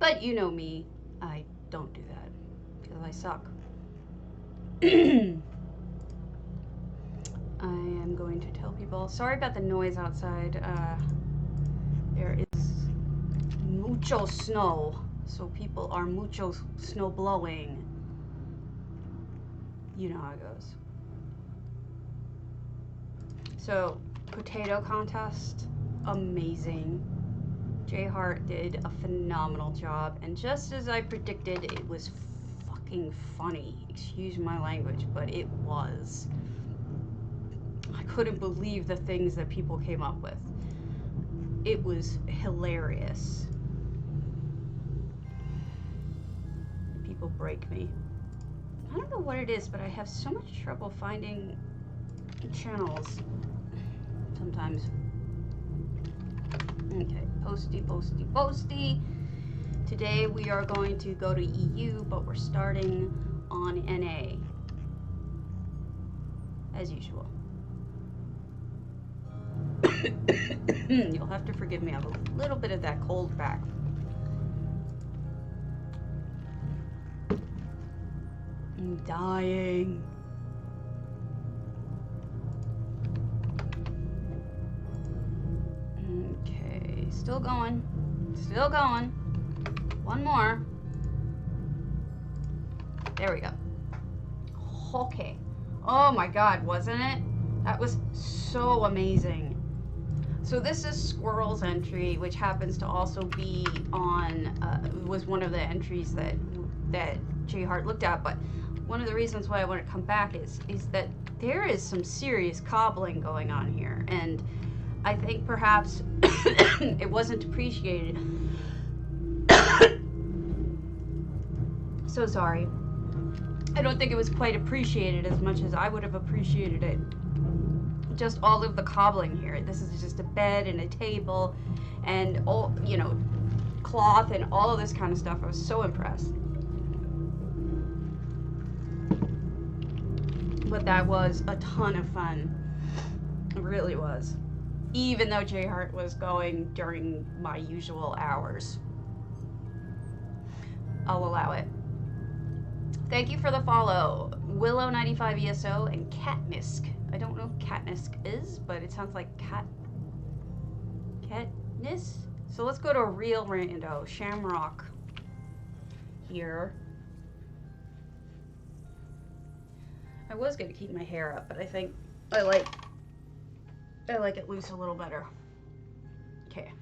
But you know me, I don't do that because I suck. I am going to tell people, sorry about the noise outside. There is mucho snow, so people are mucho snow blowing. You know how it goes. So, potato contest, amazing. J Hart did a phenomenal job, and just as I predicted, it was fucking funny. Excuse my language, but it was. I couldn't believe the things that people came up with. It was hilarious. People break me. I don't know what it is, but I have so much trouble finding channels sometimes. Okay, posty. Today we are going to go to EU, but we're starting on NA, as usual. You'll have to forgive me, I have a little bit of that cold back. I'm dying. Okay, still going. One more. There we go. Okay. Oh my god, wasn't it? That was so amazing. So this is Squirrel's entry, which happens to also be on, was one of the entries that J Hart looked at, but one of the reasons why I want to come back is that there is some serious cobbling going on here, and I think perhaps it wasn't appreciated. So sorry. I don't think it was quite appreciated as much as I would have appreciated it. Just all of the cobbling here. This is just a bed and a table and all, you know, cloth and all of this kind of stuff. I was so impressed. But that was a ton of fun. It really was. Even though J Hart was going during my usual hours. I'll allow it. Thank you for the follow. Willow95 ESO and Catnisk. I don't know what Catnisk is, but it sounds like Catnisk? So let's go to a real rando. Shamrock here. I was going to keep my hair up, but I think I like it loose a little better. Okay.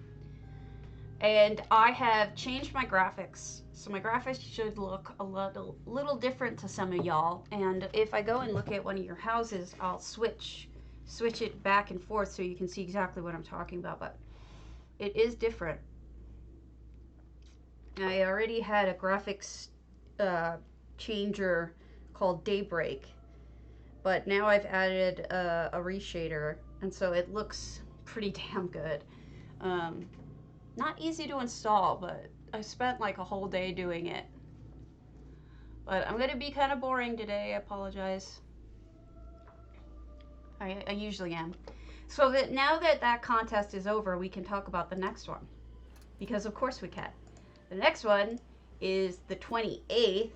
And I have changed my graphics. So my graphics should look a little different to some of y'all. And if I go and look at one of your houses, I'll switch it back and forth so you can see exactly what I'm talking about. But it is different. I already had a graphics changer called Daybreak. But now I've added a reshader. And so it looks pretty damn good. Not easy to install, but I spent like a whole day doing it. But I'm going to be kind of boring today. I apologize. I usually am. So that now that contest is over, we can talk about the next one. Because of course we can. The next one is the 28th,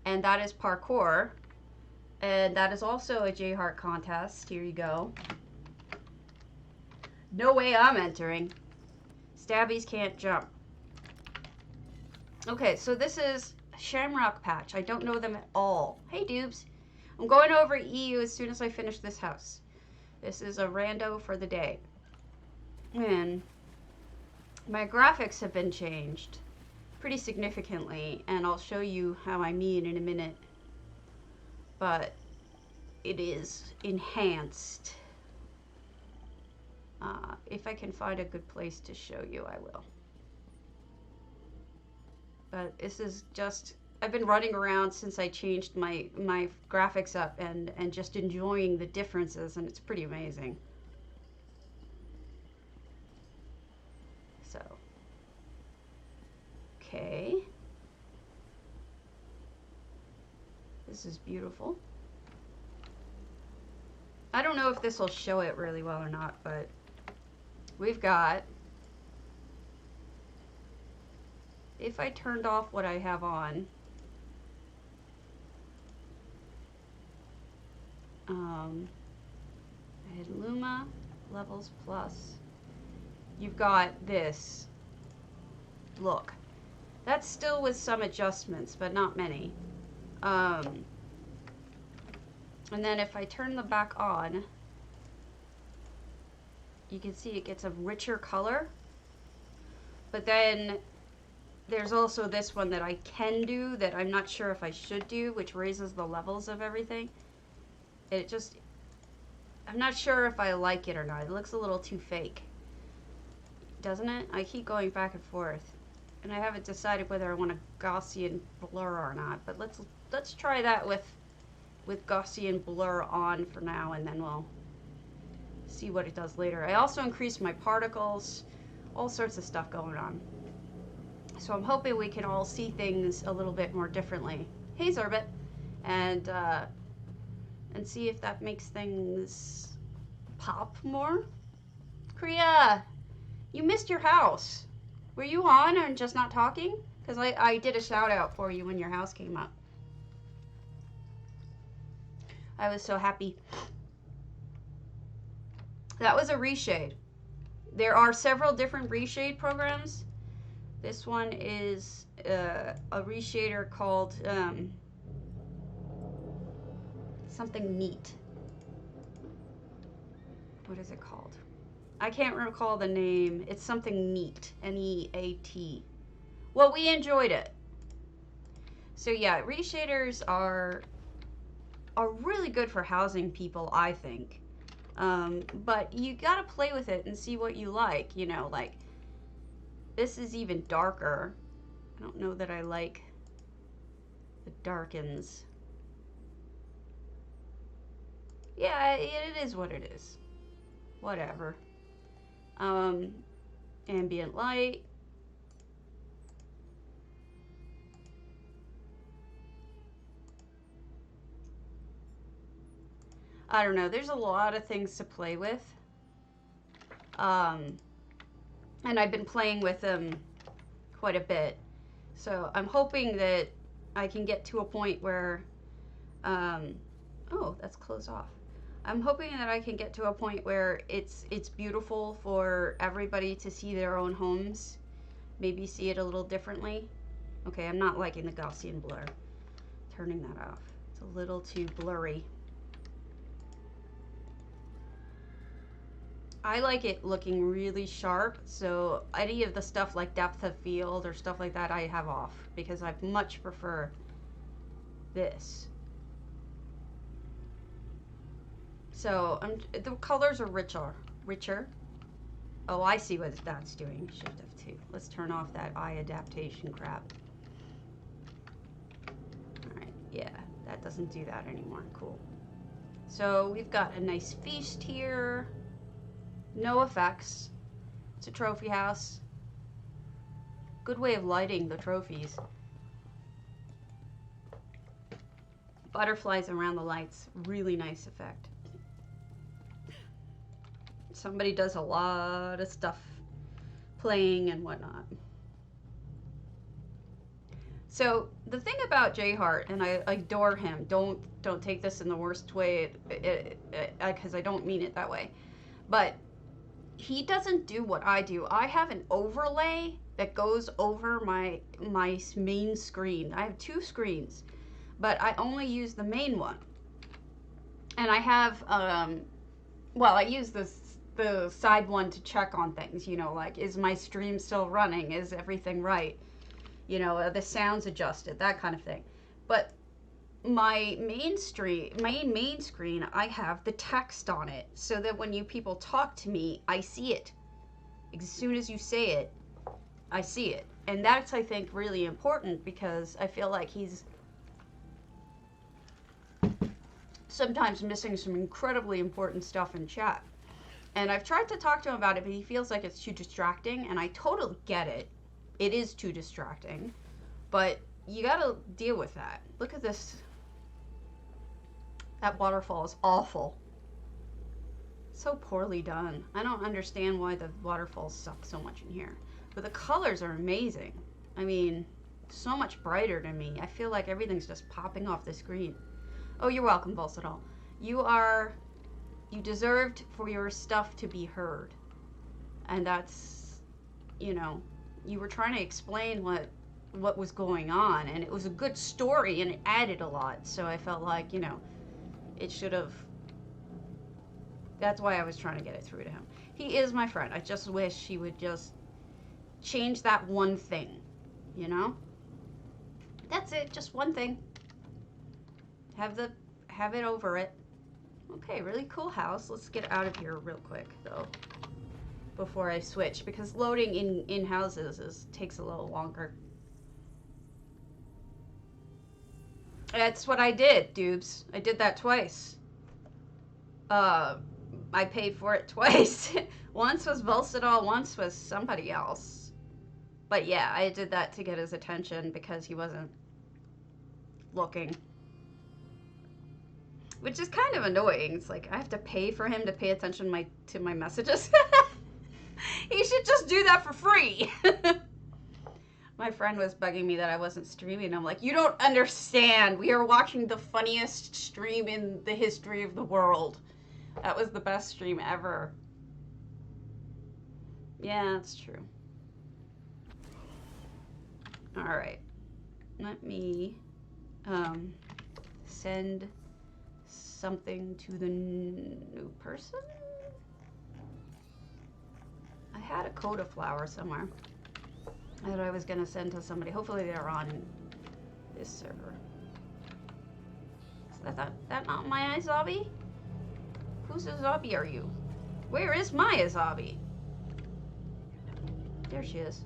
and that is parkour. And that is also a J Hart contest. Here you go. No way I'm entering. Stabbies can't jump. Okay, so this is Shamrock Patch. I don't know them at all. Hey, Dubes. I'm going over EU as soon as I finish this house. This is a rando for the day. And my graphics have been changed pretty significantly, and I'll show you how I mean in a minute. But it is enhanced. If I can find a good place to show you, I will. But this is just, I've been running around since I changed my graphics up and just enjoying the differences, and it's pretty amazing. So, okay. This is beautiful. I don't know if this will show it really well or not, but we've got if I turned off what I have on, I had Luma, levels plus, you've got this. Look, that's still with some adjustments, but not many. And then if I turn the back on, you can see it gets a richer color. But then there's also this one that I can do that I'm not sure if I should do, which raises the levels of everything. It just, I'm not sure if I like it or not. It looks a little too fake, doesn't it? I keep going back and forth, and I haven't decided whether I want a Gaussian blur or not. But let's try that with Gaussian blur on for now, and then we'll see what it does later. I also increased my particles, all sorts of stuff going on. So I'm hoping we can all see things a little bit more differently. Hey, Zerbit, and see if that makes things pop more. Kriya, you missed your house. Were you on and just not talking? Because I did a shout out for you when your house came up. I was so happy. That was a reshade. There are several different reshade programs. This one is a reshader called something neat. What is it called? I can't recall the name. It's something neat. N-E-A-T. Well, we enjoyed it. So yeah, reshaders are really good for housing people, I think. But you gotta play with it and see what you like. You know, like, this is even darker. I don't know that I like the darkens. Yeah, it is what it is. Whatever. Ambient light. I don't know. There's a lot of things to play with. And I've been playing with them quite a bit. So I'm hoping that I can get to a point where, oh, that's closed off. I'm hoping that I can get to a point where it's beautiful for everybody to see their own homes. Maybe see it a little differently. Okay, I'm not liking the Gaussian blur. Turning that off. It's a little too blurry. I like it looking really sharp, so any of the stuff like depth of field or stuff like that I have off, because I much prefer this. So the colors are richer. Oh, I see what that's doing. Shift F2. Let's turn off that eye adaptation crap. All right, yeah, that doesn't do that anymore. Cool. So we've got a nice feast here. No effects. It's a trophy house. Good way of lighting the trophies. Butterflies around the lights. Really nice effect. Somebody does a lot of stuff. Playing and whatnot. So the thing about J Hart, and I adore him. Don't take this in the worst way, because I don't mean it that way. But he doesn't do what I do. I have an overlay that goes over my main screen. I have two screens, but I only use the main one. And I have, well, I use the side one to check on things, you know, like, is my stream still running? Is everything right? You know, are the sounds adjusted? That kind of thing. But my main screen, I have the text on it, so that when you people talk to me, I see it. As soon as you say it, I see it. And that's, I think, really important, because I feel like he's sometimes missing some incredibly important stuff in chat. And I've tried to talk to him about it, but he feels like it's too distracting, and I totally get it. It is too distracting, but you gotta deal with that. Look at this. That waterfall is awful. So poorly done. I don't understand why the waterfalls suck so much in here. But the colors are amazing. I mean, so much brighter to me. I feel like everything's just popping off the screen. Oh, you're welcome, Volsadal. You deserved for your stuff to be heard. And that's, you know, you were trying to explain what was going on, and it was a good story, and it added a lot. So I felt like, you know, it should have. That's why I was trying to get it through to him. He is my friend. I just wish he would just change that one thing, you know? That's it, just one thing. Have it over it. Okay, really cool house. Let's get out of here real quick, though, before I switch, because loading in houses takes a little longer. That's what I did, dubes. I did that twice. I paid for it twice. Once was Volsadal, once was somebody else. But yeah, I did that to get his attention because he wasn't looking. Which is kind of annoying. It's like I have to pay for him to pay attention to my messages. He should just do that for free. My friend was bugging me that I wasn't streaming. I'm like, you don't understand. We are watching the funniest stream in the history of the world. That was the best stream ever. Yeah, that's true. Alright. Let me send something to the new person. I had a coda flower somewhere that I was going to send to somebody. Hopefully they're on this server. Is that not my Izabi? Whose Izabi are you? Where is my Izabi? There she is.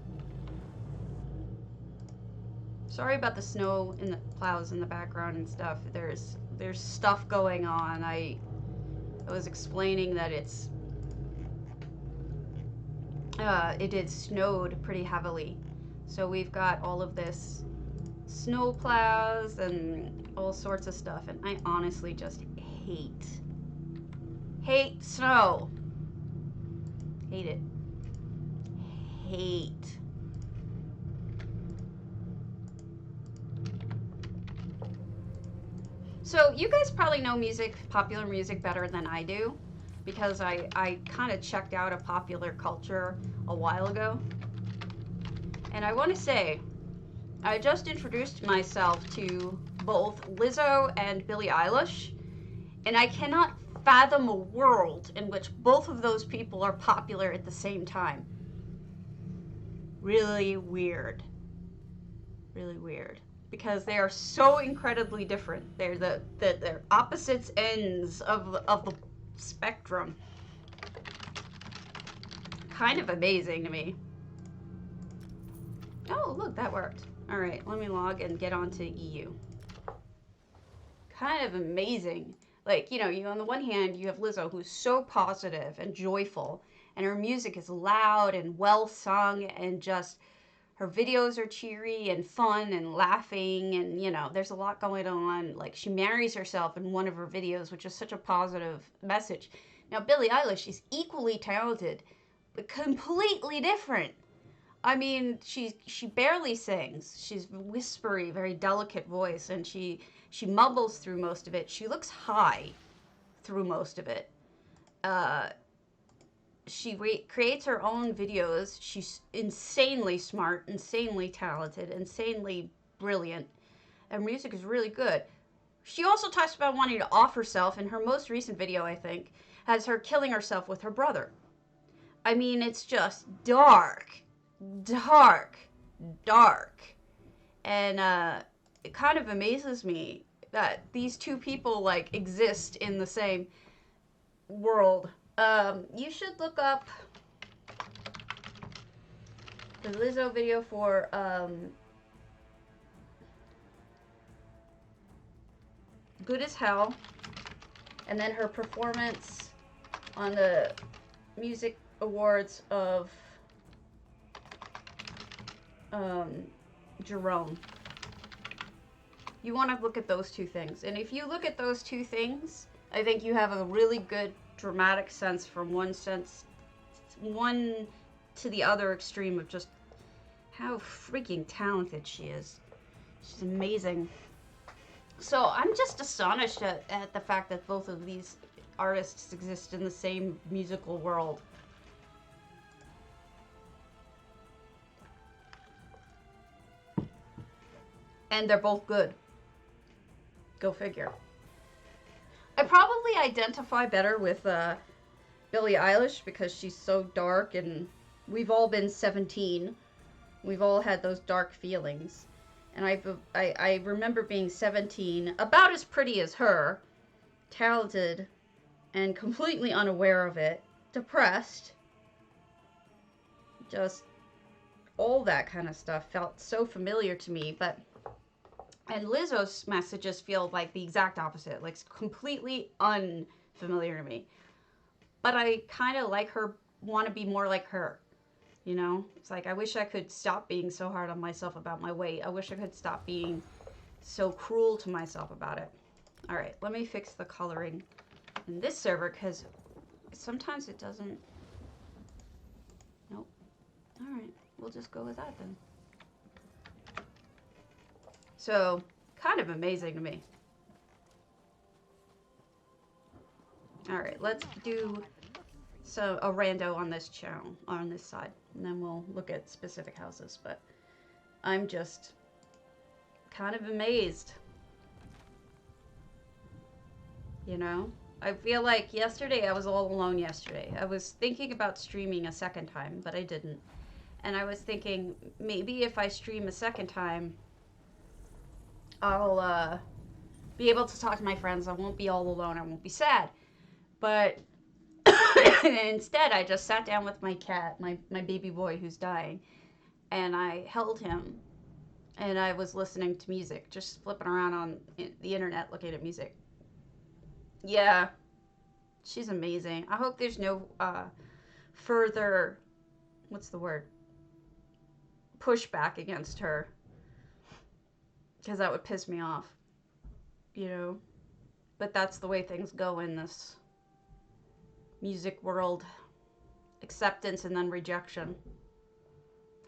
Sorry about the snow and the plows in the background and stuff. There's stuff going on. I was explaining that it had snowed pretty heavily. So we've got all of this snow plows and all sorts of stuff, and I honestly just hate snow. Hate it. Hate. So you guys probably know popular music better than I do, because I kind of checked out of popular culture a while ago. And I want to say, I just introduced myself to both Lizzo and Billie Eilish, and I cannot fathom a world in which both of those people are popular at the same time. Really weird. Really weird. Because they are so incredibly different. They're opposite ends of the spectrum. Kind of amazing to me. Oh, look, that worked. All right, let me log and get onto EU. Kind of amazing. Like, you know, on the one hand, you have Lizzo, who's so positive and joyful, and her music is loud and well sung, and just her videos are cheery and fun and laughing, and, you know, there's a lot going on. Like, she marries herself in one of her videos, which is such a positive message. Now, Billie Eilish is equally talented, but completely different. I mean, she barely sings. She's whispery, very delicate voice, and she mumbles through most of it. She looks high through most of it. She creates her own videos. She's insanely smart, insanely talented, insanely brilliant, and music is really good. She also talks about wanting to off herself, and her most recent video, I think, has her killing herself with her brother. I mean, it's just dark. And it kind of amazes me that these two people like exist in the same world. You should look up the Lizzo video for Good as Hell, and then her performance on the music awards of Jerome. You want to look at those two things, and if you look at those two things, I think you have a really good dramatic sense from one to the other extreme of just how freaking talented she is. She's amazing. So I'm just astonished at the fact that both of these artists exist in the same musical world. And they're both good. Go figure. I probably identify better with Billie Eilish because she's so dark, and we've all been 17. We've all had those dark feelings. And I remember being 17, about as pretty as her, talented, and completely unaware of it, depressed. Just all that kind of stuff felt so familiar to me, and Lizzo's messages feel like the exact opposite, like completely unfamiliar to me. But I kind of like her, want to be more like her, you know? It's like, I wish I could stop being so hard on myself about my weight. I wish I could stop being so cruel to myself about it. All right, let me fix the coloring in this server, because sometimes it doesn't. Nope. All right, we'll just go with that then. So, kind of amazing to me. All right, let's do a rando on this channel, on this side, and then we'll look at specific houses. But I'm just kind of amazed. You know? I feel like yesterday, I was all alone yesterday. I was thinking about streaming a second time, but I didn't. And I was thinking, maybe if I stream a second time, I'll be able to talk to my friends. I won't be all alone. I won't be sad. But instead, I just sat down with my cat, my baby boy who's dying, and I held him, and I was listening to music, just flipping around on the internet looking at music. Yeah, she's amazing. I hope there's no further, what's the word, pushback against her, because that would piss me off, you know? But that's the way things go in this music world. Acceptance and then rejection.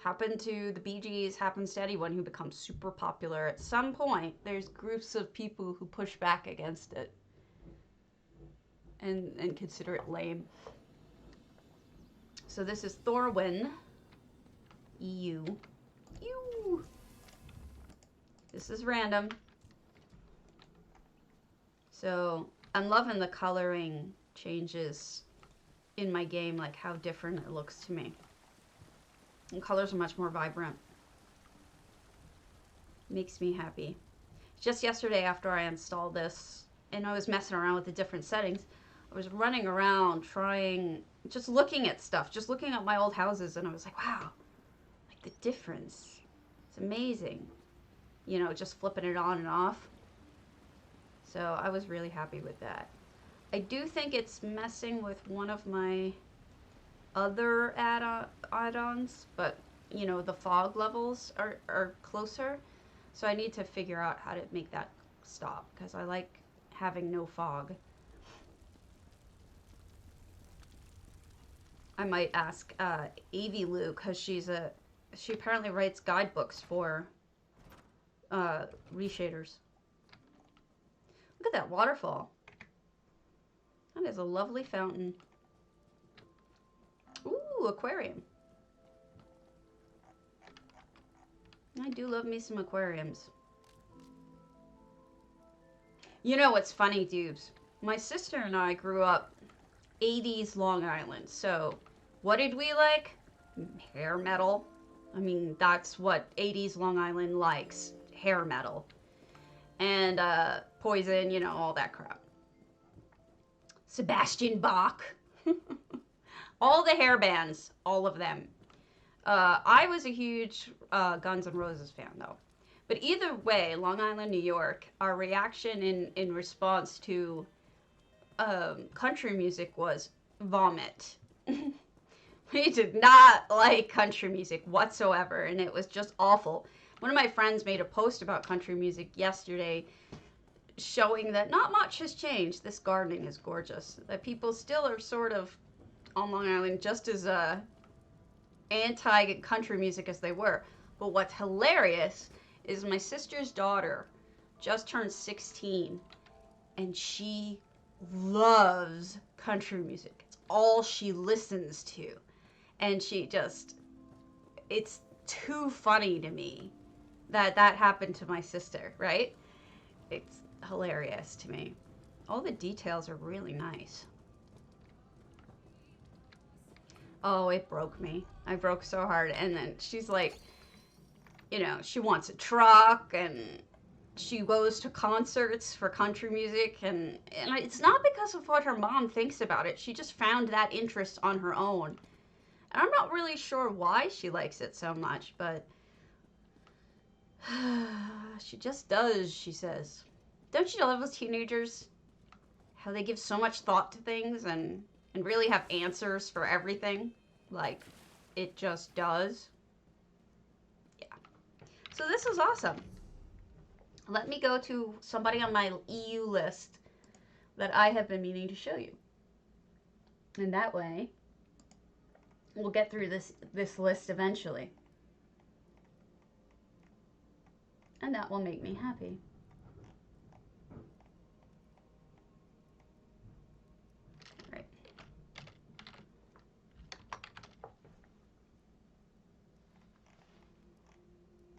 Happened to the Bee Gees, happens to anyone who becomes super popular. At some point, there's groups of people who push back against it and consider it lame. So this is Thorwyn. EU. Ew. This is random. So I'm loving the coloring changes in my game, like how different it looks to me. And colors are much more vibrant. Makes me happy. Just yesterday after I installed this and I was messing around with the different settings, I was running around trying, just looking at stuff, just looking at my old houses, and I was like, wow, like the difference. It's amazing. You know, just flipping it on and off. So I was really happy with that. I do think it's messing with one of my other add-ons, but you know, the fog levels are closer. So I need to figure out how to make that stop, because I like having no fog. I might ask Ixie Lunar, because she apparently writes guidebooks for reshaders. Look at that waterfall. That is a lovely fountain. Ooh, aquarium. I do love me some aquariums. You know what's funny, dudes? My sister and I grew up 80s Long Island. So what did we like? Hair metal. I mean, that's what 80s Long Island likes. Hair metal. And Poison, you know, all that crap. Sebastian Bach. All the hair bands, all of them. I was a huge Guns N' Roses fan, though. But either way, Long Island, New York, our reaction in response to country music was vomit. We did not like country music whatsoever, and it was just awful. One of my friends made a post about country music yesterday, showing that not much has changed. This gardening is gorgeous. That people still are sort of, on Long Island, just as anti-country music as they were. But what's hilarious is my sister's daughter just turned 16, and she loves country music. It's all she listens to. And she just, it's too funny to me that that happened to my sister, right? It's hilarious to me. All the details are really nice. Oh, it broke me. I broke so hard. And then she's like, you know, she wants a truck, and she goes to concerts for country music, and it's not because of what her mom thinks about it. She just found that interest on her own. And I'm not really sure why she likes it so much, but she just does, she says. Don't you love those teenagers? How they give so much thought to things and really have answers for everything. Like, it just does. Yeah. So this is awesome. Let me go to somebody on my EU list that I have been meaning to show you. And that way, we'll get through this list eventually. And that will make me happy. Right.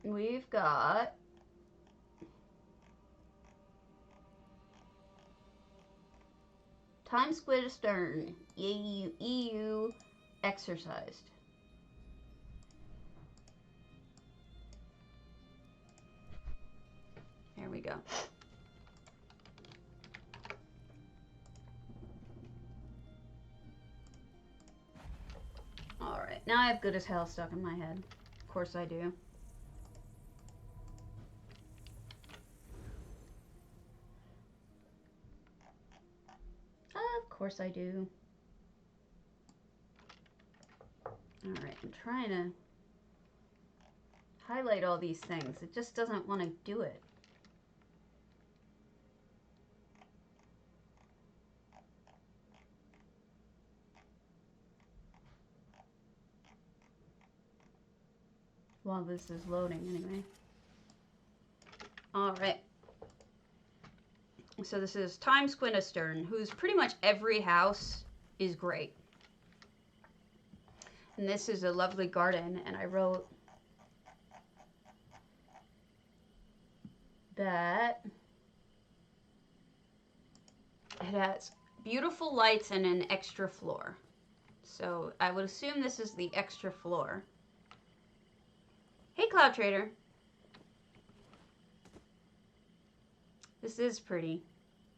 We've got Time Squid Astern, EU exorcised. There we go. Alright, now I have good as hell stuck in my head. Of course I do. Of course I do. Alright, I'm trying to highlight all these things. It just doesn't want to do it. While this is loading, anyway. Alright. So this is Time Squid Astern, whose pretty much every house is great. And this is a lovely garden, and I wrote that it has beautiful lights and an extra floor. So I would assume this is the extra floor. Hey, Cloud Trader. This is pretty.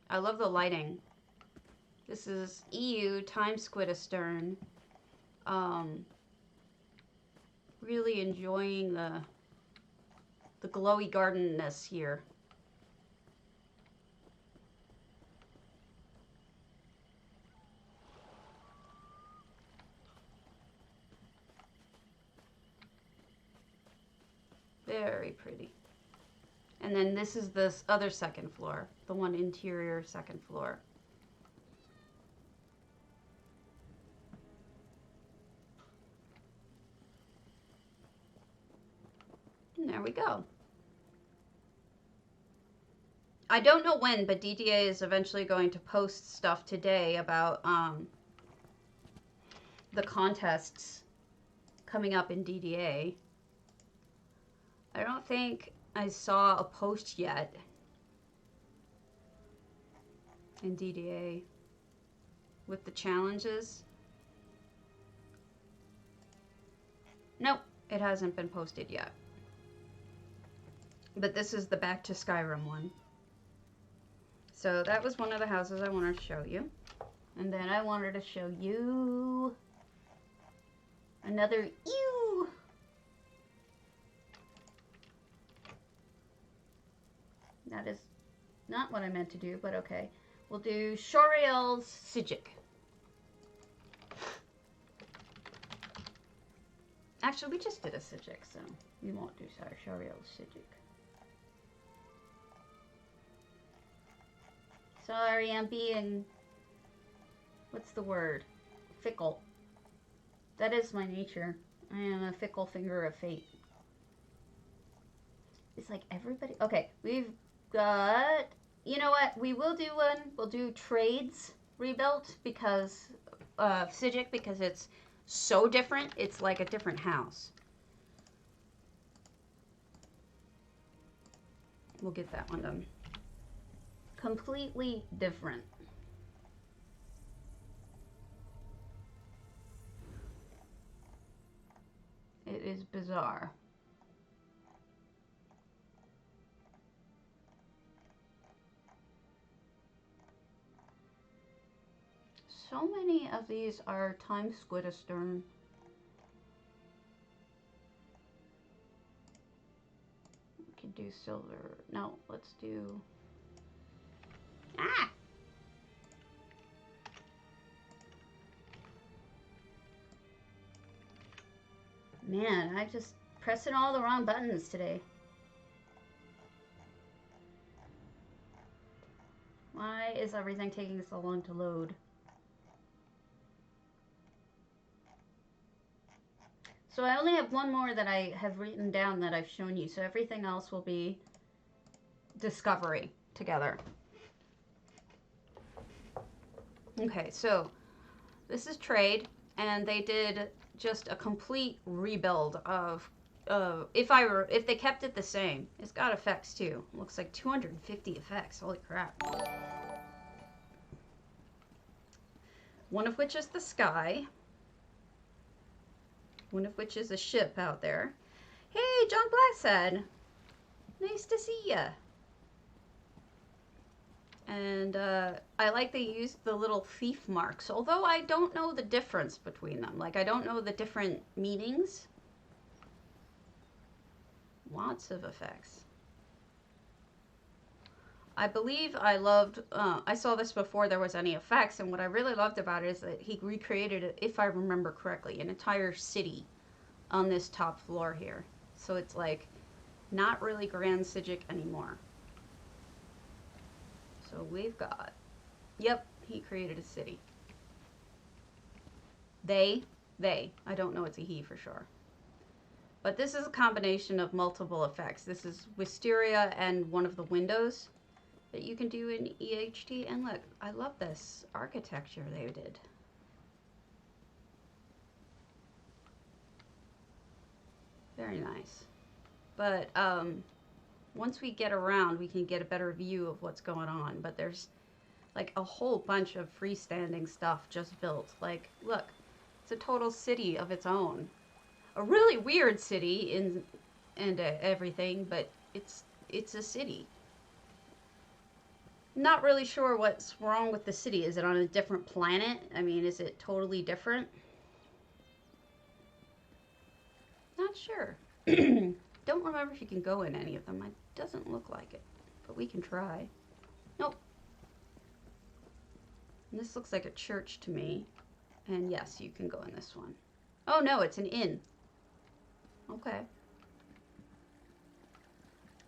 I love the lighting. This is EU Time Squid Astern. Really enjoying the glowy gardenness here. Very pretty. And then this is this other second floor, the one interior second floor. And there we go. I don't know when, but DDA is eventually going to post stuff today about the contests coming up in DDA. I don't think I saw a post yet in DDA with the challenges. Nope, it hasn't been posted yet. But this is the Back to Skyrim one. So that was one of the houses I wanted to show you. And then I wanted to show you another ew. That is not what I meant to do, but okay. We'll do Shoriel's Psijic. Actually, we just did a Psijic, so we won't do Shoriel's Psijic. Sorry, I'm being, what's the word? Fickle. That is my nature. I am a fickle finger of fate. It's like everybody. Okay, we've got. You know what? We will do one. We'll do trades rebuilt because psijic, because it's so different. It's like a different house. We'll get that one done. Completely different. It is bizarre. So many of these are time squid astern. We could do silver. No, let's do... Ah! Man, I'm just pressing all the wrong buttons today. Why is everything taking so long to load? So I only have one more that I have written down that I've shown you. So everything else will be discovery together. Okay, so this is trade, and they did just a complete rebuild of if they kept it the same. It's got effects too. Looks like 250 effects. Holy crap. One of which is the sky. One of which is a ship out there. Hey, John Black said, nice to see ya. And I like they used the little thief marks, although I don't know the difference between them. Like, I don't know the different meanings. Lots of effects. I believe I loved, I saw this before there was any effects, and what I really loved about it is that he recreated, if I remember correctly, an entire city on this top floor here. So it's like, not really Grand Psijic anymore. So we've got, yep, he created a city. They, I don't know, it's a he for sure. But this is a combination of multiple effects. This is wisteria and one of the windows that you can do in EHT. And look, I love this architecture they did. Very nice. But once we get around, we can get a better view of what's going on. But there's like a whole bunch of freestanding stuff just built. Like, look, it's a total city of its own. A really weird city and everything, but it's a city. Not really sure what's wrong with the city. Is it on a different planet? I mean, is it totally different? Not sure. Don't remember if you can go in any of them. It doesn't look like it, but we can try. Nope. And this looks like a church to me. And yes, you can go in this one. Oh no, it's an inn. Okay.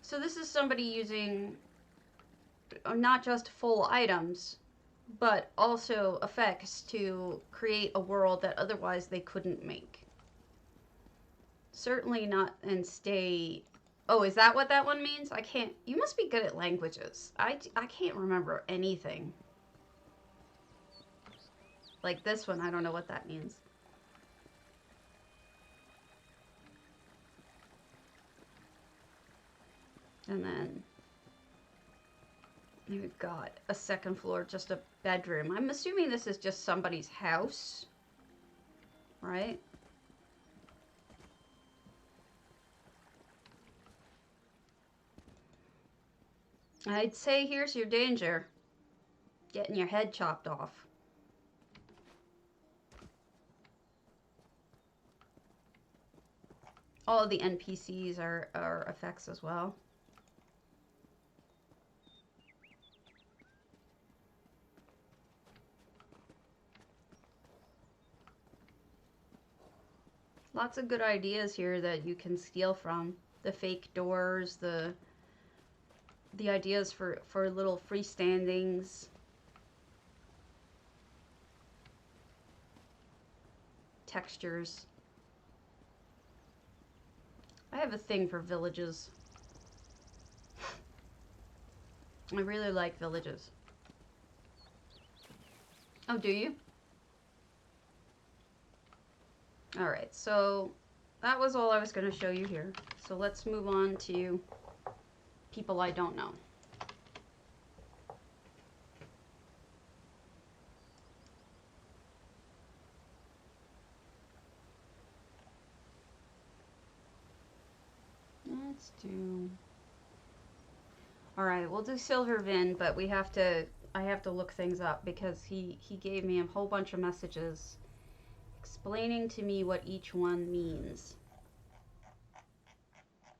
So this is somebody using not just full items, but also effects to create a world that otherwise they couldn't make. Certainly not and stay... Oh, is that what that one means? I can't... You must be good at languages. I can't remember anything. Like this one, I don't know what that means. And then you've got a second floor, just a bedroom. I'm assuming this is just somebody's house, right? I'd say here's your danger. Getting your head chopped off. All of the NPCs are effects as well. Lots of good ideas here that you can steal from. The fake doors, the ideas for little freestandings. Textures. I have a thing for villages. I really like villages. Oh, do you? Alright, so that was all I was going to show you here. So let's move on to people I don't know. Let's do... Alright, we'll do Silvervin, but we have to... I have to look things up because he gave me a whole bunch of messages explaining to me what each one means.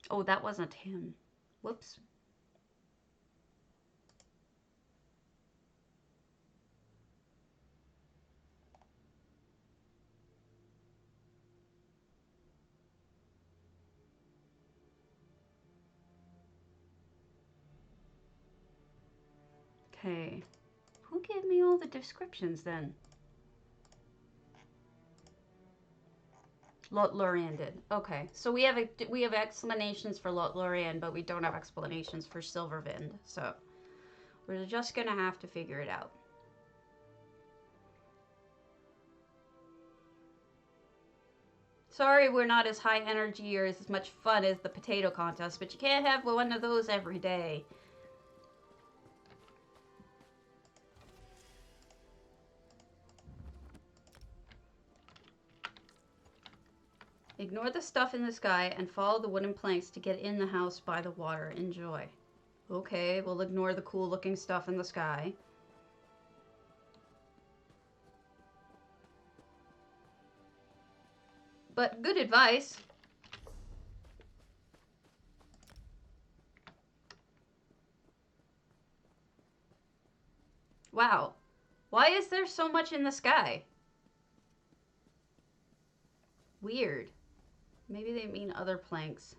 Oh, that wasn't him. Whoops. Okay. Who gave me all the descriptions then? Lotlurien did. Okay. So we have explanations for Lotlurien, but we don't have explanations for Silvervind. So we're just going to have to figure it out. Sorry we're not as high energy or as much fun as the potato contest, but you can't have one of those every day. Ignore the stuff in the sky and follow the wooden planks to get in the house by the water. Enjoy. Okay, we'll ignore the cool looking stuff in the sky. But good advice. Wow. Why is there so much in the sky? Weird. Maybe they mean other planks.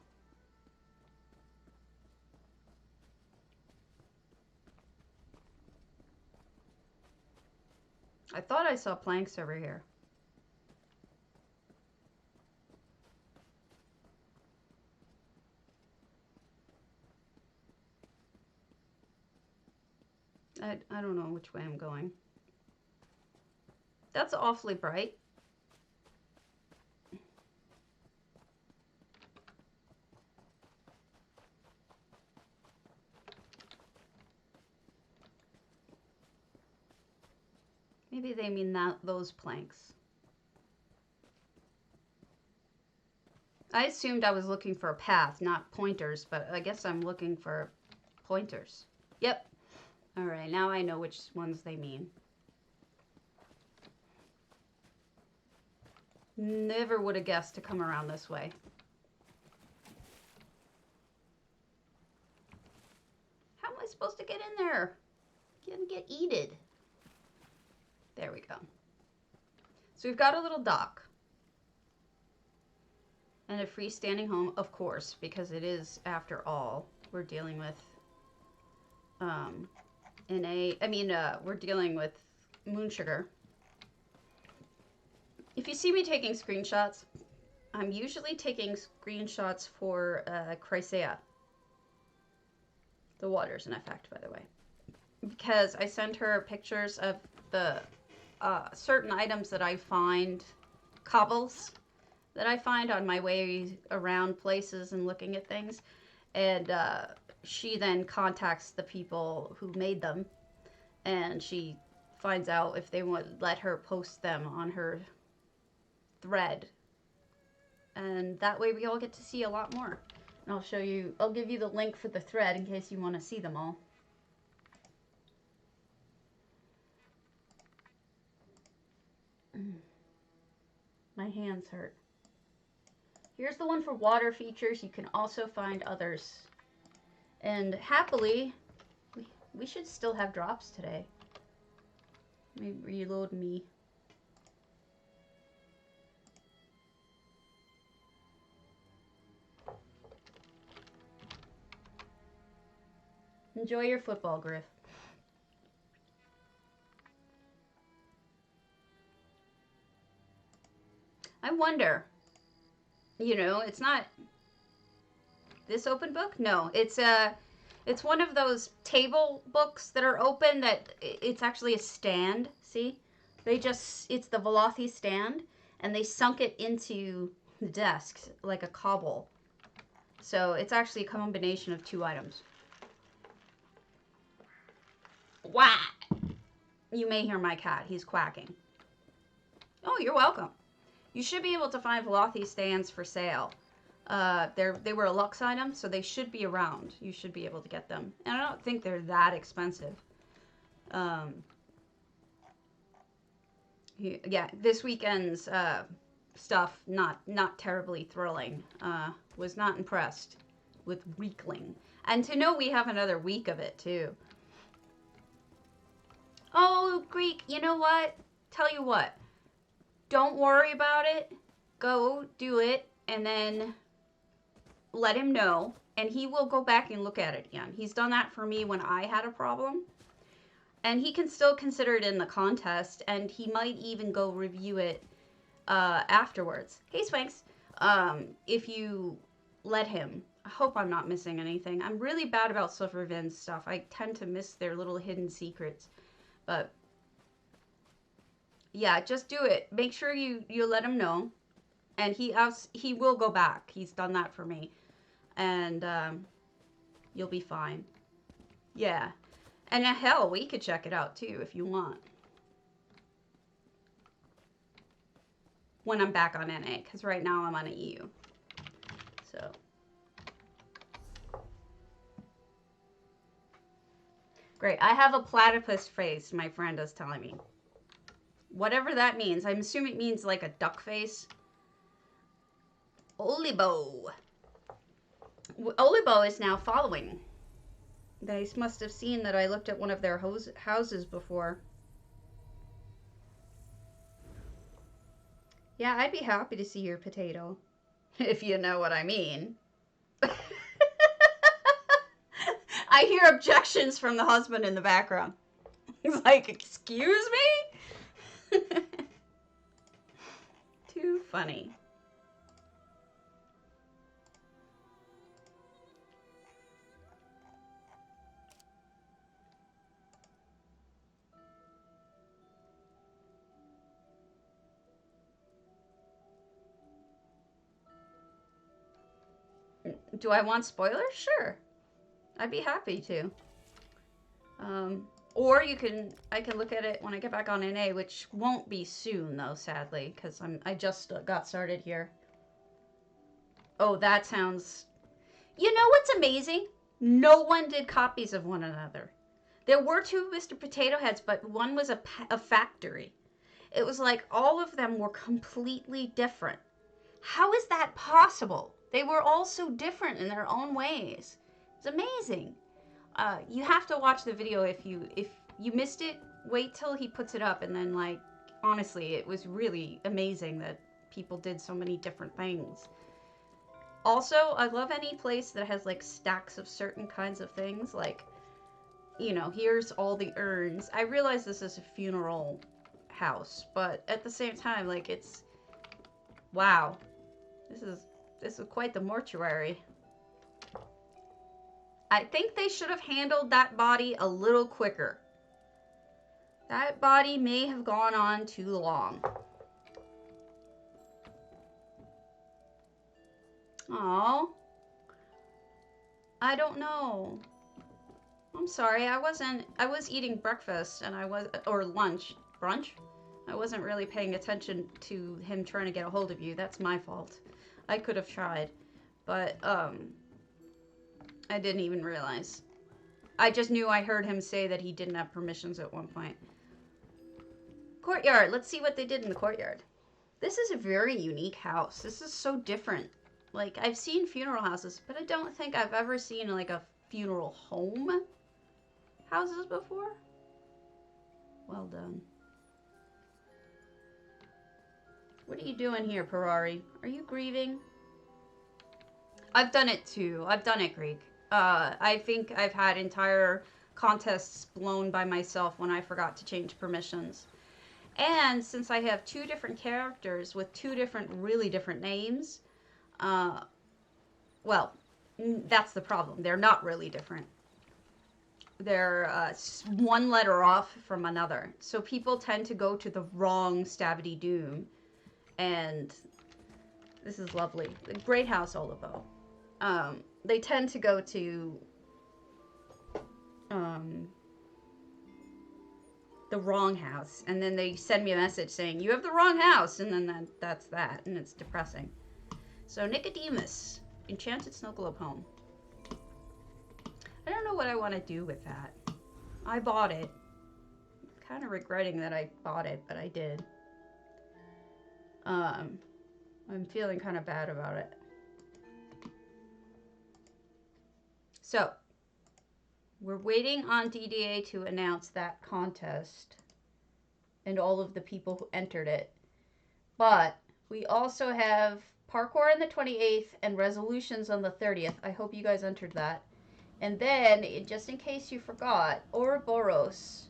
I thought I saw planks over here. I don't know which way I'm going. That's awfully bright. Maybe they mean those planks. I assumed I was looking for a path, not pointers, but I guess I'm looking for pointers. Yep. Alright, now I know which ones they mean. Never would have guessed to come around this way. How am I supposed to get in there? Gonna get eated. There we go. So we've got a little dock. And a freestanding home, of course, because it is, after all, we're dealing with, we're dealing with moonsugar. If you see me taking screenshots, I'm usually taking screenshots for Chrysea. The water's in effect, by the way. Because I send her pictures of the certain items that I find, cobbles, that I find on my way around places and looking at things. And she then contacts the people who made them. And she finds out if they would let her post them on her thread. And that way we all get to see a lot more. And I'll give you the link for the thread in case you want to see them all. My hands hurt. Here's the one for water features. You can also find others. And happily, we should still have drops today. Let me reload me. Enjoy your football, Griff. I wonder, you know, it's not this open book. No, it's It's one of those table books that are open that it's actually a stand. See? It's the Velothi stand, and they sunk it into the desk like a cobble. So it's actually a combination of two items. Wah! You may hear my cat. He's quacking. Oh, you're welcome. You should be able to find Velothi stands for sale. They were a Lux item, so they should be around. You should be able to get them. And I don't think they're that expensive. Yeah, this weekend's stuff, not terribly thrilling. Was not impressed with Weekling. And to know we have another week of it, too. Oh, Greek, you know what? Tell you what. Don't worry about it. Go do it, and then let him know, and he will go back and look at it again. He's done that for me when I had a problem. And he can still consider it in the contest, and he might even go review it afterwards. Hey, Swanks. If you let him. I hope I'm not missing anything. I'm really bad about Silvervin stuff. I tend to miss their little hidden secrets. But yeah, just do it. Make sure you let him know. And he will go back. He's done that for me. And you'll be fine. Yeah. And hell, we could check it out too if you want. When I'm back on NA, because right now I'm on a EU. So. Great. I have a platypus face, my friend is telling me. Whatever that means. I'm assuming it means like a duck face. Olibo. Olibo is now following. They must have seen that I looked at one of their houses before. Yeah, I'd be happy to see your potato. If you know what I mean. I hear objections from the husband in the background. He's like, excuse me? Too funny. Do I want spoilers? Sure. I'd be happy to. Or I can look at it when I get back on NA, which won't be soon though, sadly, because I just got started here. Oh, that sounds... You know what's amazing? No one did copies of one another. There were two Mr. Potato Heads, but one was a factory. It was like all of them were completely different. How is that possible? They were all so different in their own ways. It's amazing. You have to watch the video if you missed it. Wait till he puts it up, and then like honestly, it was really amazing that people did so many different things. Also, I love any place that has like stacks of certain kinds of things. Like, you know, here's all the urns. I realize this is a funeral house, but at the same time, like it's wow. This is quite the mortuary. I think they should have handled that body a little quicker. That body may have gone on too long. Oh, I don't know. I'm sorry, I was eating breakfast and or lunch, brunch. I wasn't really paying attention to him trying to get a hold of you. That's my fault. I could have tried, but, I didn't even realize. I just knew I heard him say that he didn't have permissions at one point. Courtyard. Let's see what they did in the courtyard. This is a very unique house. This is so different. Like, I've seen funeral houses, but I don't think I've ever seen, like, a funeral home houses before. Well done. What are you doing here, Parari? Are you grieving? I've done it, too. I've done it, Greek. I think I've had entire contests blown by myself when I forgot to change permissions. And since I have two different characters with two different, really different names, well, that's the problem. They're not really different. they're one letter off from another. So people tend to go to the wrong Stavity Doom. And this is lovely. The Great House Olivo. They tend to go to the wrong house. And then they send me a message saying, you have the wrong house. And then that's that. And it's depressing. So Nicodemus. Enchanted Snow Globe Home. I don't know what I want to do with that. I bought it. I'm kind of regretting that I bought it, but I did. I'm feeling kind of bad about it. So, we're waiting on DDA to announce that contest and all of the people who entered it. But we also have parkour on the 28th and resolutions on the 30th. I hope you guys entered that. And then, just in case you forgot, Ouroboros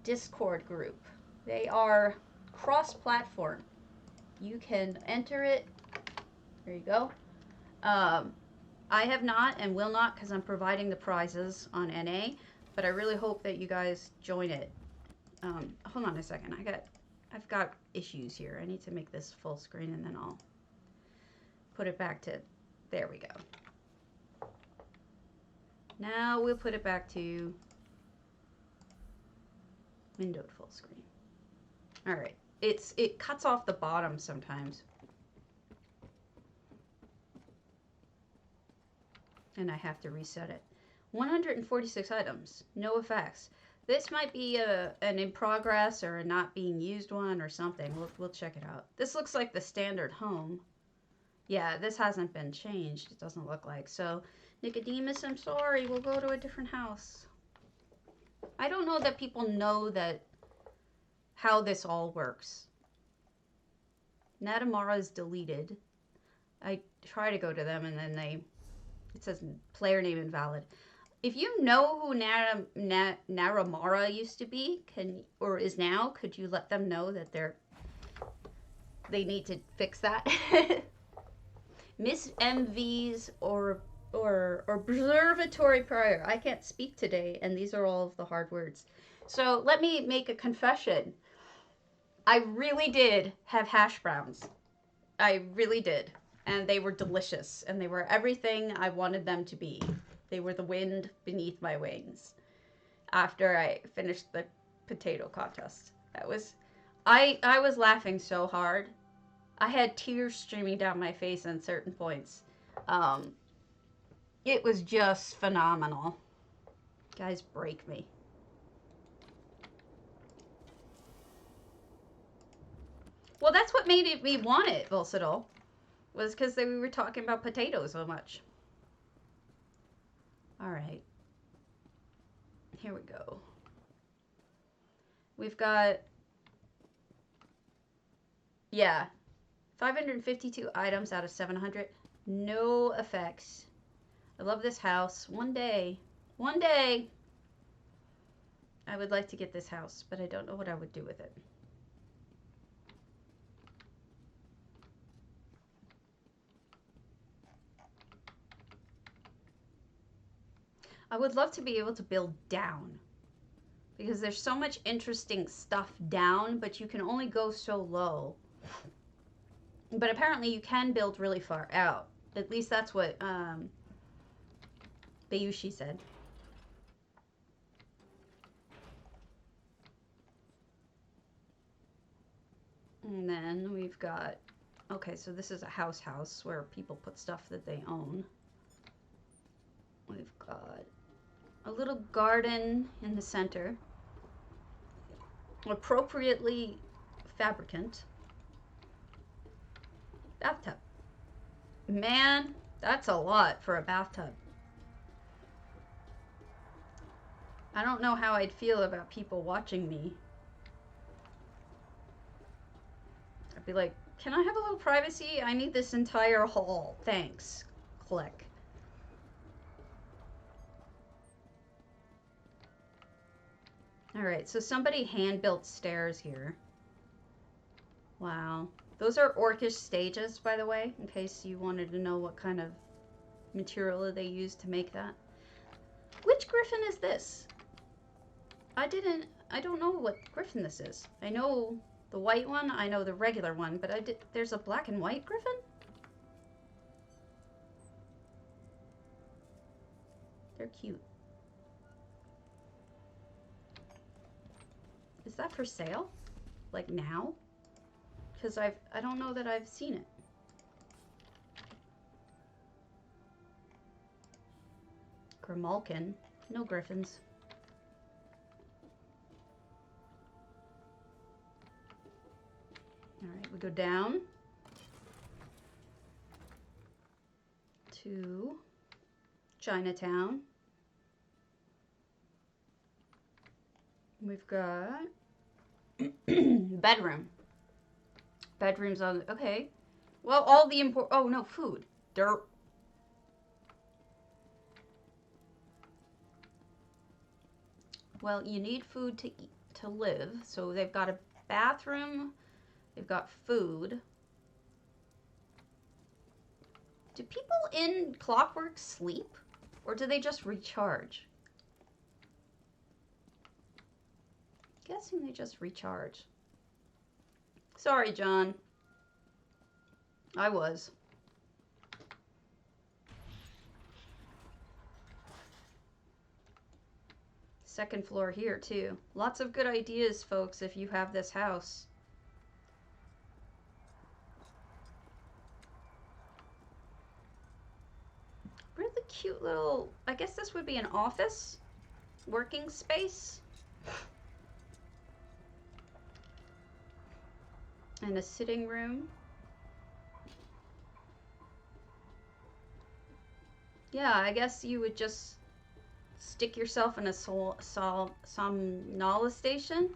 Discord group. They are cross-platform. You can enter it. There you go. I have not and will not because I'm providing the prizes on NA. But I really hope that you guys join it. Hold on a second. I've got issues here. I need to make this full screen and then I'll put it back to, there we go. Now we'll put it back to windowed full screen. All right, it cuts off the bottom sometimes. And I have to reset it. 146 items, no effects. This might be an in progress or a not being used one or something. We'll check it out. This looks like the standard home. Yeah, this hasn't been changed. It doesn't look like. So, Nicodemus, I'm sorry. We'll go to a different house. I don't know that people know that how this all works. Natamara is deleted. I try to go to them and then it says player name invalid. If you know who Naramara used to be, or is now, could you let them know that they need to fix that? Miss MV's or orbservatory prior. I can't speak today, and these are all of the hard words. So let me make a confession. I really did have hash browns. I really did. And they were delicious. And they were everything I wanted them to be. They were the wind beneath my wings. After I finished the potato contest. I was laughing so hard. I had tears streaming down my face at certain points. It was just phenomenal. Guys, break me. Well, that's what made me want it, Volcidol. Was because we were talking about potatoes so much. Alright. Here we go. We've got... Yeah. 552 items out of 700. No effects. I love this house. One day, I would like to get this house, but I don't know what I would do with it. I would love to be able to build down, because there's so much interesting stuff down, but you can only go so low. But apparently you can build really far out. At least that's what Bayushi said. And then we've got, okay, so this is a house where people put stuff that they own. We've got a little garden in the center. Appropriately fabricant. Bathtub. Man, that's a lot for a bathtub. I don't know how I'd feel about people watching me. I'd be like, can I have a little privacy? I need this entire hall. Thanks. Click. Alright, so somebody hand-built stairs here. Wow. Those are orcish stages, by the way, in case you wanted to know what kind of material they used to make that. Which griffin is this? I don't know what griffin this is. I know the white one, I know the regular one, but there's a black and white griffin? They're cute. Is that for sale? Like now? Because I don't know that I've seen it. Grimalkin. No griffins. Alright, we go down to Chinatown. We've got bedroom. Bedroom's on, okay. Well, all the oh no, food. Dirt. Well, you need food to eat, to live. So they've got a bathroom. They've got food. Do people in Clockwork sleep? Or do they just recharge? Guessing they just recharge. Sorry, John. I was. Second floor here, too. Lots of good ideas, folks, if you have this house. Really cute little... I guess this would be an office? Working space? And a sitting room. Yeah, I guess you would just stick yourself in a somnolence station.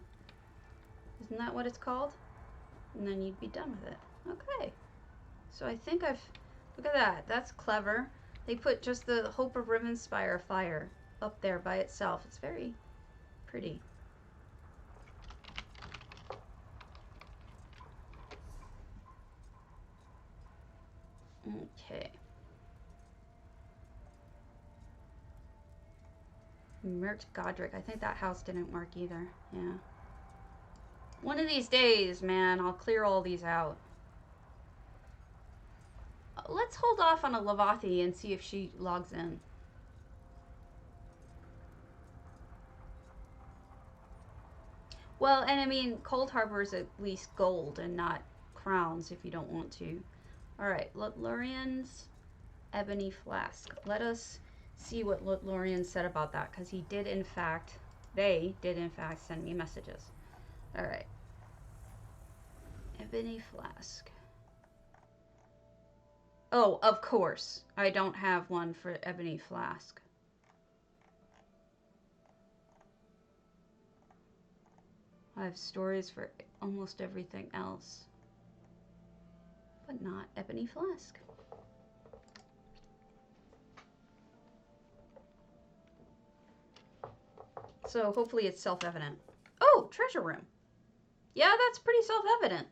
Isn't that what it's called? And then you'd be done with it. Okay. So I think I've... Look at that. That's clever. They put just the Hope of Rivenspire fire up there by itself. It's very pretty. Okay. Mert Godric. I think that house didn't work either. Yeah. One of these days, man, I'll clear all these out. Let's hold off on a Lavathi and see if she logs in. Well, and I mean, Coldharbour is at least gold and not crowns if you don't want to. Alright, Lotlurien's ebony flask. Let us see what Lotlurien said about that, because he did in fact, they did in fact send me messages. Alright. Ebony flask. Oh, of course. I don't have one for ebony flask. I have stories for almost everything else. But not ebony flask. So hopefully it's self-evident. Oh, treasure room. Yeah, that's pretty self-evident.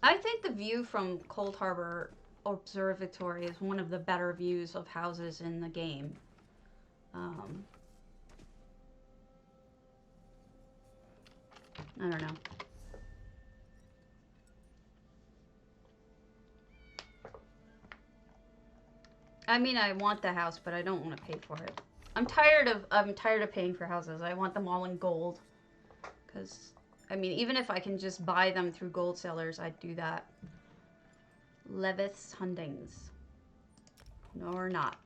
I think the view from Coldharbour Orbservatory is one of the better views of houses in the game. I don't know. I mean, I want the house, but I don't want to pay for it. I'm tired of paying for houses. I want them all in gold. Because, I mean, even if I can just buy them through gold sellers, I'd do that. Levith's Hundings. No, or not.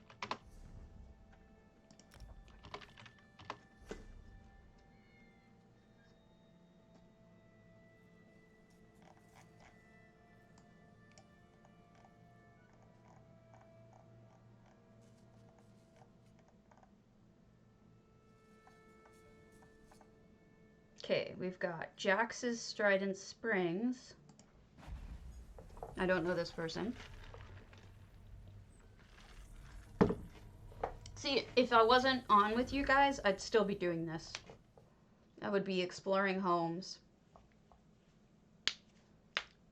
Okay, we've got Jax's Strident Springs. I don't know this person. See, if I wasn't on with you guys, I'd still be doing this. I would be exploring homes.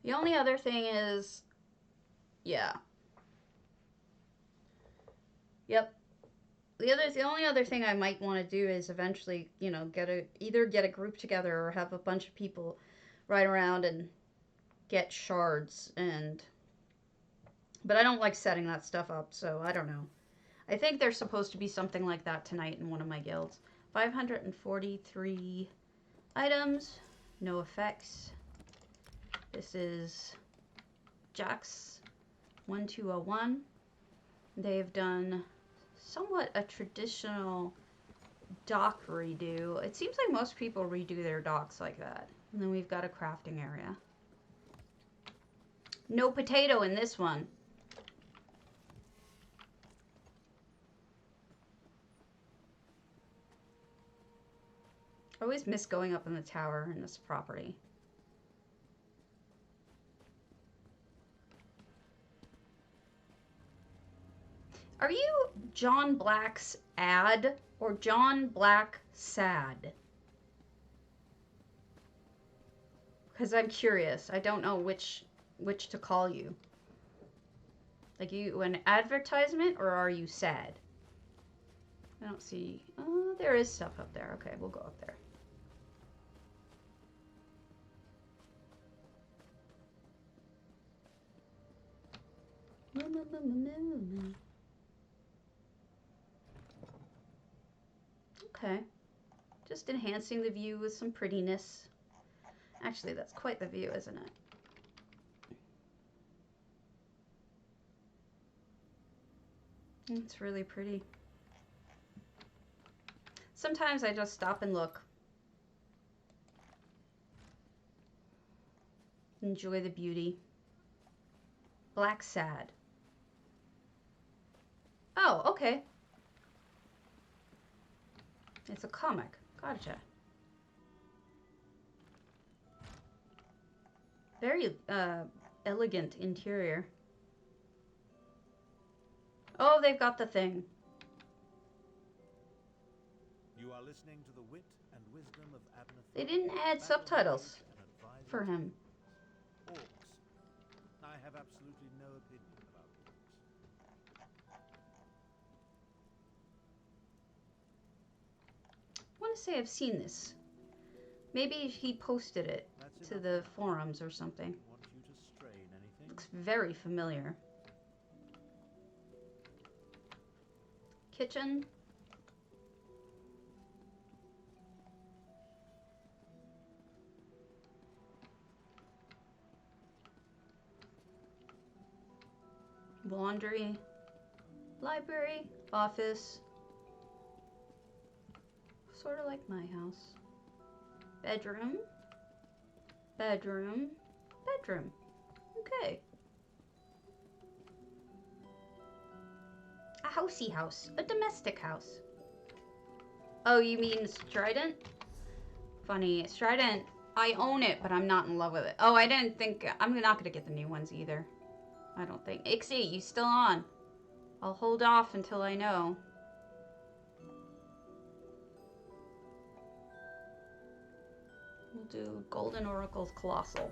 The only other thing is, Yeah. Yep. The only other thing I might want to do is eventually, you know, either get a group together or have a bunch of people ride around and get shards but I don't like setting that stuff up, so I don't know. I think there's supposed to be something like that tonight in one of my guilds. 543 items, no effects. This is Jax 1201. They've done somewhat a traditional dock redo. It seems like most people redo their docks like that. And then we've got a crafting area. No potato in this one. I always miss going up in the tower in this property. Are you John Black's ad or John Black sad? Because I'm curious. I don't know which to call you. Like, you an advertisement or are you sad? I don't see. Oh, there is stuff up there. Okay, we'll go up there. Okay. Just enhancing the view with some prettiness. Actually, that's quite the view, isn't it? It's really pretty. Sometimes I just stop and look. Enjoy the beauty. Black sad. Oh, okay. It's a comic. Gotcha. Very elegant interior. Oh, they've got the thing. You are listening to the wit and wisdom of Abner. They didn't add subtitles for him. Orcs. I have absolutely no opinion about orcs. I want to say I've seen this. Maybe he posted it to the forums or something. Want you to strain anything? Looks very familiar. Kitchen. Laundry. Library. Office. Sort of like my house. Bedroom. Bedroom. Bedroom. Okay. A housey house. A domestic house. Oh, you mean strident? Funny. Strident, I own it, but I'm not in love with it. Oh, I didn't think... I'm not going to get the new ones either. I don't think. Ixie, you still on? I'll hold off until I know. We'll do Golden Oracle's Colossal.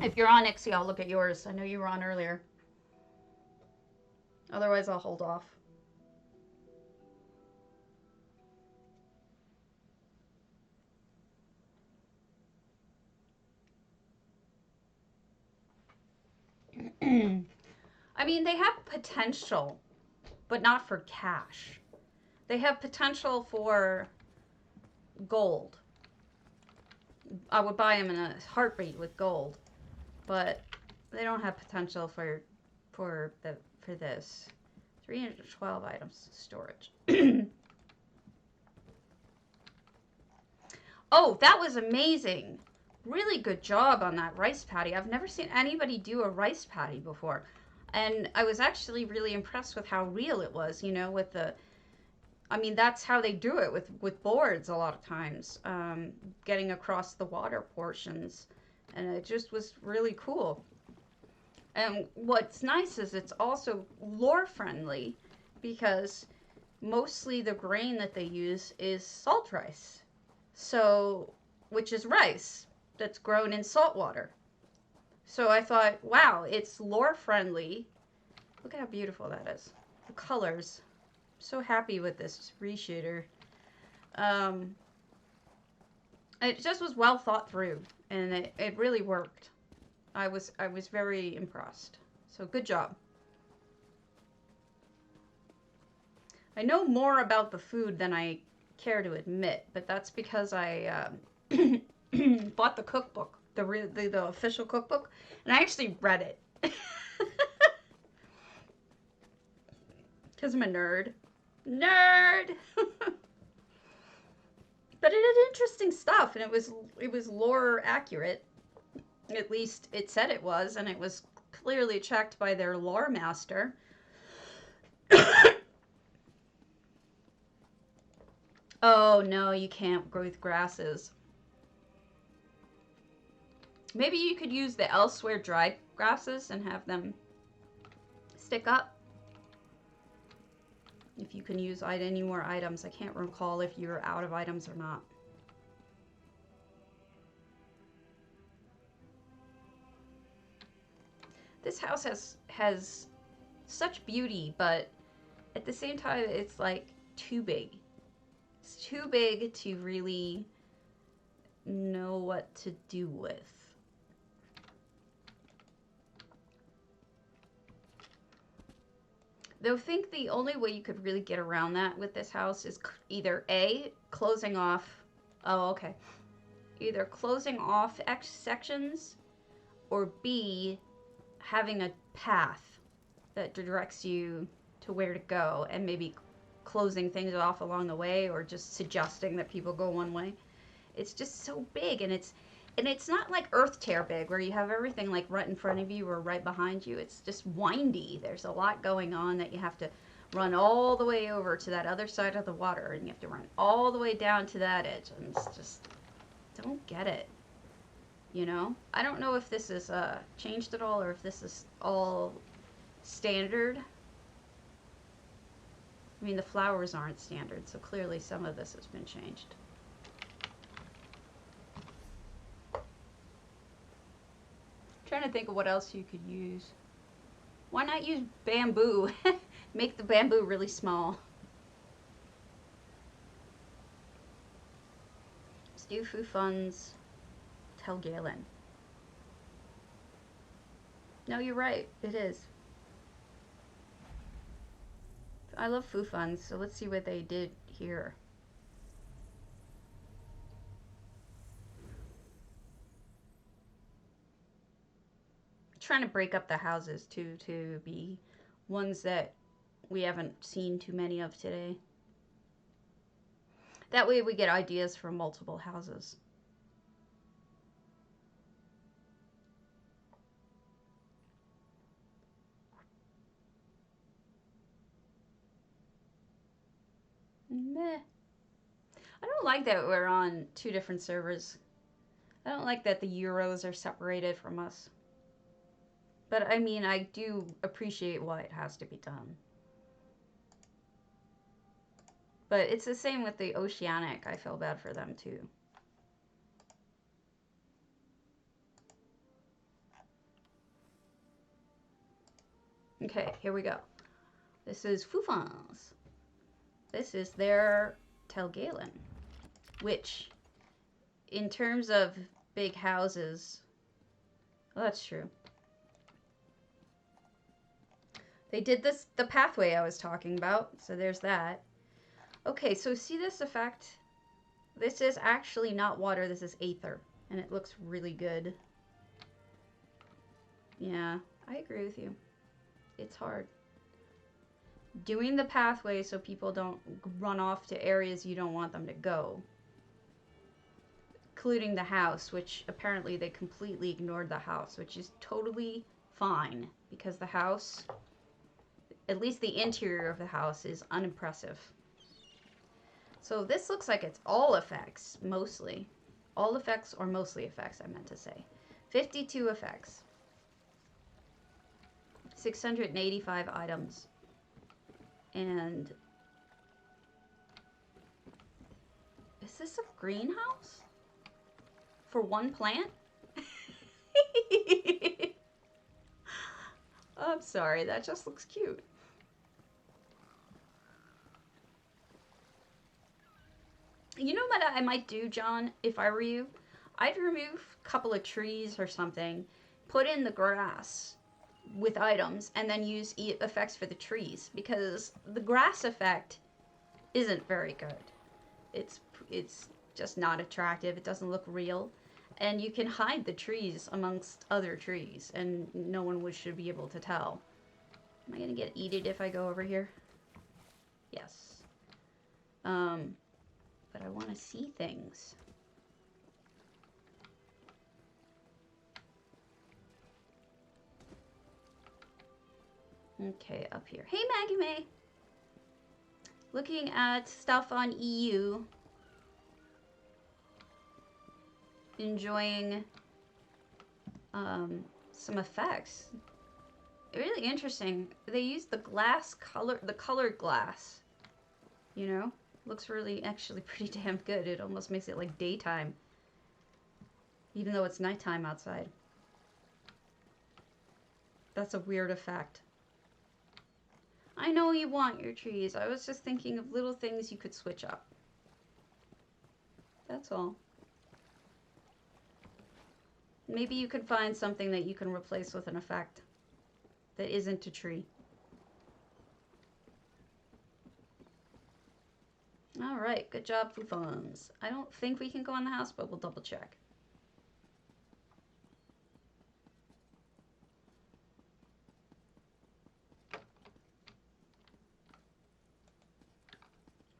If you're on Ixie, I'll look at yours. I know you were on earlier. Otherwise, I'll hold off. I mean, they have potential, but not for cash. They have potential for gold. I would buy them in a heartbeat with gold, but they don't have potential for this. 312 items storage. Oh, that was amazing. Really good job on that rice patty. I've never seen anybody do a rice patty before. And I was actually really impressed with how real it was, you know, with the... I mean, that's how they do it with boards a lot of times, getting across the water portions. And it just was really cool. And what's nice is it's also lore friendly because mostly the grain that they use is salt rice. So which is rice that's grown in salt water. So I thought, wow, it's lore friendly. Look at how beautiful that is. The colors. I'm so happy with this reshooter. It just was well thought through, and it really worked. I was very impressed. So good job. I know more about the food than I care to admit, but that's because I bought the cookbook, the official cookbook, and I actually read it. Because I'm a nerd. Nerd! But it had interesting stuff, and it was lore accurate. At least it said it was, and it was clearly checked by their lore master. Oh no, you can't grow with grasses. Maybe you could use the elsewhere dried grasses and have them stick up. If you can use any more items. I can't recall if you're out of items or not. This house has such beauty, but at the same time, it's like too big. It's too big to really know what to do with. Though I think the only way you could really get around that with this house is either A, closing off, oh, okay, either closing off X sections, or B, having a path that directs you to where to go, and maybe closing things off along the way, or just suggesting that people go one way. It's just so big, and it's not like earthtear big, where you have everything like right in front of you or right behind you. It's just windy. There's a lot going on that you have to run all the way over to that other side of the water, and you have to run all the way down to that edge, and it's just, don't get it. You know? I don't know if this is changed at all, or if this is all standard. I mean, the flowers aren't standard, so clearly some of this has been changed. Trying to think of what else you could use. Why not use bamboo? Make the bamboo really small. Let's do Fufun's Tell Galen. No, you're right. It is. I love Fufuns, so let's see what they did here. Trying to break up the houses too, to be ones that we haven't seen too many of today. That way we get ideas from multiple houses. Meh. I don't like that we're on 2 different servers. I don't like that the Euros are separated from us. But I mean, I do appreciate why it has to be done. But it's the same with the Oceanic. I feel bad for them too. Okay, here we go. This is Fufun's. This is their Tell Galen, which, in terms of big houses, well, that's true. They did this, the pathway I was talking about, so there's that. Okay, so see this effect? This is actually not water, this is aether, and it looks really good. Yeah, I agree with you. It's hard. Doing the pathway so people don't run off to areas you don't want them to go. Including the house, which apparently they completely ignored the house, which is totally fine, because the house, at least the interior of the house, is unimpressive. So this looks like it's all effects, mostly. All effects, or mostly effects, I meant to say. 52 effects. 685 items. And is this a greenhouse? For one plant? I'm sorry, that just looks cute. You know what I might do, John, if I were you? I'd remove a couple of trees or something, put in the grass with items, and then use effects for the trees, because the grass effect isn't very good. It's just not attractive. It doesn't look real. And you can hide the trees amongst other trees, and no one should be able to tell. Am I going to get eaten if I go over here? Yes. But I want to see things. Okay, up here. Hey, Maggie May! Looking at stuff on EU. Enjoying some effects. Really interesting. They use the colored glass. You know? Looks really, actually pretty damn good. It almost makes it like daytime. Even though it's nighttime outside. That's a weird effect. I know you want your trees. I was just thinking of little things you could switch up. That's all. Maybe you could find something that you can replace with an effect that isn't a tree. Alright, good job, Foufons. I don't think we can go in the house, but we'll double check.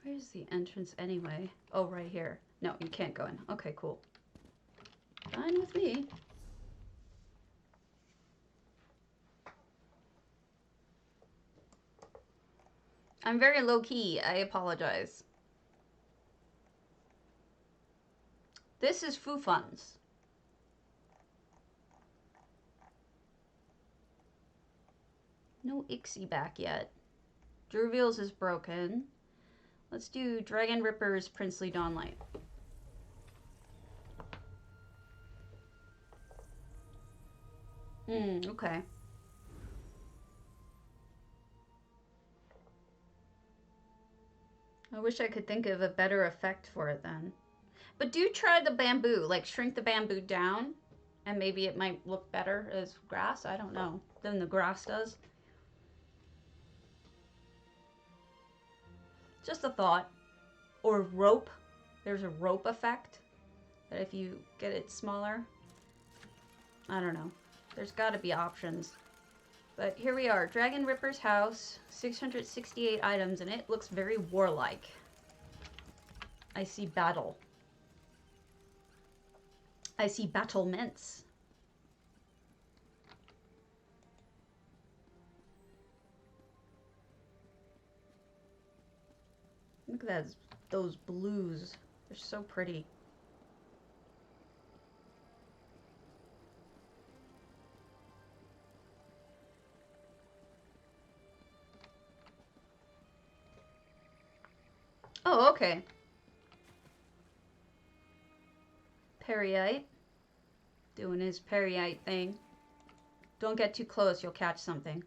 Where's the entrance anyway? Oh, right here. No, you can't go in. Okay, cool. Fine with me. I'm very low-key. I apologize. This is Foufons. No Ixie back yet. Danuviel's is broken. Let's do Dragonripper's Princely Dawnlight. Okay. I wish I could think of a better effect for it then. But do try the bamboo. Like, shrink the bamboo down, and maybe it might look better as grass. I don't know. Than the grass does. Just a thought. Or rope. There's a rope effect. That if you get it smaller. I don't know. There's got to be options. But here we are. Dragonripper's house. 668 items in it. Looks very warlike. I see battle. I see battlements. Look at that, those blues. They're so pretty. Oh, okay. Periite. Doing his periite thing. Don't get too close, you'll catch something.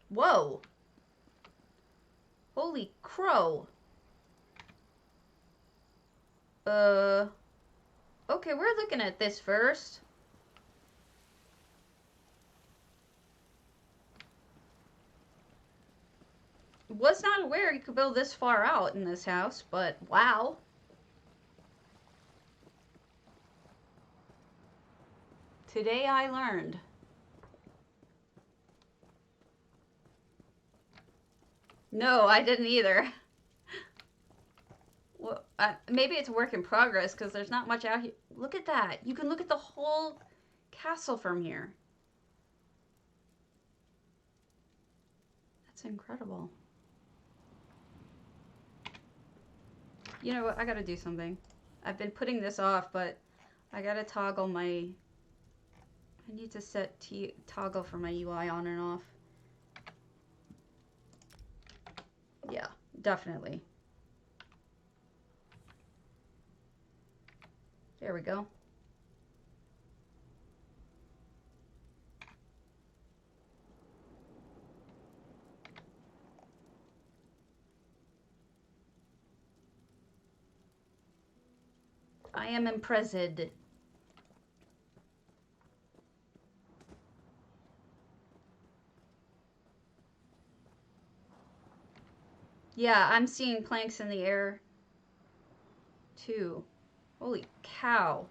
Whoa! Holy crow! Okay, we're looking at this first. Was not aware you could build this far out in this house, but wow. Today I learned. No, I didn't either. Well, maybe it's a work in progress because there's not much out here. Look at that. You can look at the whole castle from here. That's incredible. You know what? I gotta do something. I've been putting this off, but I gotta toggle my... I need to set toggle for my UI on and off. Yeah, definitely. There we go. I am impressed. Yeah, I'm seeing planks in the air too. Holy cow.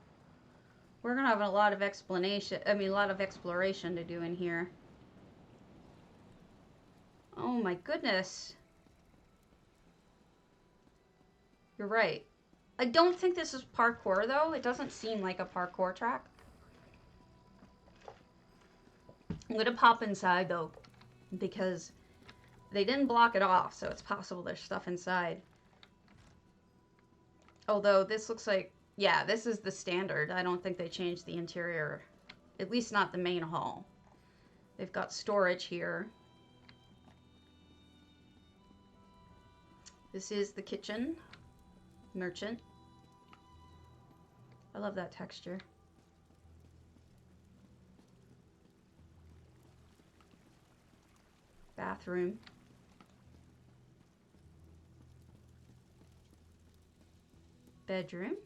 We're gonna have a lot of a lot of exploration to do in here. Oh my goodness. You're right. I don't think this is parkour though. It doesn't seem like a parkour track. I'm gonna pop inside though, because they didn't block it off, so it's possible there's stuff inside. Although this looks like, yeah, this is the standard. I don't think they changed the interior, at least not the main hall. They've got storage here. This is the kitchen. Merchant. I love that texture. Bathroom. Bedroom.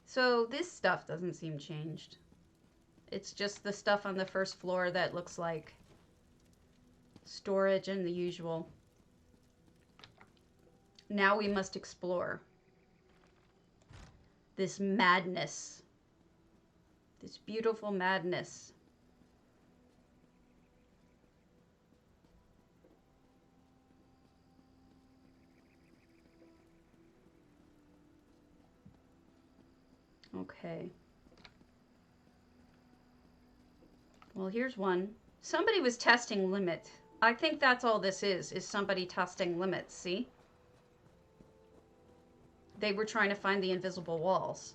So this stuff doesn't seem changed. It's just the stuff on the first floor that looks like storage and the usual. Now we must explore this madness. This beautiful madness. Okay. Well, here's one. Somebody was testing limit. I think that's all this is somebody testing limits, see? They were trying to find the invisible walls.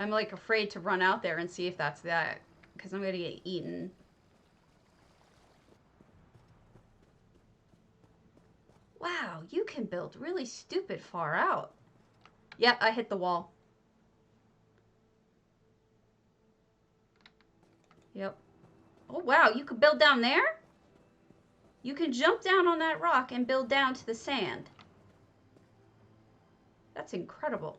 I'm like afraid to run out there and see if that's that, because I'm gonna get eaten. Wow, you can build really stupid far out. Yep, I hit the wall. Yep. Oh wow, you could build down there? You can jump down on that rock and build down to the sand. That's incredible.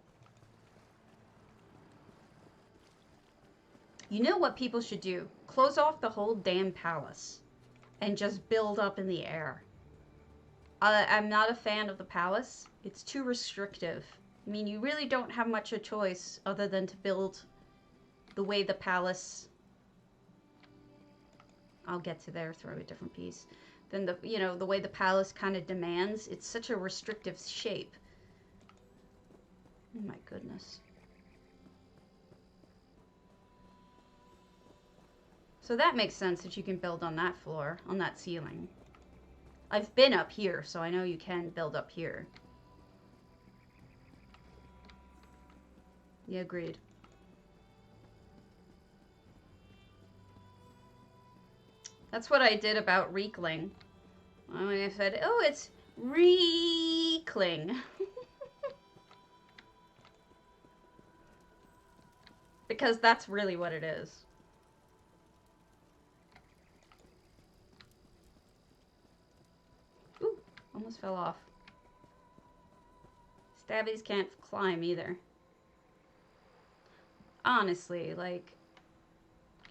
You know what people should do? Close off the whole damn palace and just build up in the air. I'm not a fan of the palace. It's too restrictive. I mean, you really don't have much of a choice other than to build the way the palace... I'll get to there, throw a different piece. Then the way the palace kind of demands. It's such a restrictive shape. Oh my goodness. So that makes sense that you can build on that floor, on that ceiling. I've been up here, so I know you can build up here. Yeah, agreed. That's what I did about Reekling. I said, oh, it's Reekling. Because that's really what it is. Ooh, almost fell off. Stabbies can't climb either. Honestly, like,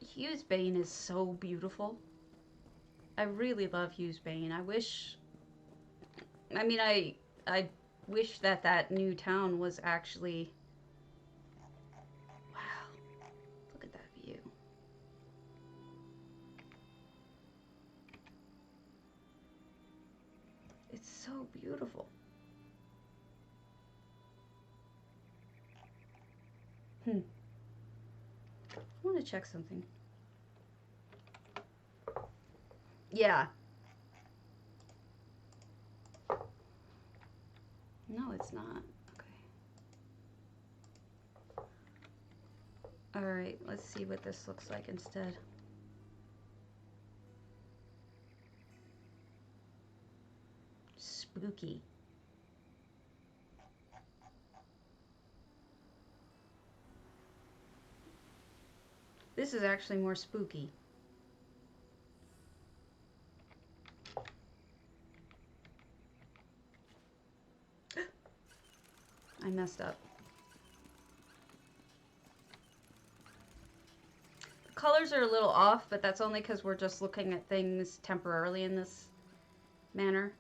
Hughesbane is so beautiful. I really love Hughesbane. I wish... I mean, I wish that that new town was actually... Wow. Look at that view. It's so beautiful. I want to check something. Yeah. No, it's not. Okay. Alright, let's see what this looks like instead. Spooky. This is actually more spooky. I messed up. The colors are a little off, but that's only because we're just looking at things temporarily in this manner.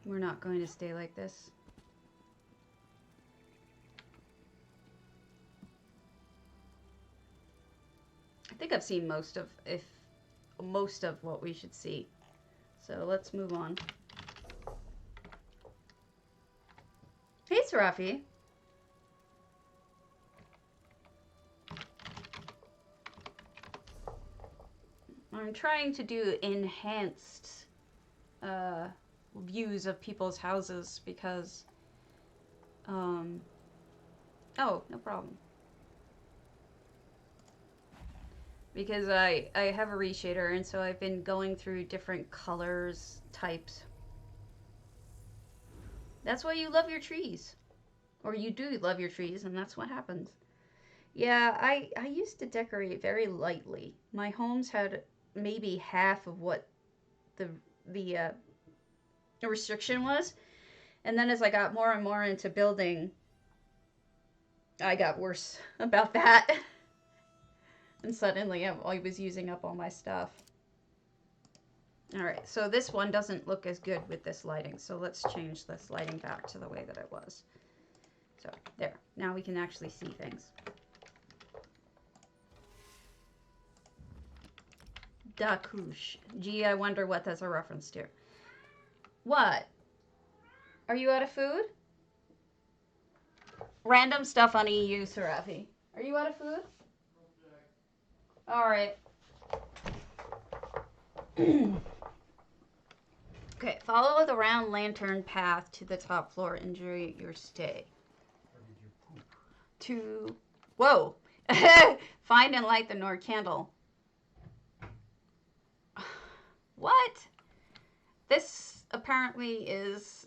We're not going to stay like this. I think I've seen most of what we should see. So let's move on. Hey, Serafi. I'm trying to do enhanced views of people's houses because, oh, no problem. Because I have a reshader, and so I've been going through different colors, types. That's why you love your trees. Or you do love your trees, and that's what happens. Yeah, I used to decorate very lightly. My homes had maybe half of what the restriction was. And then as I got more and more into building, I got worse about that. And suddenly I was using up all my stuff. Alright, so this one doesn't look as good with this lighting. So let's change this lighting back to the way that it was. So, there. Now we can actually see things. Dakush. Gee, I wonder what that's a reference to. What? Are you out of food? Random stuff on EU, Serafi. Are you out of food? Alright. Okay, follow the round lantern path to the top floor. Enjoy your stay. To... Whoa! Find and light the Nord candle. What? This apparently is...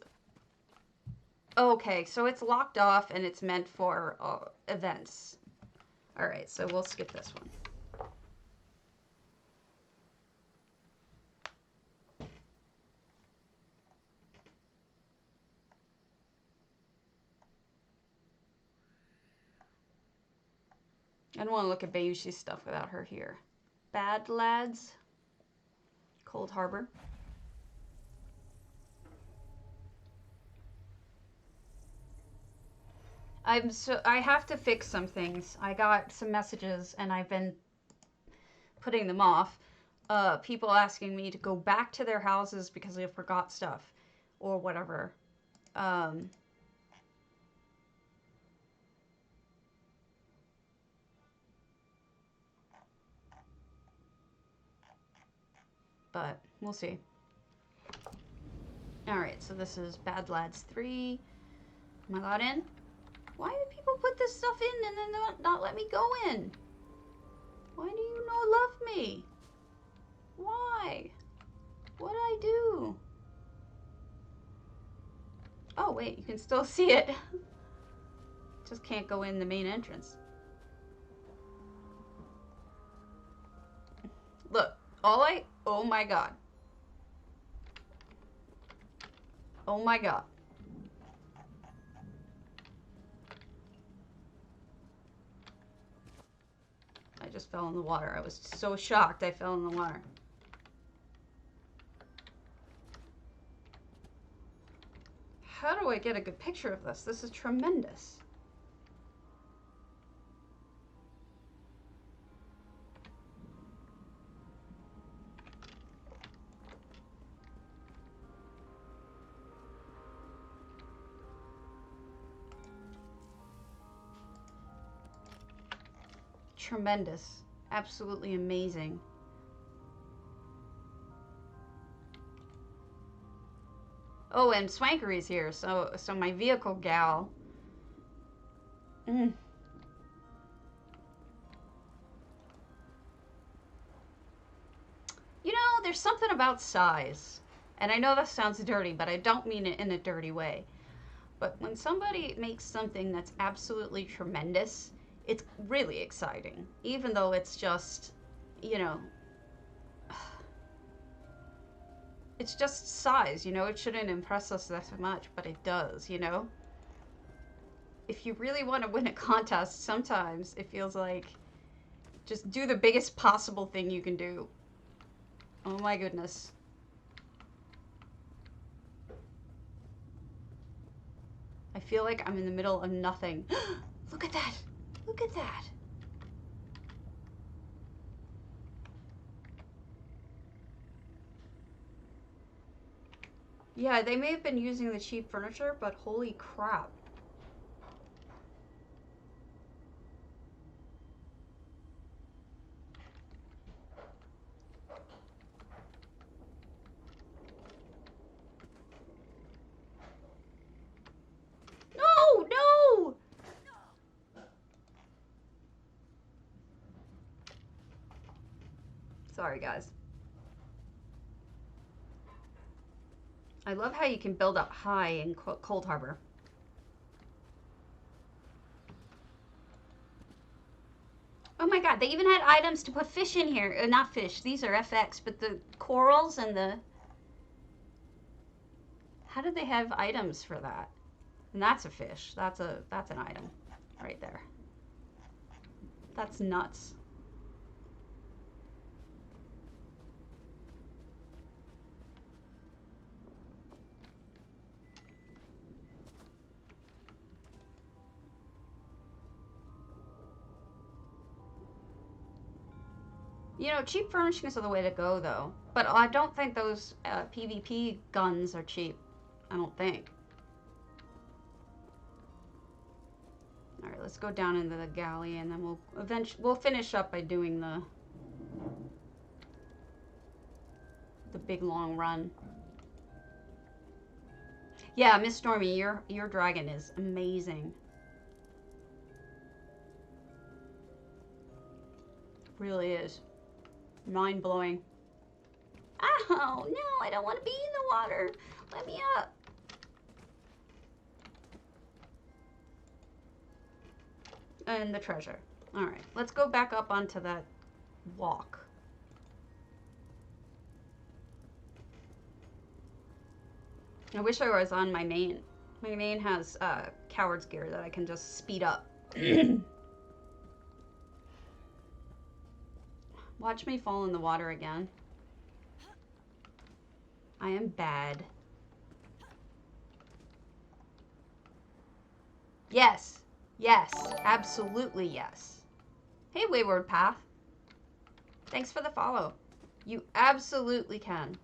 Okay, so it's locked off and it's meant for events. Alright, so we'll skip this one. I don't want to look at Bayushi's stuff without her here. Bad Lads. Coldharbour. I have to fix some things. I got some messages and I've been putting them off. People asking me to go back to their houses because they forgot stuff or whatever. But we'll see. Alright, so this is Bad Lads 3. Am I allowed in? Why do people put this stuff in and then not let me go in? Why do you not love me? Why? What'd I do? Oh, wait, you can still see it. Just can't go in the main entrance. Look, oh my god. Oh my god. I just fell in the water. I was so shocked I fell in the water. How do I get a good picture of this? This is tremendous. Tremendous. Absolutely amazing. Oh, and Swankery's here, so my vehicle gal. You know, there's something about size. And I know that sounds dirty, but I don't mean it in a dirty way. But when somebody makes something that's absolutely tremendous, it's really exciting, even though it's just, you know, it's just size, you know. It shouldn't impress us that much, but it does, you know. If you really want to win a contest, sometimes it feels like just do the biggest possible thing you can do. Oh my goodness. I feel like I'm in the middle of nothing. Look at that! Look at that! Yeah, they may have been using the cheap furniture, but holy crap. No! No! Sorry, guys. I love how you can build up high in Coldharbour. Oh my god, they even had items to put fish in here. Not fish, these are FX, but the corals and the... How did they have items for that? And that's a fish. That's an item right there. That's nuts. You know, cheap furnishings are the way to go, though. But I don't think those PvP guns are cheap. I don't think. All right, let's go down into the galley, and then we'll finish up by doing the big long run. Yeah, Miss Stormy, your dragon is amazing. Really is. Mind-blowing. Oh, no, I don't want to be in the water. Let me up. And the treasure. All right, let's go back up onto that walk. I wish I was on my main. My main has coward's gear that I can just speed up. Watch me fall in the water again. I am bad. Yes. Yes. Absolutely yes. Hey, Wayward Path. Thanks for the follow. You absolutely can.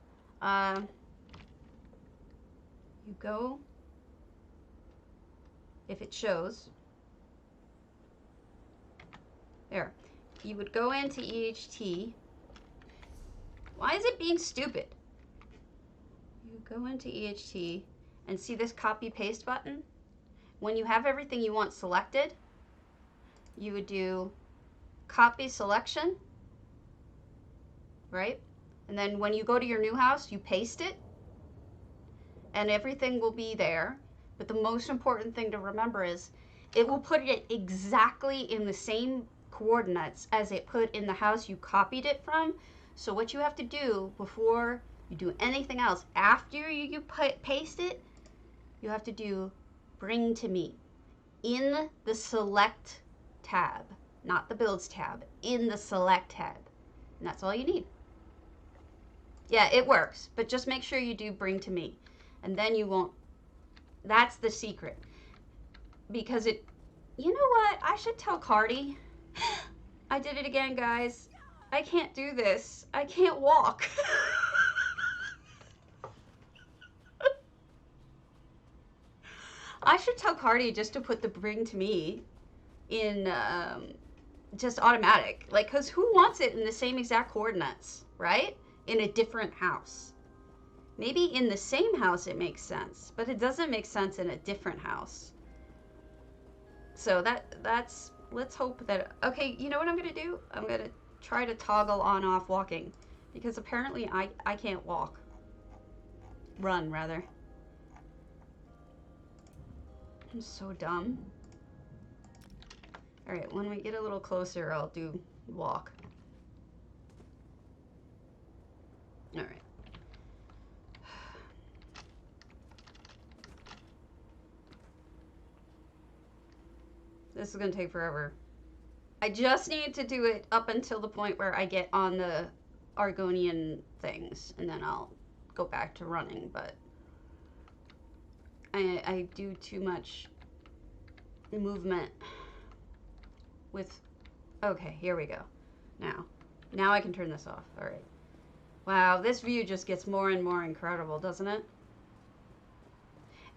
You go, if it shows, there, you would go into EHT. Why is it being stupid? You go into EHT and see this copy paste button. When you have everything you want selected, you would do copy selection, right? And then when you go to your new house, you paste it. And everything will be there. But the most important thing to remember is it will put it exactly in the same coordinates as it put in the house you copied it from. So what you have to do before you do anything else, after you paste it, you have to do bring to me in the select tab, not the builds tab, in the select tab. And that's all you need. Yeah, it works, but just make sure you do bring to me. And then you won't, that's the secret. Because it, you know what, I should tell Cardi. I did it again, guys. I can't do this. I can't walk. I should tell Cardi just to put the bring to me in just automatic. Like, because who wants it in the same exact coordinates, right? In a different house. Maybe in the same house it makes sense, but it doesn't make sense in a different house. So that's, let's hope that, okay, you know what I'm going to do? I'm going to try to toggle on off walking, because apparently I can't walk. Run, rather. I'm so dumb. Alright, when we get a little closer, I'll do walk. Alright. This is gonna take forever. I just need to do it up until the point where I get on the Argonian things, and then I'll go back to running, but I do too much movement with... Okay, here we go. Now I can turn this off. All right. Wow, this view just gets more and more incredible, doesn't it?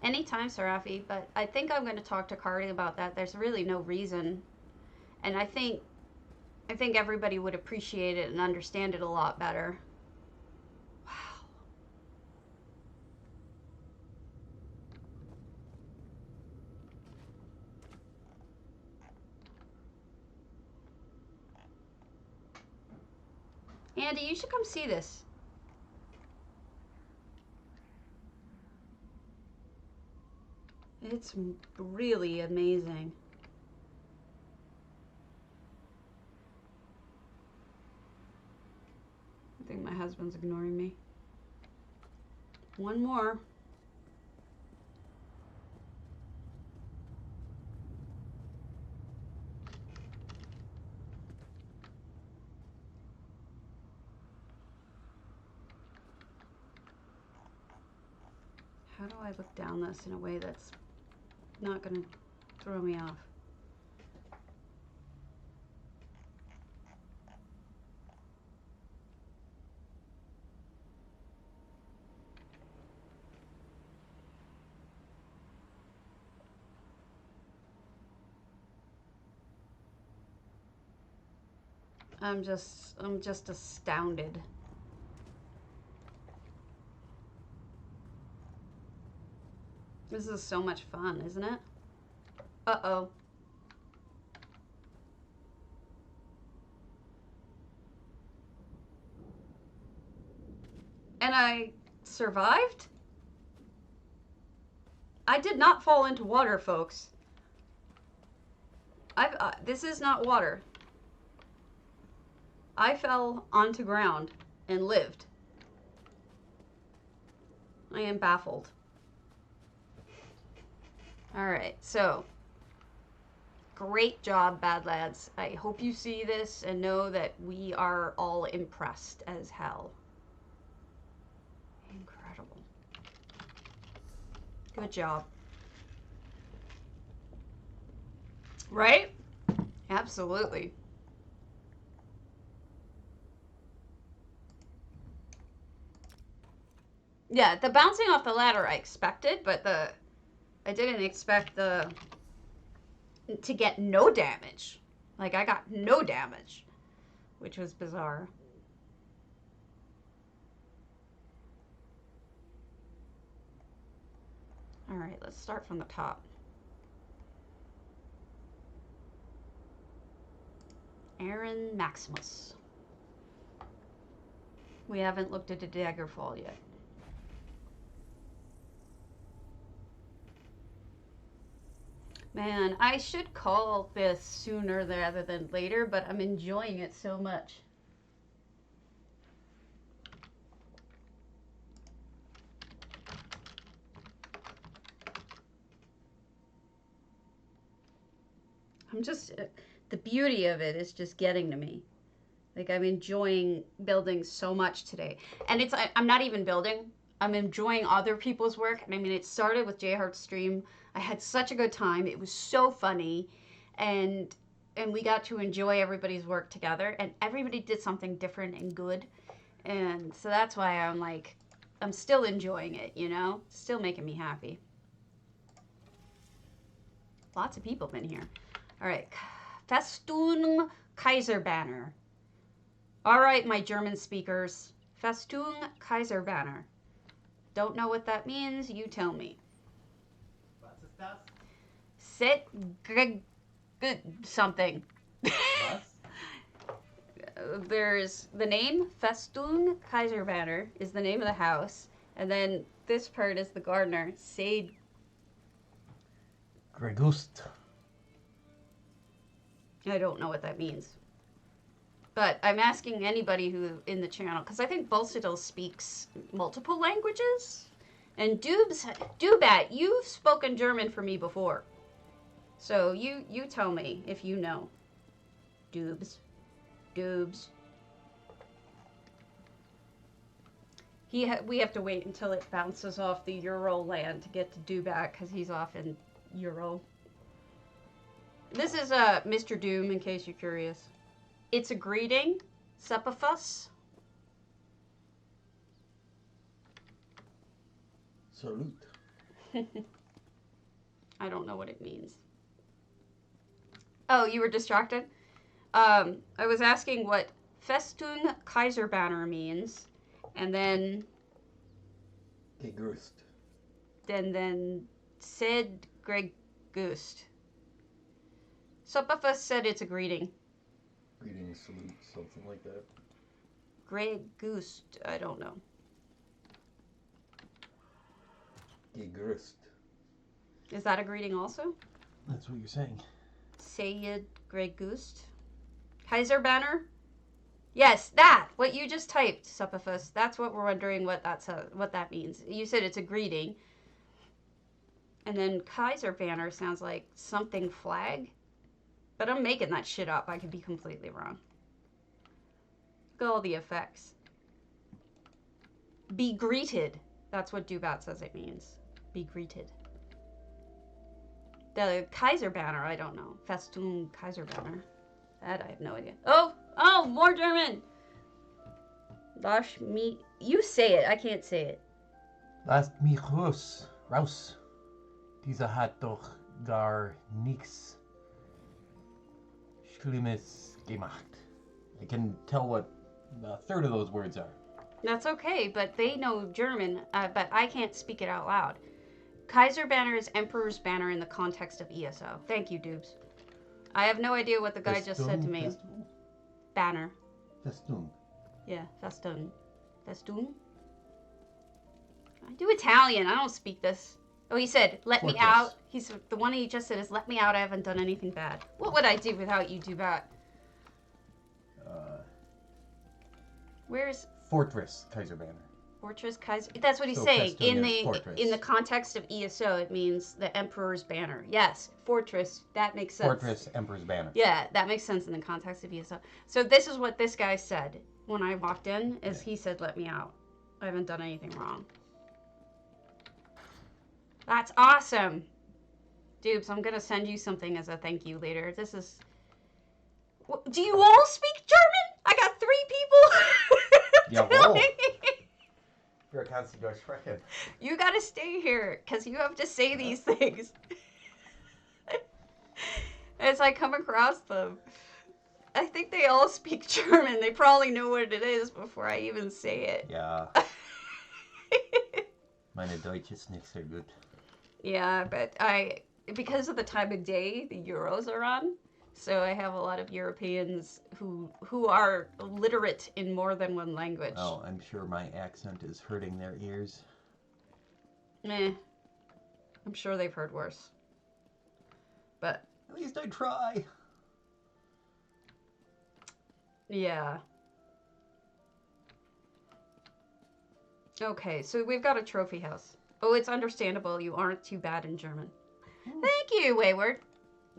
Anytime, Serafi, but I think I'm going to talk to Cardi about that. There's really no reason. And I think everybody would appreciate it and understand it a lot better. Wow. Andy, you should come see this. It's really amazing. I think my husband's ignoring me. One more. How do I look down this in a way that's not going to throw me off? I'm just astounded. This is so much fun, isn't it? Uh-oh. And I survived? I did not fall into water, folks. This is not water. I fell onto ground and lived. I am baffled. Alright, so great job, bad lads. I hope you see this and know that we are all impressed as hell. Incredible. Good job. Right? Absolutely. Yeah, the bouncing off the ladder I expected, but I didn't expect to get no damage. Like, I got no damage, which was bizarre. All right, let's start from the top. Aaron-maximus. We haven't looked at a daggerfall yet. Man, I should call this sooner rather than later, but I'm enjoying it so much. I'm just, the beauty of it is just getting to me. Like, I'm enjoying building so much today. And I'm not even building. I'm enjoying other people's work. And I mean, it started with J-Heart's stream. I had such a good time. It was so funny. And we got to enjoy everybody's work together. And everybody did something different and good. And so that's why I'm like, I'm still enjoying it, you know? Still making me happy. Lots of people in here. All right. Festung Kaiser banner. All right, my German speakers. Festung Kaiser banner. Don't know what that means. You tell me. Was ist das? Sit something. Was? There's the name Festung Kaiser banner is the name of the house, and then this part is the gardener. Say Gregust. I don't know what that means. But I'm asking anybody who in the channel, because I think Bolsidil speaks multiple languages. And Dubat, you've spoken German for me before. So you tell me if you know. Doobs. We have to wait until it bounces off the Euro land to get to Dubat, because he's off in Euro. This is Mr. Doom, in case you're curious. It's a greeting. Sepafus. Salute. I don't know what it means. Oh, you were distracted? I was asking what Festung Kaiserbanner means, and then... Gegrüßt. Then said Greg Gust. Sepafus said it's a greeting. Greeting, salute, something like that. Greg Gust, I don't know. Gegrüßt. Is that a greeting also? That's what you're saying. Sayed Greg Gust. Kaiser banner? Yes, that! What you just typed, Sepafus. That's what we're wondering what that means. You said it's a greeting. And then Kaiser banner sounds like something flag. But I'm making that shit up. I could be completely wrong. Look at all the effects. Be greeted. That's what Dubat says it means. Be greeted. The Kaiser banner, I don't know. Festung Kaiser banner. That I have no idea. Oh, more German. Lass mich. You say it. I can't say it. Lasst mich raus. Dieser hat doch gar nichts Schlimmes gemacht. I can tell what a third of those words are. That's okay, but they know German, but I can't speak it out loud. Kaiser banner is Emperor's banner in the context of ESO. Thank you, Dubes. I have no idea what the guy just said to me. Festival? Banner. Festung. Yeah, Festung. Festung? I do Italian. I don't speak this. Oh, he said, let me out. He's the one he just said is, let me out. I haven't done anything bad. What would I do without you, Dubat? Where's... Fortress, Kaiser banner. Fortress Kaiser. That's what he's saying. In the context of ESO, it means the Emperor's banner. Yes, fortress. That makes sense. Fortress, Emperor's banner. Yeah, that makes sense in the context of ESO. So this is what this guy said when I walked in. Is he said, "Let me out. I haven't done anything wrong." That's awesome, Dubes. I'm gonna send you something as a thank you later. This is. Do you all speak German? I got 3 people. Jawohl. Wir kannst du Deutsch sprechen. You gotta stay here, because you have to say these things. As I come across them. I think they all speak German. They probably know what it is before I even say it. Ja. Meine Deutsch ist nicht so gut. Yeah, but because of the time of day the Euros are on, so I have a lot of Europeans who are literate in more than one language. Oh, I'm sure my accent is hurting their ears. Meh. I'm sure they've heard worse. But at least I try. Yeah. Okay, so we've got a trophy house. Oh, it's understandable. You aren't too bad in German. Thank you, Wayward.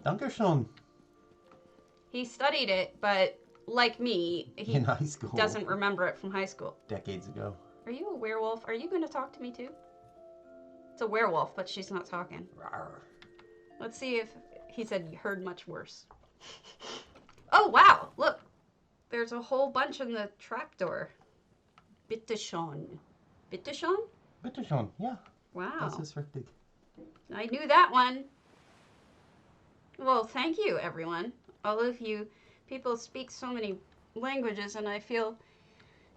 Dankeschön. He studied it, but like me, he in high school. Doesn't remember it from high school. Decades ago. Are you a werewolf? Are you going to talk to me too? It's a werewolf, but she's not talking. Rawr. Let's see if he said you heard much worse. Oh, wow. Look. There's a whole bunch in the trapdoor. Bitteschön. Bitteschön? Bitteschön, yeah. Wow. Das ist richtig. I knew that one. Well, thank you, everyone. All of you people speak so many languages, and I feel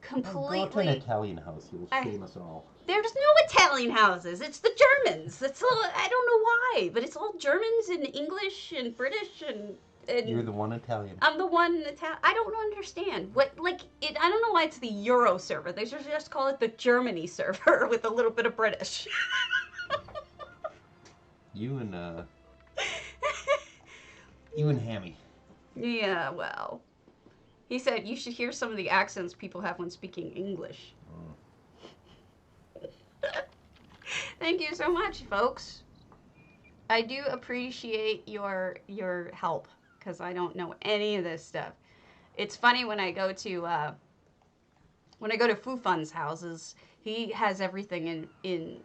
completely... Go to an Italian house. You'll shame us all. There's no Italian houses. It's the Germans. It's all, I don't know why, but it's all Germans and English and British and you're the one Italian. I'm the one Italian. I don't understand what it. I don't know why it's the Euro server. They should just call it the Germany server with a little bit of British. You and Hammy. Yeah, well. He said you should hear some of the accents people have when speaking English. Thank you so much, folks. I do appreciate your help because I don't know any of this stuff. It's funny when I go to Fu Fun's houses, he has everything in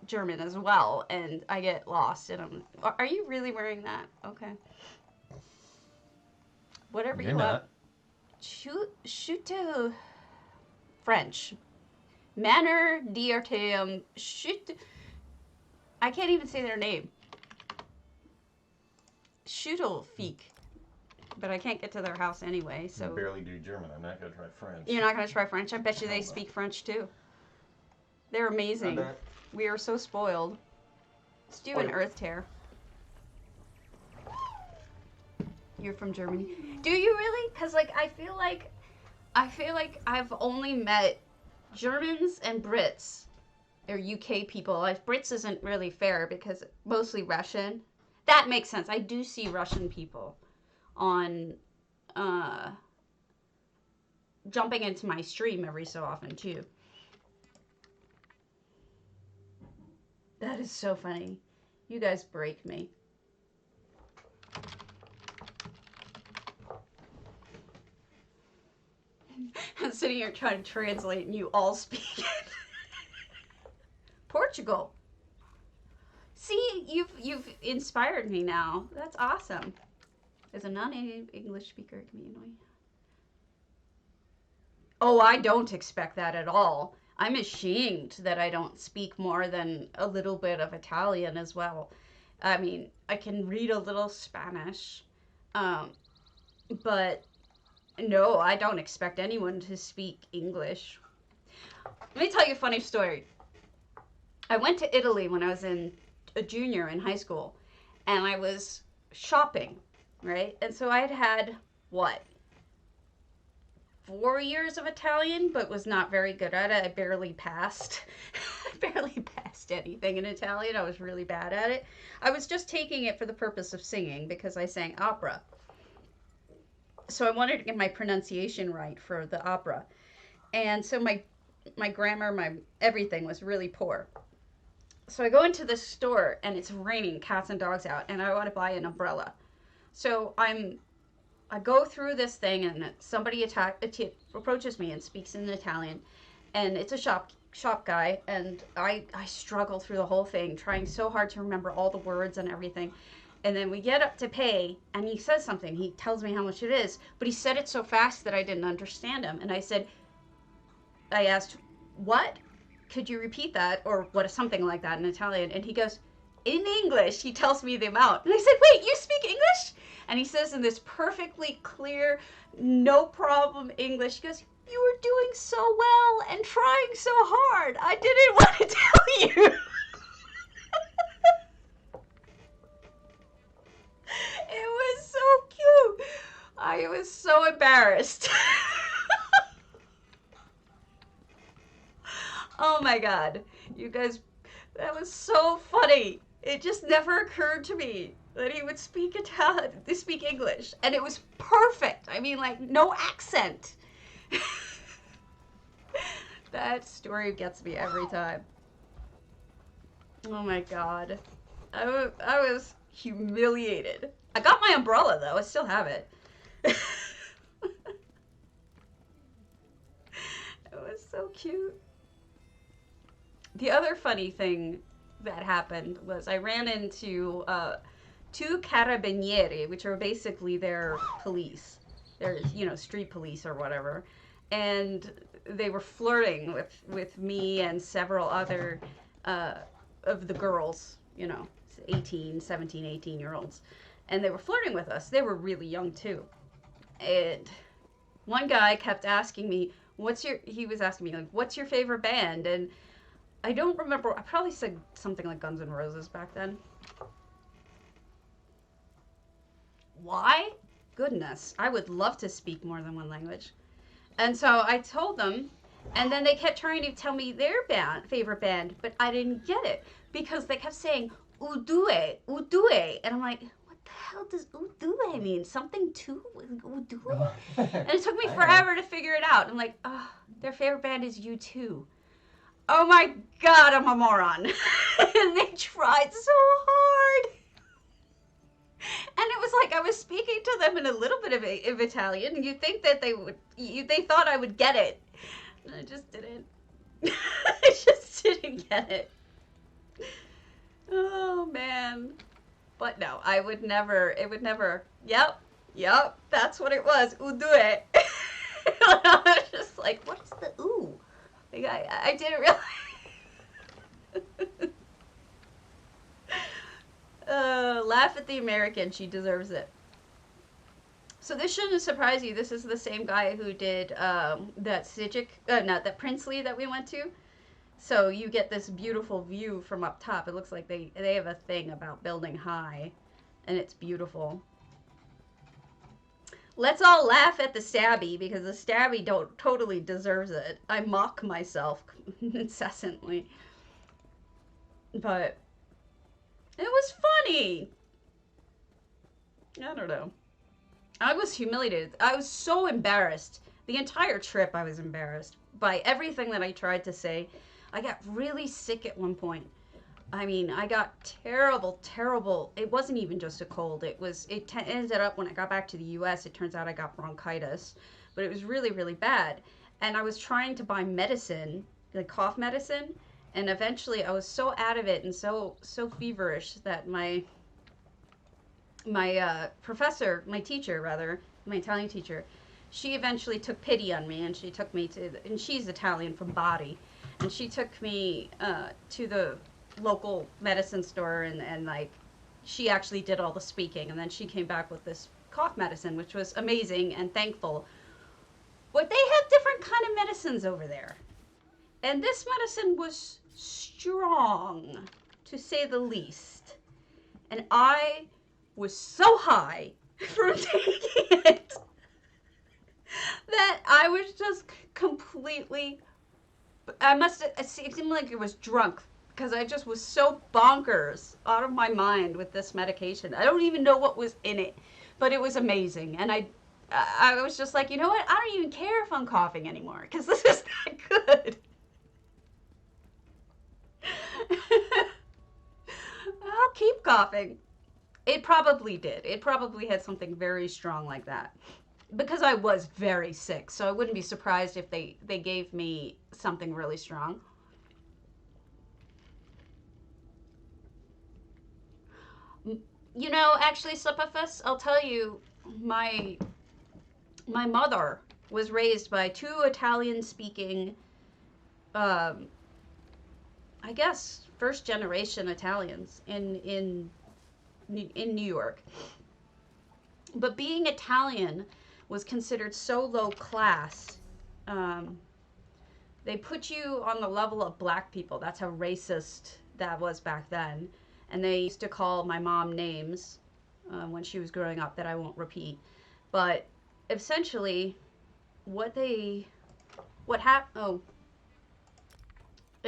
German as well, and I get lost. And I'm, are you really wearing that? Okay. Whatever You're you not. Shoot to French. Manor d'Artem. Shoot. I can't even say their name. Schuttelfeek. But I can't get to their house anyway, so. I barely do German. I'm not going to try French. You're not going to try French? I bet you they speak French too. They're amazing. I bet. We are so spoiled. Let's do an earthtear. You're from Germany. Do you really? Because like I feel like I've only met Germans and Brits. Or UK people. Like Brits isn't really fair because mostly Russian. That makes sense. I do see Russian people on jumping into my stream every so often too. That is so funny. You guys break me. I'm sitting here trying to translate and you all speak it. Portugal. See, you've inspired me now. That's awesome. As a non-native English speaker, it can be annoying. Oh, I don't expect that at all. I'm ashamed that I don't speak more than a little bit of Italian as well. I mean, I can read a little Spanish, but no, I don't expect anyone to speak English. Let me tell you a funny story. I went to Italy when I was a junior in high school, and I was shopping, right? And so I had, what, 4 years of Italian, but was not very good at it. I barely passed. I barely passed anything in Italian. I was really bad at it. I was just taking it for the purpose of singing because I sang opera. So I wanted to get my pronunciation right for the opera. And so my grammar, my everything was really poor. So I go into this store and it's raining cats and dogs out and I want to buy an umbrella. So I go through this thing and somebody approaches me and speaks in Italian, and it's a shop guy, and I struggle through the whole thing trying so hard to remember all the words and everything. And then we get up to pay and he says something. He tells me how much it is, but he said it so fast that I didn't understand him. And I asked, what? Could you repeat that? Or what, something like that in Italian. And he goes, in English. He tells me the amount. And I said, wait, you speak English? And he says in this perfectly clear, no problem English, he goes, you were doing so well and trying so hard. I didn't want to tell you. It was so cute. I was so embarrassed. Oh my God. You guys, that was so funny. It just never occurred to me that he would speak English. And it was perfect. I mean, like, no accent. That story gets me every time. Oh my God. I was humiliated. I got my umbrella, though. I still have it. It was so cute. The other funny thing that happened was I ran into 2 carabinieri, which are basically their police. They're, street police or whatever. And they were flirting with me and several other of the girls, 17, 18-year-olds. And they were flirting with us. They were really young, too. And one guy kept asking me, he was asking me, like, what's your favorite band? And I don't remember. I probably said something like Guns N' Roses back then. Why? Goodness. I would love to speak more than one language. And so I told them, and then they kept trying to tell me their favorite band, but I didn't get it because they kept saying, udue, udue. And I'm like, what hell does udue mean? Something to udue? And it took me forever to figure it out. I'm like, oh, their favorite band is U2. Oh my god, I'm a moron. And they tried so hard. And it was like I was speaking to them in a little bit of Italian, and you'd think that they thought I would get it. And I just didn't. I just didn't get it. Oh, man. But no, it would never, yep, that's what it was, udue. I was just like, what is the ooh? Like, I didn't realize. Laugh at the American, she deserves it. So this shouldn't surprise you. This is the same guy who did that psijic, that princely that we went to. So you get this beautiful view from up top. It looks like they have a thing about building high, and it's beautiful. Let's all laugh at the stabby, because the stabby totally deserves it. I mock myself incessantly. But it was funny. I don't know. I was humiliated. I was so embarrassed. The entire trip I was embarrassed by everything that I tried to say. I got really sick at one point. I mean, I got terrible. It wasn't even just a cold. It ended up when I got back to the US, it turns out I got bronchitis. But it was really, really bad. And I was trying to buy medicine, like cough medicine. And eventually I was so out of it and so feverish that my professor, my teacher rather, my Italian teacher, she eventually took pity on me, and she took me and she's Italian from Bari. And she took me to the local medicine store, and like, she actually did all the speaking, and then she came back with this cough medicine, which was amazing and thankful. But they have different kind of medicines over there. And this medicine was strong, to say the least. And I was so high from taking it that I was just completely... it seemed like I was drunk, because I just was so bonkers out of my mind with this medication. I don't even know what was in it, but it was amazing. And I was just like, you know what? I don't even care if I'm coughing anymore, because this is not good. I'll keep coughing. It probably did. It probably had something very strong like that. Because I was very sick, so I wouldn't be surprised if they gave me something really strong. You know, actually, Slipafus, I'll tell you, my mother was raised by two Italian-speaking, I guess, first-generation Italians in New York. But being Italian was considered so low class. They put you on the level of black people. That's how racist that was back then. And they used to call my mom names when she was growing up that I won't repeat. But essentially, I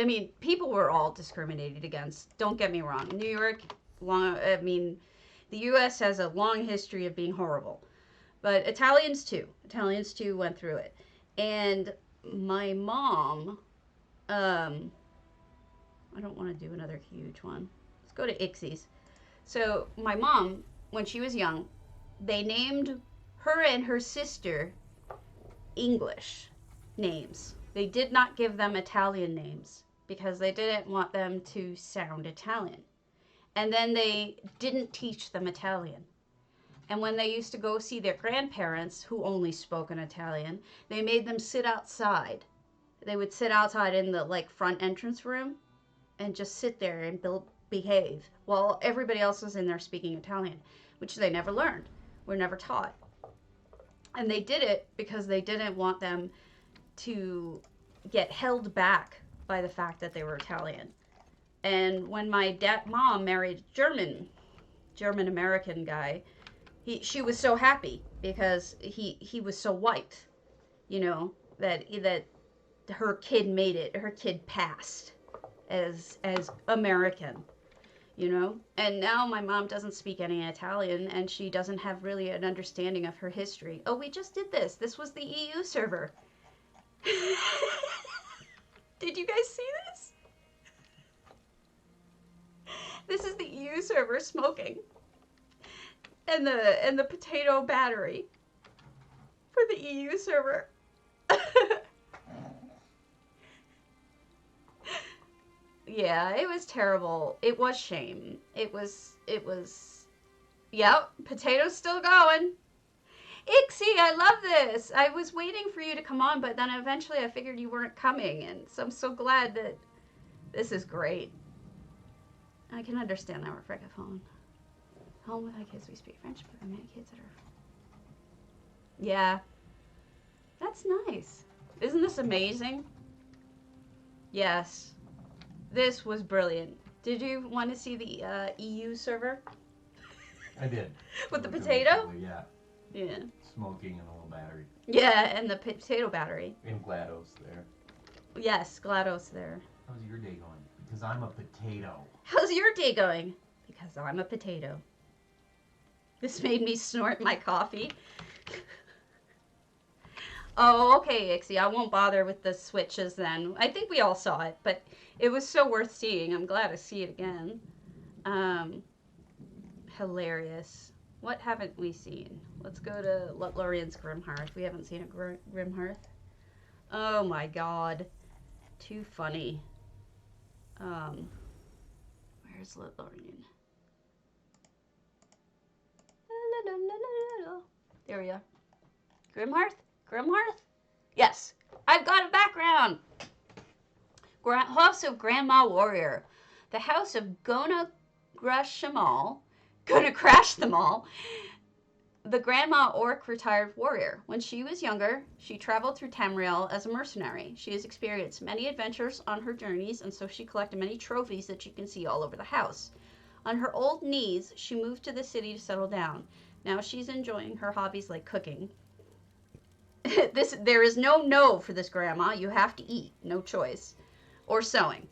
mean, people were all discriminated against. Don't get me wrong. New York, the U.S. has a long history of being horrible. But Italians too went through it. And my mom, I don't want to do another huge one. Let's go to Ixie's. So my mom, when she was young, they named her and her sister English names. They did not give them Italian names because they didn't want them to sound Italian. And then they didn't teach them Italian. And when they used to go see their grandparents, who only spoke in Italian, they made them sit outside. They would sit outside in the front entrance room and just sit there and behave while everybody else was in there speaking Italian, which they never learned, were never taught. And they did it because they didn't want them to get held back by the fact that they were Italian. And when my mom married a German-American guy, she was so happy because he was so white, you know, that her kid made it. Her kid passed as American, you know? And now my mom doesn't speak any Italian, and she doesn't have really an understanding of her history. Oh, we just did this. This was the EU server. Did you guys see this? This is the EU server smoking. And the potato battery for the EU server. Yeah, it was terrible. It was shame. It was, yep, potato's still going. Ixie, I love this. I was waiting for you to come on, but then eventually I figured you weren't coming, and so I'm so glad that this is great. I can understand our francophone. Home with my kids, we speak French, but there are many kids that are... Yeah. That's nice. Isn't this amazing? Yes. This was brilliant. Did you want to see the EU server? I did. With the potato? Yeah. Yeah. Smoking and a little battery. Yeah, and the potato battery. And GLaDOS there. Yes, GLaDOS there. How's your day going? Because I'm a potato. How's your day going? Because I'm a potato. This made me snort my coffee. Oh, okay, Ixie. I won't bother with the switches then. I think we all saw it, but it was so worth seeing. I'm glad to see it again. Hilarious. What haven't we seen? Let's go to Lotluren's Grimhearth. We haven't seen a Grimhearth. Oh my god. Too funny. Where's Lotlurien? There we are. Grimhearth? Grimhearth? Yes. I've got a background. House of Grandma Warrior. The house of Gonna Crash them all. Gonna crash them all. The grandma orc retired warrior. When she was younger, she traveled through Tamriel as a mercenary. She has experienced many adventures on her journeys, and so she collected many trophies that you can see all over the house. On her old knees, she moved to the city to settle down. Now she's enjoying her hobbies like cooking. There is no for this grandma. You have to eat, no choice. Or sewing.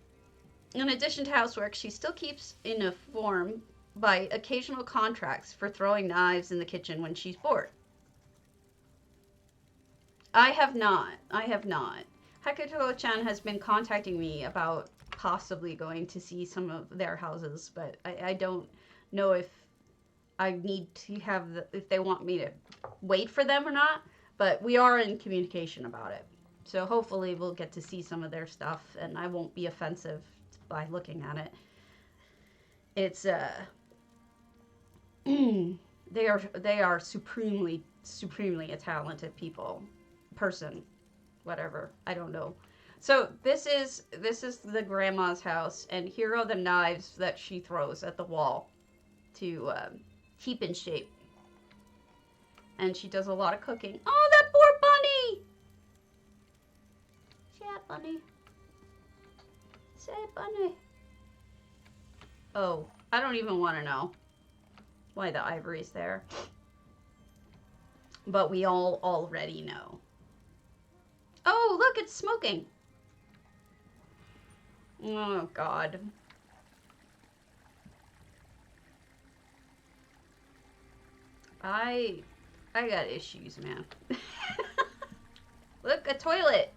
In addition to housework, she still keeps in a form by occasional contracts for throwing knives in the kitchen when she's bored. I have not. Hachikochan has been contacting me about possibly going to see some of their houses, but I don't know if I need to have if they want me to wait for them or not, but we are in communication about it. So hopefully we'll get to see some of their stuff, and I won't be offensive by looking at it. It's they are supremely a talented person, whatever, I don't know. So this is the grandma's house, and here are the knives that she throws at the wall to keep in shape. And she does a lot of cooking. Oh, that poor bunny! Sad bunny. Sad bunny. Oh, I don't even want to know why the ivory's there. But we all already know. Oh, look, it's smoking. Oh, God. I got issues, man. Look, a toilet.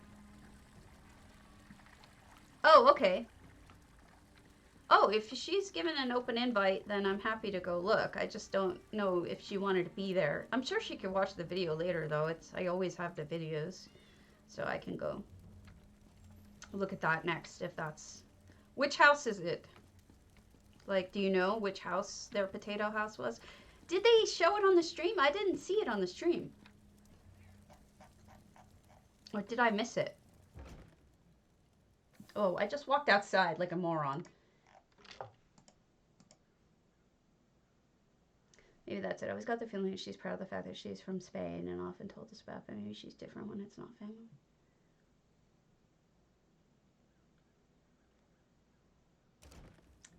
Oh, okay. Oh, if she's given an open invite, then I'm happy to go look. I just don't know if she wanted to be there. I'm sure she could watch the video later, though. I always have the videos, so I can go look at that next, if that's... Which house is it? Like, do you know which house their potato house was? Did they show it on the stream? I didn't see it on the stream. Or did I miss it? Oh, I just walked outside like a moron. Maybe that's it. I always got the feeling that she's proud of the fact that she's from Spain and often told us about, but maybe she's different when it's not family.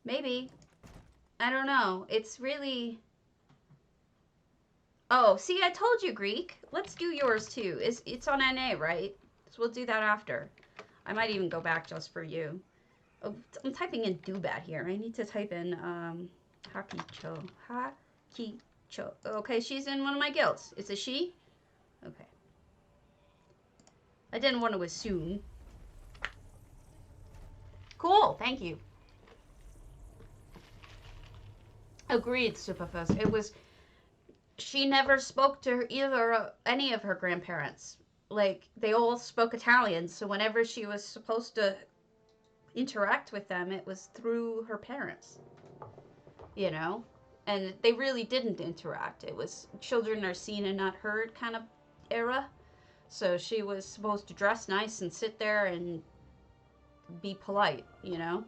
Maybe. I don't know. It's really... Oh, see, I told you, Greek. Let's do yours, too. It's on NA, right? So we'll do that after. I might even go back just for you. Oh, I'm typing in Doobat here. I need to type in Hakicho. Okay, she's in one of my guilds. It's a she? Okay. I didn't want to assume. Cool, thank you. Agreed, Superfuzz. It was... She never spoke to any of her grandparents. Like, they all spoke Italian, so whenever she was supposed to interact with them, it was through her parents. You know? And they really didn't interact. It was children are seen and not heard kind of era. So she was supposed to dress nice and sit there and be polite, you know?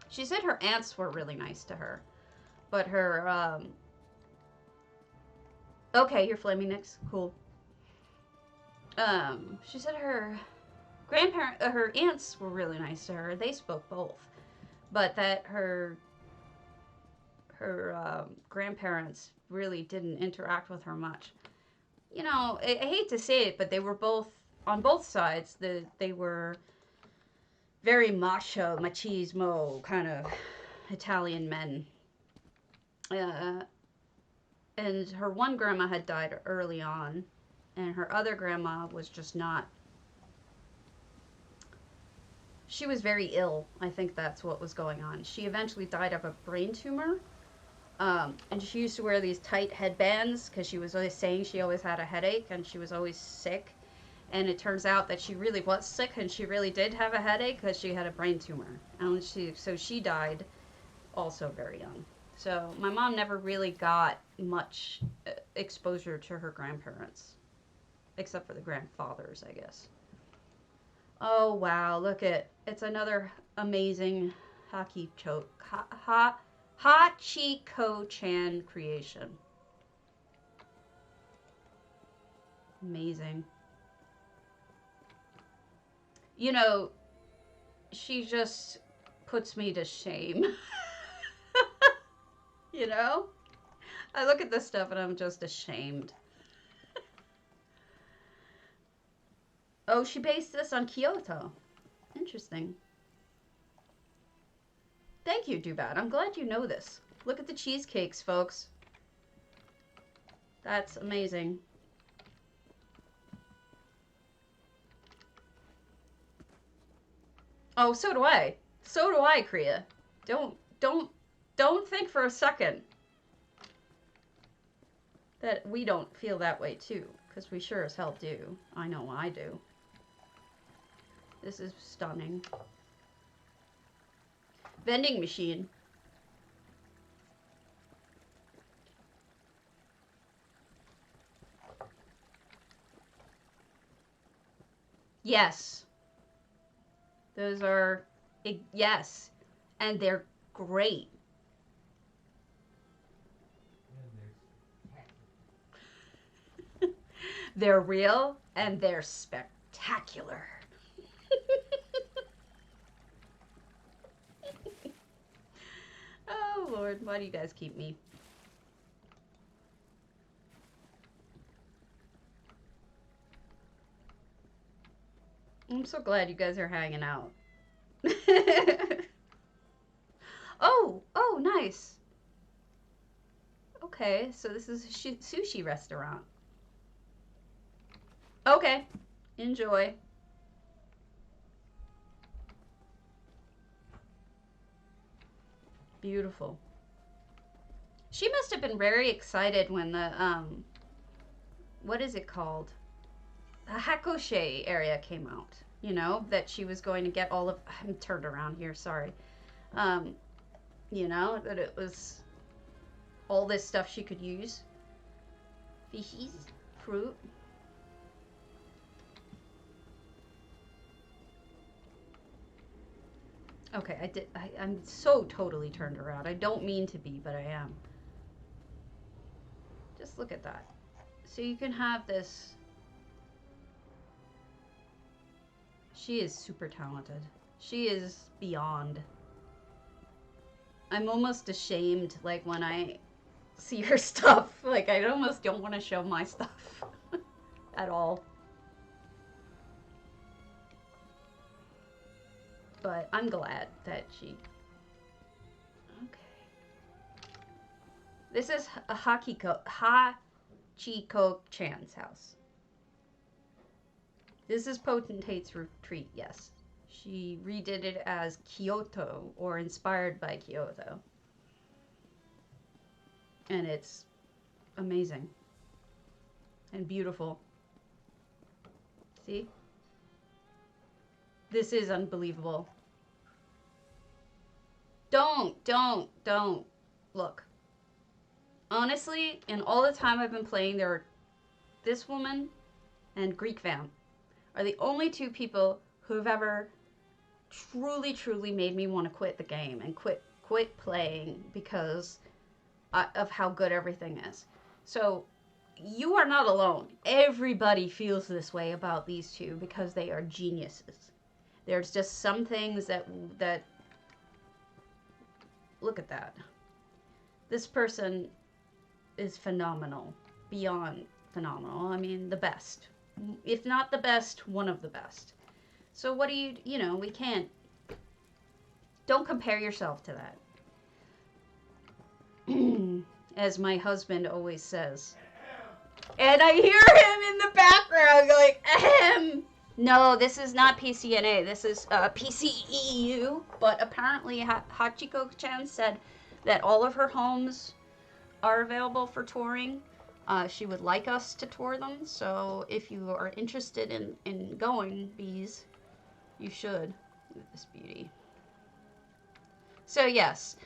She said her aunts were really nice to her. But her, okay, you're flaming next. Cool. She said her her aunts were really nice to her. They spoke both. But that her grandparents really didn't interact with her much. You know, I hate to say it, but they were both, on both sides, they were very macho, machismo kind of Italian men. And her one grandma had died early on, and her other grandma was just not. She was very ill. I think that's what was going on. She eventually died of a brain tumor. And she used to wear these tight headbands because she was always saying she always had a headache and she was always sick. And it turns out that she really was sick and she really did have a headache because she had a brain tumor. And so she died also very young. So my mom never really got much exposure to her grandparents, except for the grandfathers, I guess. Oh wow, look it's another amazing hachikochan creation. Amazing. You know, she just puts me to shame. You know? I look at this stuff and I'm just ashamed. Oh, she based this on Kyoto. Interesting. Thank you, Doobat. I'm glad you know this. Look at the cheesecakes, folks. That's amazing. Oh, so do I. So do I, Kriya. Don't think for a second that we don't feel that way too, because we sure as hell do. I know I do. This is stunning. Vending machine. Yes. Those are, yes. And they're great. They're real and they're spectacular. Oh Lord, why do you guys keep me? I'm so glad you guys are hanging out. Oh, nice. Okay, so this is a sushi restaurant. Okay, enjoy. Beautiful. She must have been very excited when the, what is it called? The hachikochan area came out. You know, that she was going to get all of, I'm turned around here, sorry. You know, that it was all this stuff she could use. Fishies, fruit. Okay, I'm so totally turned around. I don't mean to be, but I am. Just look at that. So you can have this. She is super talented. She is beyond. I'm almost ashamed, like, when I see her stuff. Like, I almost don't want to show my stuff at all. But I'm glad that she... Okay. This is a hachikochan's house. This is Potentate's retreat, yes. She redid it as Kyoto, or inspired by Kyoto. And it's amazing. And beautiful. See? This is unbelievable. Don't. Look. Honestly, in all the time I've been playing, this woman and Gryphon are the only two people who've ever truly made me want to quit the game and quit playing because of how good everything is. So, you are not alone. Everybody feels this way about these two because they are geniuses. There's just some things that look at that. This person is phenomenal. Beyond phenomenal. I mean, the best. If not the best, one of the best. So what do we can't. Don't compare yourself to that. As my husband always says. And I hear him in the background going, ahem. No, this is not PCNA. This is PCEU. But apparently Hachikochan said that all of her homes are available for touring. She would like us to tour them. So if you are interested in going, bees, you should. Look at this beauty. So yes,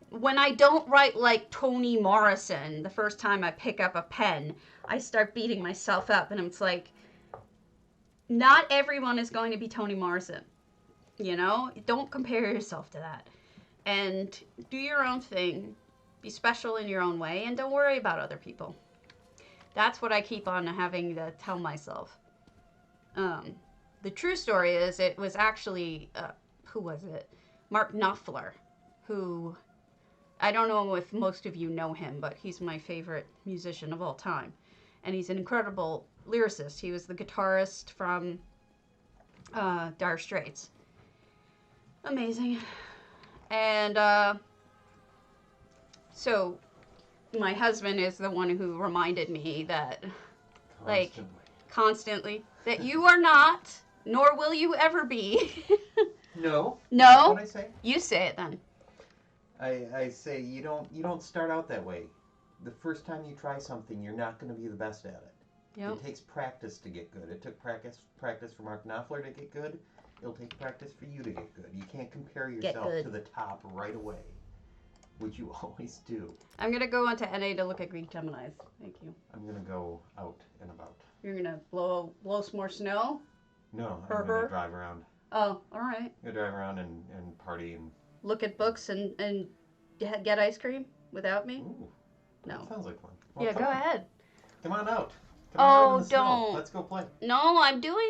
when I don't write like Toni Morrison, the first time I pick up a pen, I start beating myself up. And it's like, not everyone is going to be Toni Morrison. You know? Don't compare yourself to that. And do your own thing. Be special in your own way. And don't worry about other people. That's what I keep on having to tell myself. The true story is it was actually, who was it? Mark Knopfler, who, I don't know if most of you know him, but he's my favorite musician of all time. And he's an incredible lyricist. He was the guitarist from Dire Straits. Amazing. And so my husband is the one who reminded me that, constantly, that you are not, nor will you ever be. No. No? That's what I say? You say it then. I say you don't start out that way. The first time you try something, you're not going to be the best at it. Yep. It takes practice to get good. It took practice for Mark Knopfler to get good. It'll take practice for you to get good. You can't compare yourself to the top right away, which you always do. I'm going to go onto NA to look at Greek Geminis. Thank you. I'm going to go out and about. You're going to blow some more snow? No, I'm going to drive around. Oh, all right. I'm going to drive around and party and... Look at books and get ice cream without me? Ooh, no. That sounds like fun. Well, yeah, go ahead. Come on out. Come on, don't. Let's go play. No, I'm doing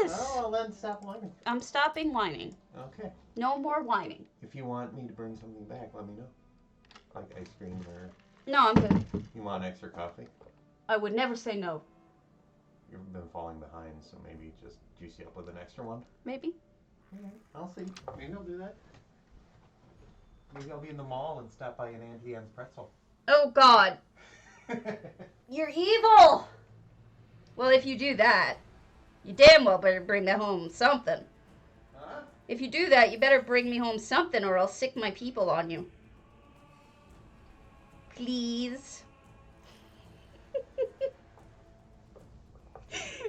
this. Oh, well then stop whining. I'm stopping whining. Okay. No more whining. If you want me to bring something back, let me know. Like ice cream or... No, I'm good. You want extra coffee? I would never say no. You've been falling behind, so maybe just juice you up with an extra one? Maybe. Okay, I'll see. Maybe I'll do that. Maybe I'll be in the mall and stop by an Auntie Anne's pretzel. Oh, God. You're evil! Well, if you do that, you damn well better bring me home something. Huh? If you do that, you better bring me home something or I'll sick my people on you. Please.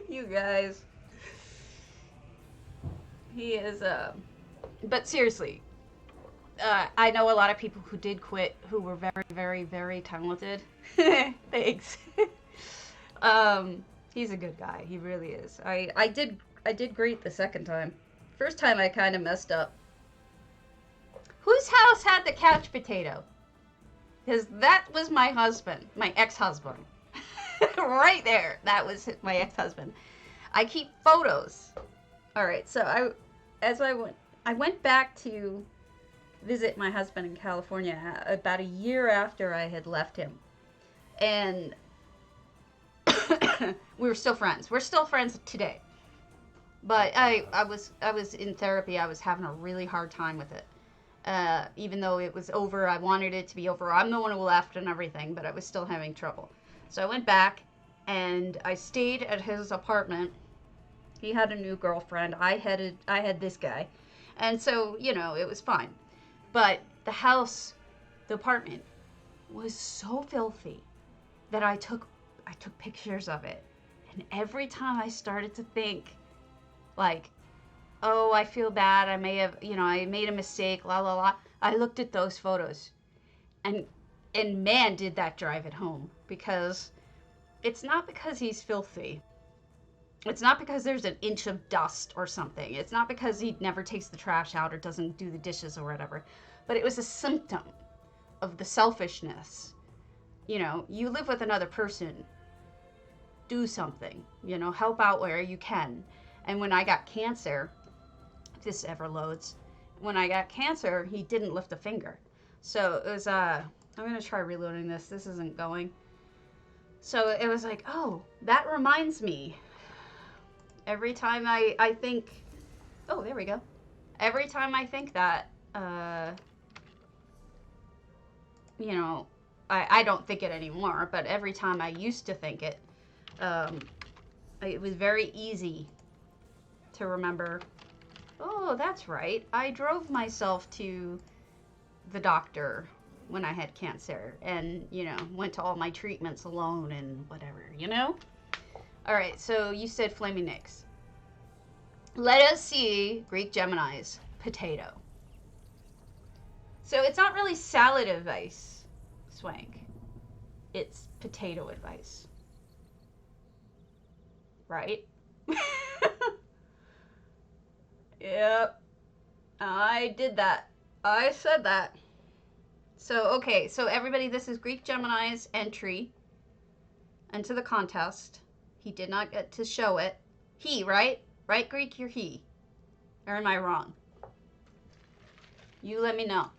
You guys. He is, But seriously, I know a lot of people who did quit who were very, very talented. Thanks. He's a good guy. He really is. I did great the second time. First time I kind of messed up. Whose house had the couch potato? Because that was my husband. My ex-husband. Right there. That was my ex-husband. I keep photos. Alright, so I went back to visit my husband in California about a year after I had left him. And we were still friends. We're still friends today. But I was in therapy. I was having a really hard time with it. Even though it was over, I wanted it to be over. I'm the one who left and everything, but I was still having trouble. So I went back and I stayed at his apartment. He had a new girlfriend. I had this guy. And so, you know, it was fine. But the apartment was so filthy that I took pictures of it. And every time I started to think, like, oh, I feel bad, I made a mistake, la la la, I looked at those photos. And man, did that drive it home. Because it's not because he's filthy. It's not because there's an inch of dust or something. It's not because he never takes the trash out or doesn't do the dishes or whatever. But it was a symptom of the selfishness. You know, you live with another person. Do something. You know, help out where you can. And when I got cancer, if this ever loads, when I got cancer, he didn't lift a finger. So it was, I'm going to try reloading this. This isn't going. So it was like, oh, that reminds me. Every time I think, oh, there we go. Every time I think that, you know, I don't think it anymore, but every time I used to think it, it was very easy to remember, oh, that's right. I drove myself to the doctor when I had cancer and, you know, went to all my treatments alone and whatever, you know? All right, so you said flaming nicks. Let us see Greek Gemini's potato. So it's not really salad advice, Swank. It's potato advice. Right? Yep. I did that. I said that. So, okay, so everybody, this is Greek Gemini's entry into the contest. He did not get to show it. He, right? Right, Greek? You're he. Or am I wrong? You let me know.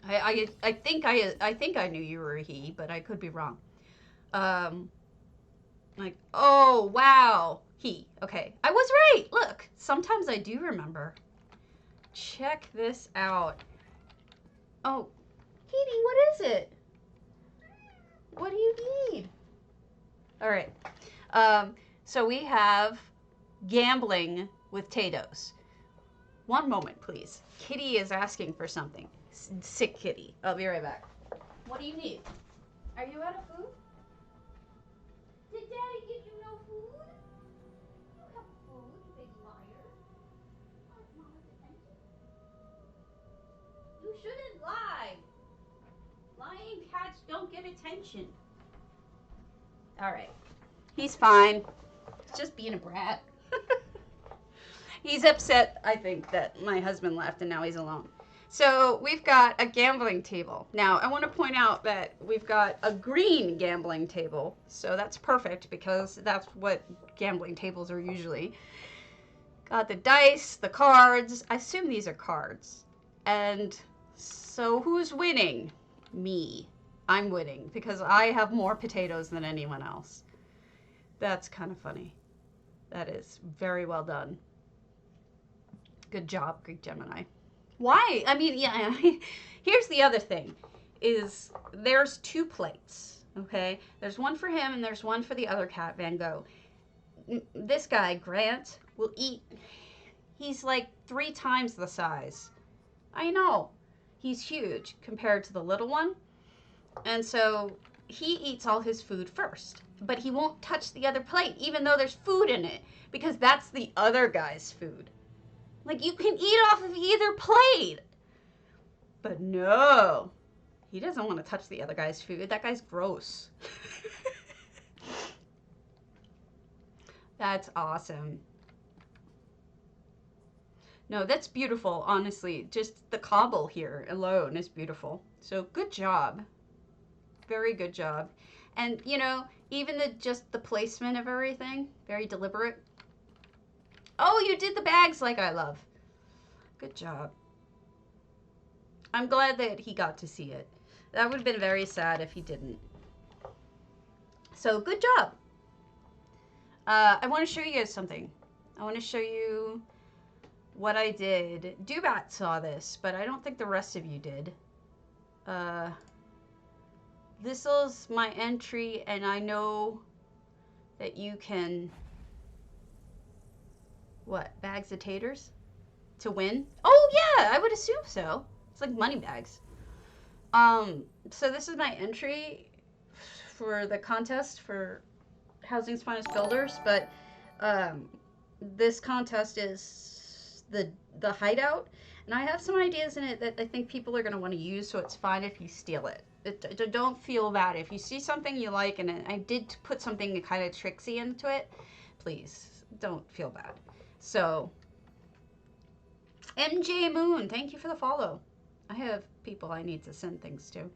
I think I knew you were a he, but I could be wrong. Like, oh, wow. He. Okay. I was right. Look, sometimes I do remember. Check this out. Oh, Kitty, what is it? What do you need? All right. So we have gambling with Tatos. One moment, please. Kitty is asking for something. Sick kitty. I'll be right back. What do you need? Are you out of food? Did Daddy give you no food? You have food, you big liar. Mama's attention. You shouldn't lie. Lying cats don't get attention. All right. He's fine. He's just being a brat. He's upset, I think, that my husband left and now he's alone. So we've got a gambling table. Now, I want to point out that we've got a green gambling table. So that's perfect because that's what gambling tables are usually. Got the dice, the cards. I assume these are cards. And so who's winning? Me. I'm winning because I have more potatoes than anyone else. That's kind of funny. That is very well done. Good job, Greek Gemini. Why? I mean, yeah, here's the other thing, is there's 2 plates, okay? There's one for him and there's one for the other cat, Van Gogh. This guy, Grant, will eat, he's like 3 times the size. I know, he's huge compared to the little one. And so he eats all his food first, but he won't touch the other plate, even though there's food in it, because that's the other guy's food. Like, you can eat off of either plate. But no. He doesn't want to touch the other guy's food. That guy's gross. That's awesome. No, that's beautiful, honestly. Just the cobble here alone is beautiful. So, good job. Very good job. And, you know, even just the placement of everything, very deliberate. Oh, you did the bags like I love. Good job. I'm glad that he got to see it. That would have been very sad if he didn't. So, good job. I want to show you guys something. I want to show you what I did. Dubat saw this, but I don't think the rest of you did. This is my entry, and I know that you can... What? Bags of taters? To win? Oh, yeah! I would assume so. It's like money bags. So this is my entry for the contest for Housing's Finest Builders, but this contest is the hideout, and I have some ideas in it that I think people are going to want to use, so it's fine if you steal it. Don't feel bad. If you see something you like, and I did put something kind of tricksy into it, please don't feel bad. So, MJ Moon, thank you for the follow. I have people I need to send things to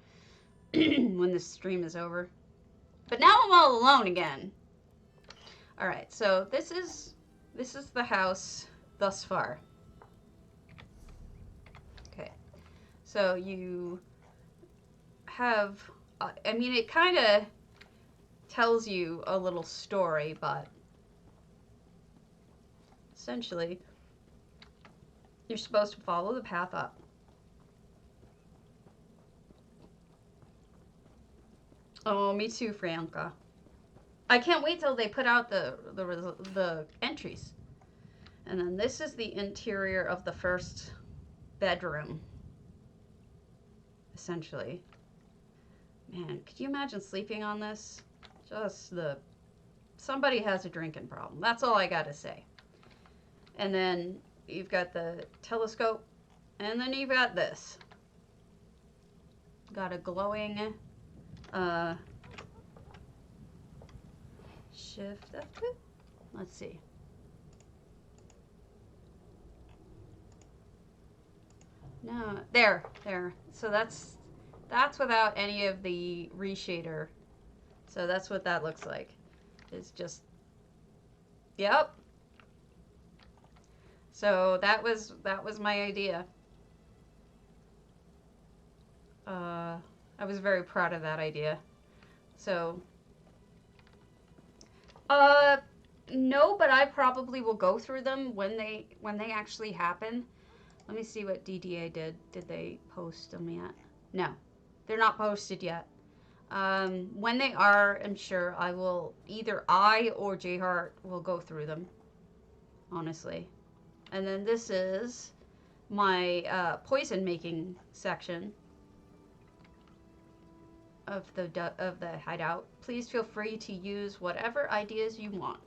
when this stream is over. But now I'm all alone again. All right, so this is the house thus far. Okay, so you have, I mean, it kind of tells you a little story, but essentially, you're supposed to follow the path up. Oh, me too, Franca. I can't wait till they put out the entries. And then this is the interior of the first bedroom, essentially. Man, could you imagine sleeping on this? Just somebody has a drinking problem. That's all I gotta say. And then you've got the telescope, and then you've got this. Got a glowing shift F2. Let's see. No, there. So that's without any of the reshader. So that's what that looks like. It's just, yep. So that was my idea. I was very proud of that idea. So, no, but I probably will go through them when they actually happen. Let me see what DDA did. Did they post them yet? No, they're not posted yet. When they are, I'm sure either I or J-Heart will go through them, honestly. And then this is my poison making section of the hideout. Please feel free to use whatever ideas you want,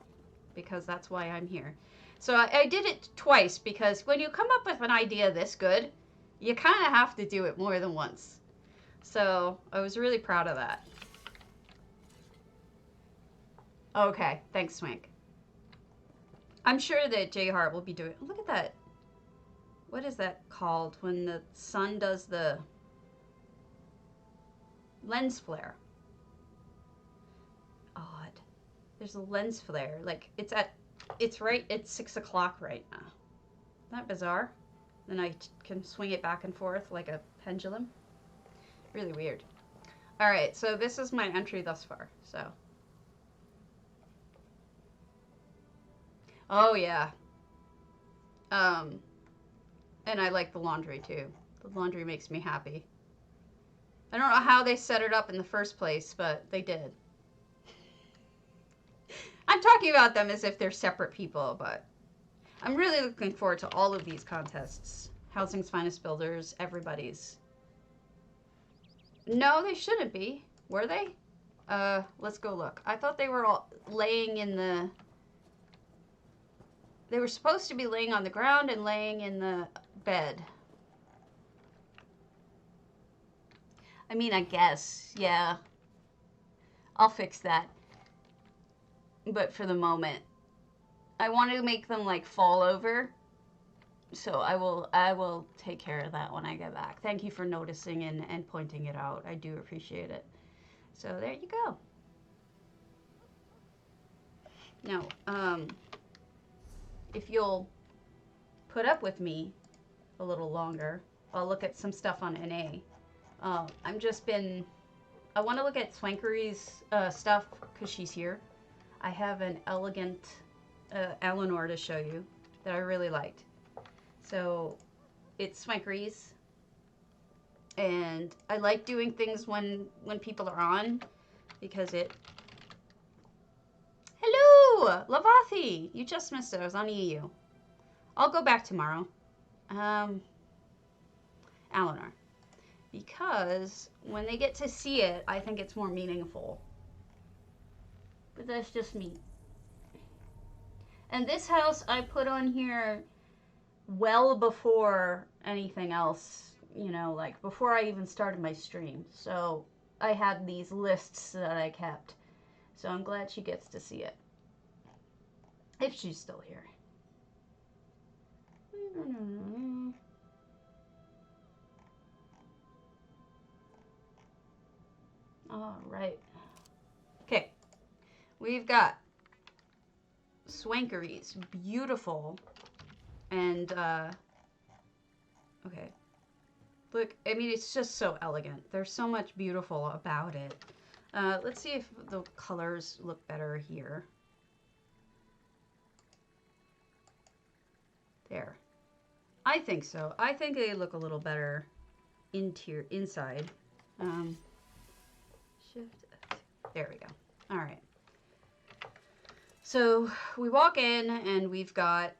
because that's why I'm here. So I did it twice, because when you come up with an idea this good, you kind of have to do it more than once. So I was really proud of that. Okay, thanks, Swank. I'm sure that J-Heart will be doing... Look at that. What is that called when the sun does the lens flare? Odd. There's a lens flare. Like, it's 6 o'clock right now. Isn't that bizarre? Then I can swing it back and forth like a pendulum. Really weird. Alright, so this is my entry thus far, so... Oh, yeah. And I like the laundry, too. The laundry makes me happy. I don't know how they set it up in the first place, but they did. I'm talking about them as if they're separate people, but I'm really looking forward to all of these contests. Housing's Finest Builders, everybody's. No, they shouldn't be. Were they? Let's go look. I thought they were all laying in the... They were supposed to be laying on the ground and laying in the bed. I mean, I guess, yeah. I'll fix that. But for the moment, I want to make them like fall over. So I will take care of that when I get back. Thank you for noticing and pointing it out. I do appreciate it. So there you go. Now, if you'll put up with me a little longer, I'll look at some stuff on NA. I want to look at Swankery's stuff because she's here. I have an elegant Alinor to show you that I really liked. So it's swankeries, and I like doing things when people are on because it. Hello, Lavathi. You just missed it. I was on EU. I'll go back tomorrow. Alinor, because when they get to see it, I think it's more meaningful. But that's just me. And this house I put on here well before anything else, you know, like before I even started my stream. So I had these lists that I kept. So I'm glad she gets to see it. If she's still here. All right. Okay. We've got swankeries. Beautiful. And, okay. Look, I mean, it's just so elegant. There's so much beautiful about it. Let's see if the colors look better here. There. I think so. I think they look a little better inside. Shift. There we go. All right. So we walk in and we've got,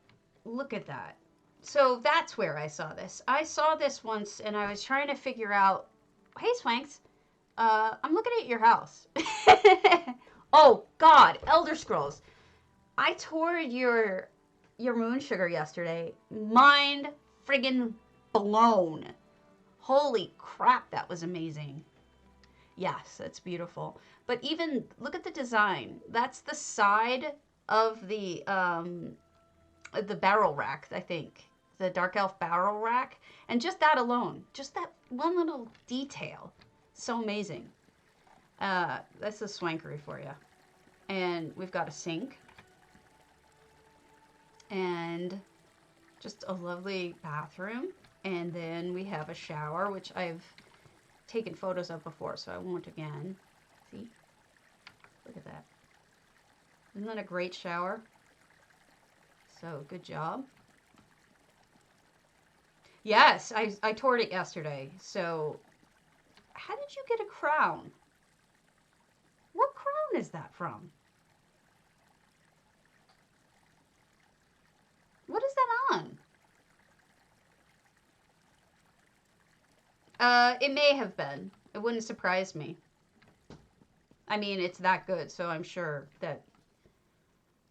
look at that. So that's where I saw this. I saw this once and I was trying to figure out, hey Swanks, I'm looking at your house. Oh God, Elder Scrolls. I toured your moonsugar yesterday. Mind friggin' blown. Holy crap, that was amazing. Yes, that's beautiful. But even look at the design. That's the side of the barrel rack, I think. The Dark Elf barrel rack. And just that alone. Just that one little detail. So amazing. That's a swankery for you. And we've got a sink. And just a lovely bathroom. And then we have a shower, which I've taken photos of before, so I won't again. See? Look at that. Isn't that a great shower? So, good job. Yes, I toured it yesterday. So, how did you get a crown? What crown is that from? What is that on? It may have been. It wouldn't surprise me. I mean, it's that good, so I'm sure that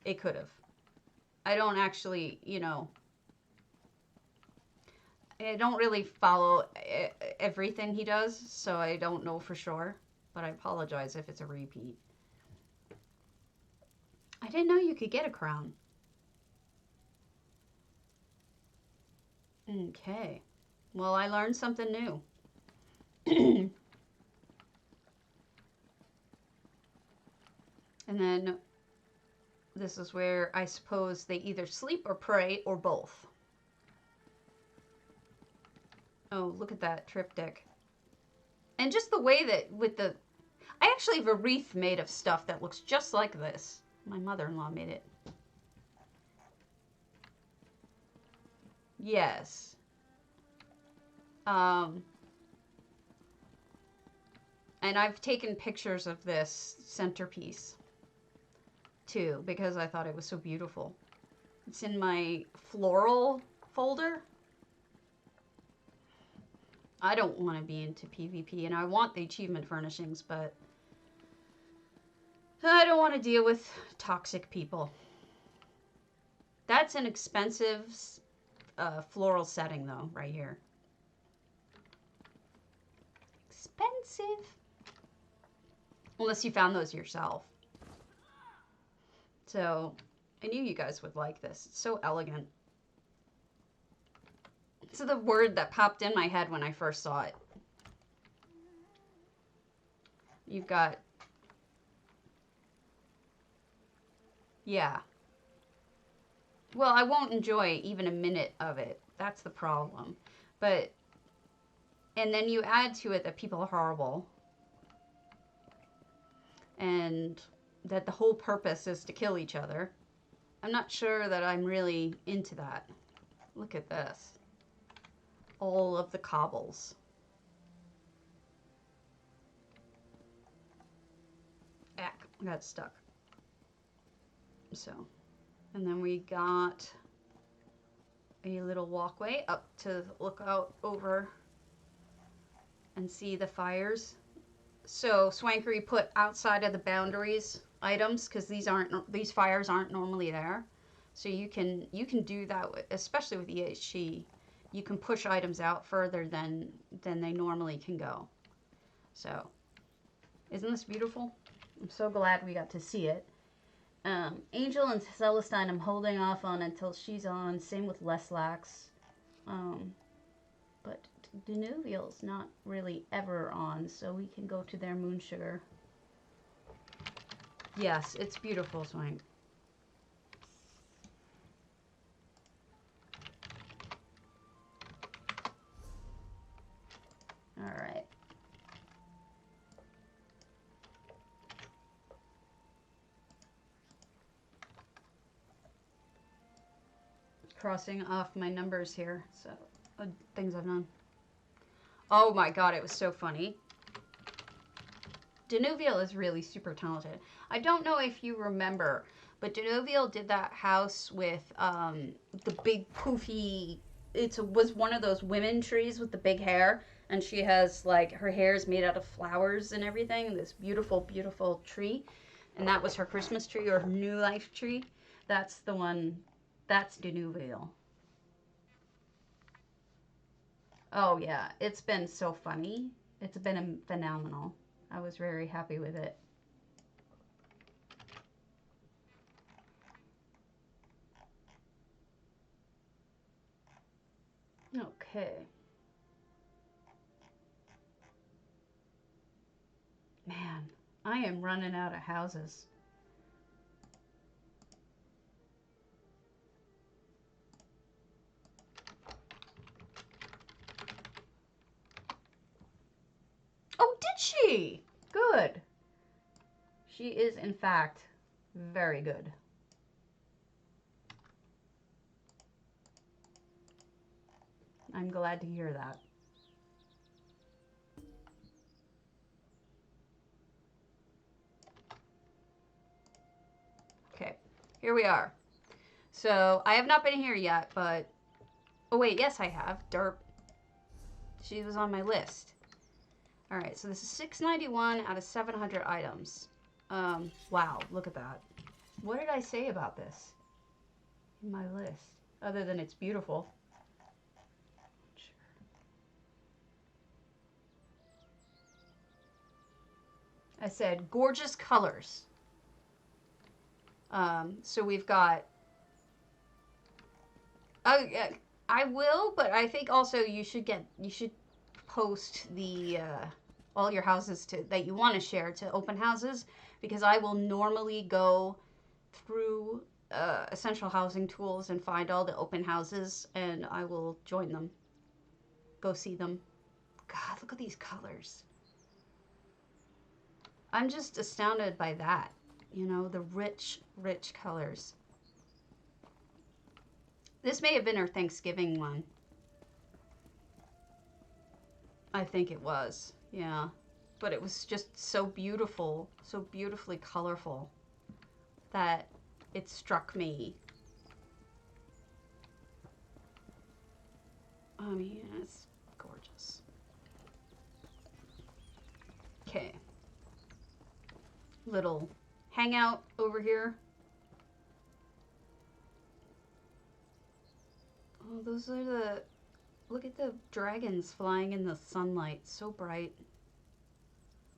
it could have. I don't actually, you know, I don't really follow everything he does, so I don't know for sure. But I apologize if it's a repeat. I didn't know you could get a crown. Okay. Well, I learned something new. And then this is where I suppose they either sleep or pray or both. Oh, look at that triptych. And just the way that with the... I actually have a wreath made of stuff that looks just like this. My mother-in-law made it. Yes. And I've taken pictures of this centerpiece too because I thought it was so beautiful. It's in my floral folder. I don't want to be into PvP and I want the achievement furnishings, but I don't want to deal with toxic people. That's an expensive floral setting though, right here. Expensive. Unless you found those yourself. So, I knew you guys would like this. It's so elegant. It's the word that popped in my head when I first saw it. You've got... Yeah. Well, I won't enjoy even a minute of it. That's the problem. But... And then you add to it that people are horrible. And that the whole purpose is to kill each other. I'm not sure that I'm really into that. Look at this. All of the cobbles. Ack, I got stuck. So, and then we got a little walkway up to look out over and see the fires. So Swankery put outside of the boundaries items because these fires aren't normally there. So you can do that, especially with EHG. You can push items out further than they normally can go. So, isn't this beautiful? I'm so glad we got to see it. Angel and Celestine I'm holding off on until she's on. Same with Leslax. But Danuviel's not really ever on, so we can go to their moonsugar. Yes, it's beautiful, Swank. All right. Crossing off my numbers here, so things I've done. Oh my god, it was so funny. Danuviel is really super talented. I don't know if you remember, but Danuviel did that house with the big poofy, was one of those women trees with the big hair, and she has like, her hair is made out of flowers and everything, this beautiful, beautiful tree, and that was her Christmas tree or her new life tree. That's the one, that's Danuviel. Oh yeah, it's been so funny. It's been phenomenal. I was very happy with it. Okay. Man, I am running out of houses. Oh, did she? Good. She is, in fact, very good. I'm glad to hear that. Okay, here we are. So, I have not been here yet, but... Oh, wait, yes, I have. Derp. She was on my list. Alright, so this is 691 out of 700 items. Wow, look at that. What did I say about this in my list? Other than it's beautiful. I said gorgeous colors. So we've got... Oh, yeah, I will, but I think also you should post the... all your houses that you want to share to open houses, because I will normally go through essential housing tools and find all the open houses, and I will join them. Go see them. God, look at these colors. I'm just astounded by that. You know, the rich, rich colors. This may have been her Thanksgiving one. I think it was. Yeah, but it was just so beautiful, so beautifully colorful that it struck me. I mean, it's gorgeous. Okay. Little hangout over here. Oh, those are the... Look at the dragons flying in the sunlight. So bright.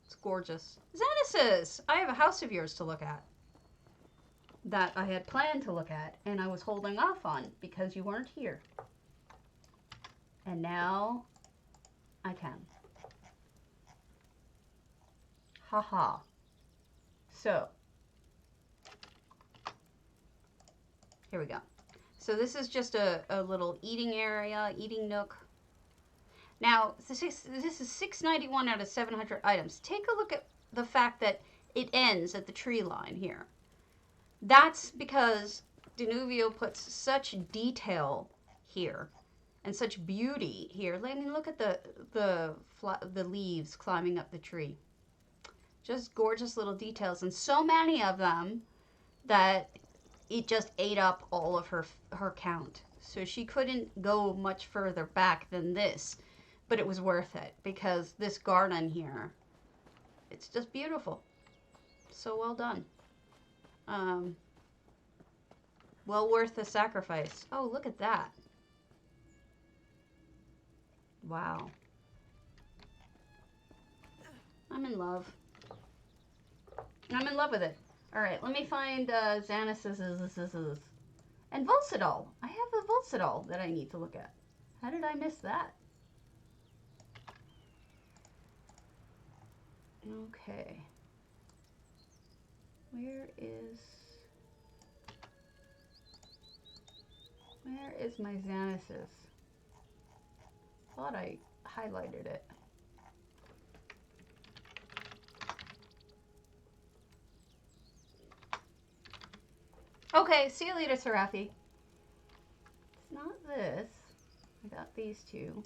It's gorgeous. Xanasis! I have a house of yours to look at. That I had planned to look at, and I was holding off on because you weren't here. And now I can. Haha. So, here we go. So this is just a little eating area, eating nook. Now, this is 691 out of 700 items. Take a look at the fact that it ends at the tree line here. That's because Danuviel puts such detail here and such beauty here. I mean, look at the leaves climbing up the tree. Just gorgeous little details, and so many of them that it just ate up all of her count. So she couldn't go much further back than this, but it was worth it because this garden here, it's just beautiful. So well done. Well worth the sacrifice. Oh, look at that. Wow. I'm in love. I'm in love with it. All right, let me find Xanas's and Volcidol. I have a Volcidol that I need to look at. How did I miss that? Okay. Where is my Xanas's? Thought I highlighted it. Okay, see you later, Serafi. It's not this. I got these two.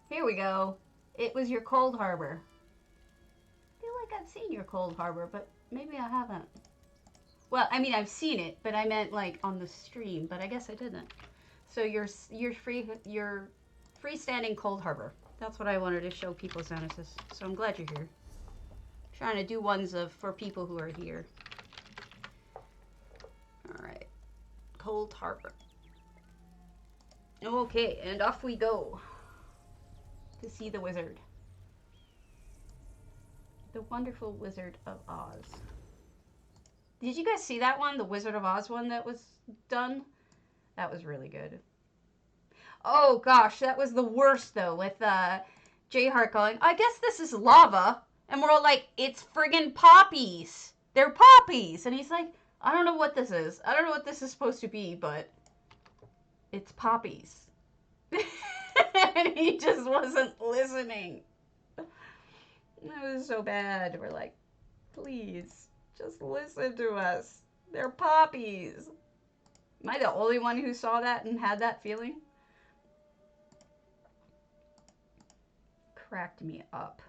Here we go. It was your Coldharbour. I feel like I've seen your Coldharbour, but maybe I haven't. Well, I mean, I've seen it, but I meant like on the stream, but I guess I didn't. So your freestanding Coldharbour. That's what I wanted to show people, Xanasis. So I'm glad you're here. Trying to do ones for people who are here. Alright. Coldharbour. Okay, and off we go. To see the wizard. The Wonderful Wizard of Oz. Did you guys see that one? The Wizard of Oz one that was done? That was really good. Oh gosh, that was the worst though, with J Hart going, I guess this is lava. And we're all like, it's friggin' poppies. They're poppies. And he's like, I don't know what this is. I don't know what this is supposed to be, but it's poppies. And he just wasn't listening. It was so bad. We're like, please, just listen to us. They're poppies. Am I the only one who saw that and had that feeling? Cracked me up.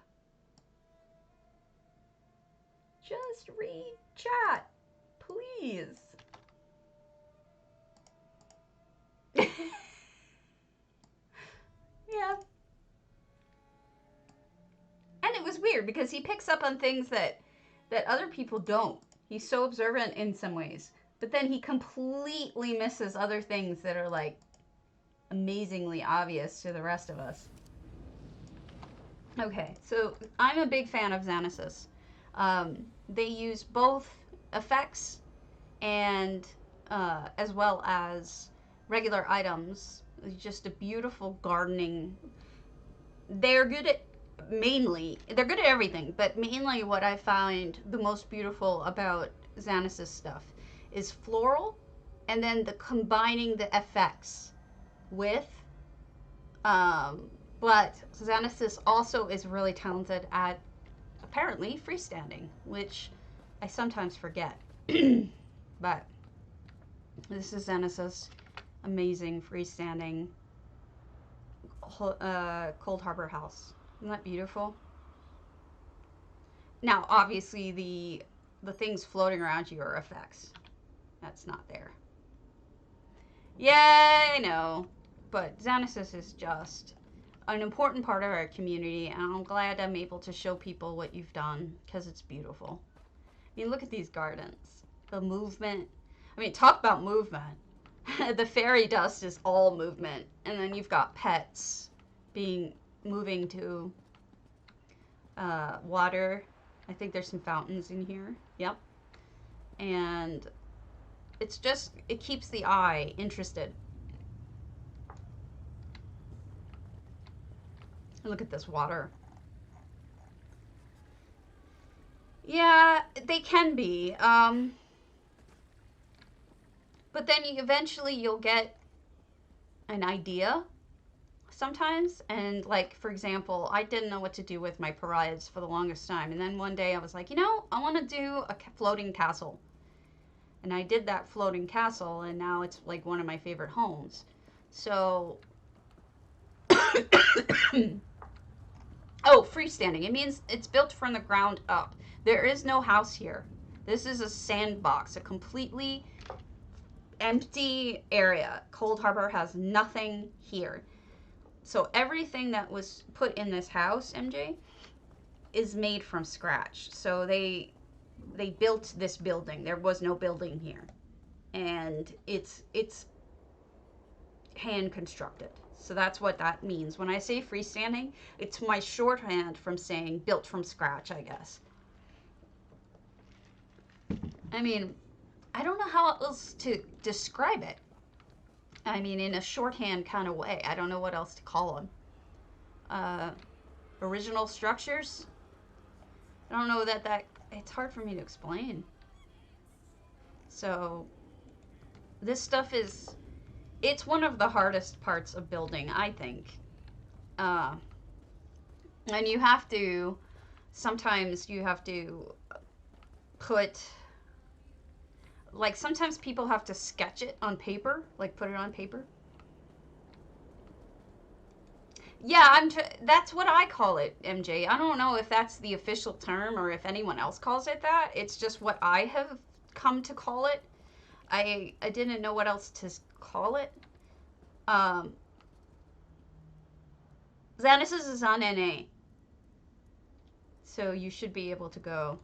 Just read chat, please. Yeah. And it was weird because he picks up on things that other people don't. He's so observant in some ways, but then he completely misses other things that are like amazingly obvious to the rest of us. Okay, so I'm a big fan of Xanasis. They use both effects and as well as regular items. It's just a beautiful gardening. They're good at they're good at everything, but mainly what I find the most beautiful about Xanasis stuff is floral, and then the combining the effects with but Xanasis also is really talented at apparently freestanding, which I sometimes forget. But this is Xanasis, amazing freestanding Coldharbour house. Isn't that beautiful? Now, obviously, the things floating around you are effects. That's not there. Yeah, I know. But Xanasis is just an important part of our community, and I'm glad I'm able to show people what you've done, because it's beautiful. I mean, look at these gardens. The movement. I mean, talk about movement. The fairy dust is all movement. And then you've got pets moving to water. I think there's some fountains in here. Yep. And it's just, it keeps the eye interested. Look at this water. Yeah, they can be. But then eventually you'll get an idea sometimes. And like, for example, I didn't know what to do with my pariahs for the longest time. And then one day I was like, you know, I want to do a floating castle. And I did that floating castle, and now it's like one of my favorite homes. So, oh, freestanding. It means it's built from the ground up. There is no house here. This is a sandbox, a completely empty area. Coldharbour has nothing here. So everything that was put in this house, MJ, is made from scratch. So they built this building. There was no building here. And it's hand constructed. So that's what that means. When I say freestanding, it's my shorthand from saying built from scratch, I guess. I mean, I don't know how else to describe it. I mean, in a shorthand kind of way. I don't know what else to call them. Original structures? I don't know that it's hard for me to explain. So, this stuff it's one of the hardest parts of building, I think. And you have to, sometimes you have to put, like sometimes people have to sketch it on paper, like put it on paper. Yeah, that's what I call it, MJ. I don't know if that's the official term or if anyone else calls it that. It's just what I have come to call it. I didn't know what else to call it. Xanus is on NA. So you should be able to go.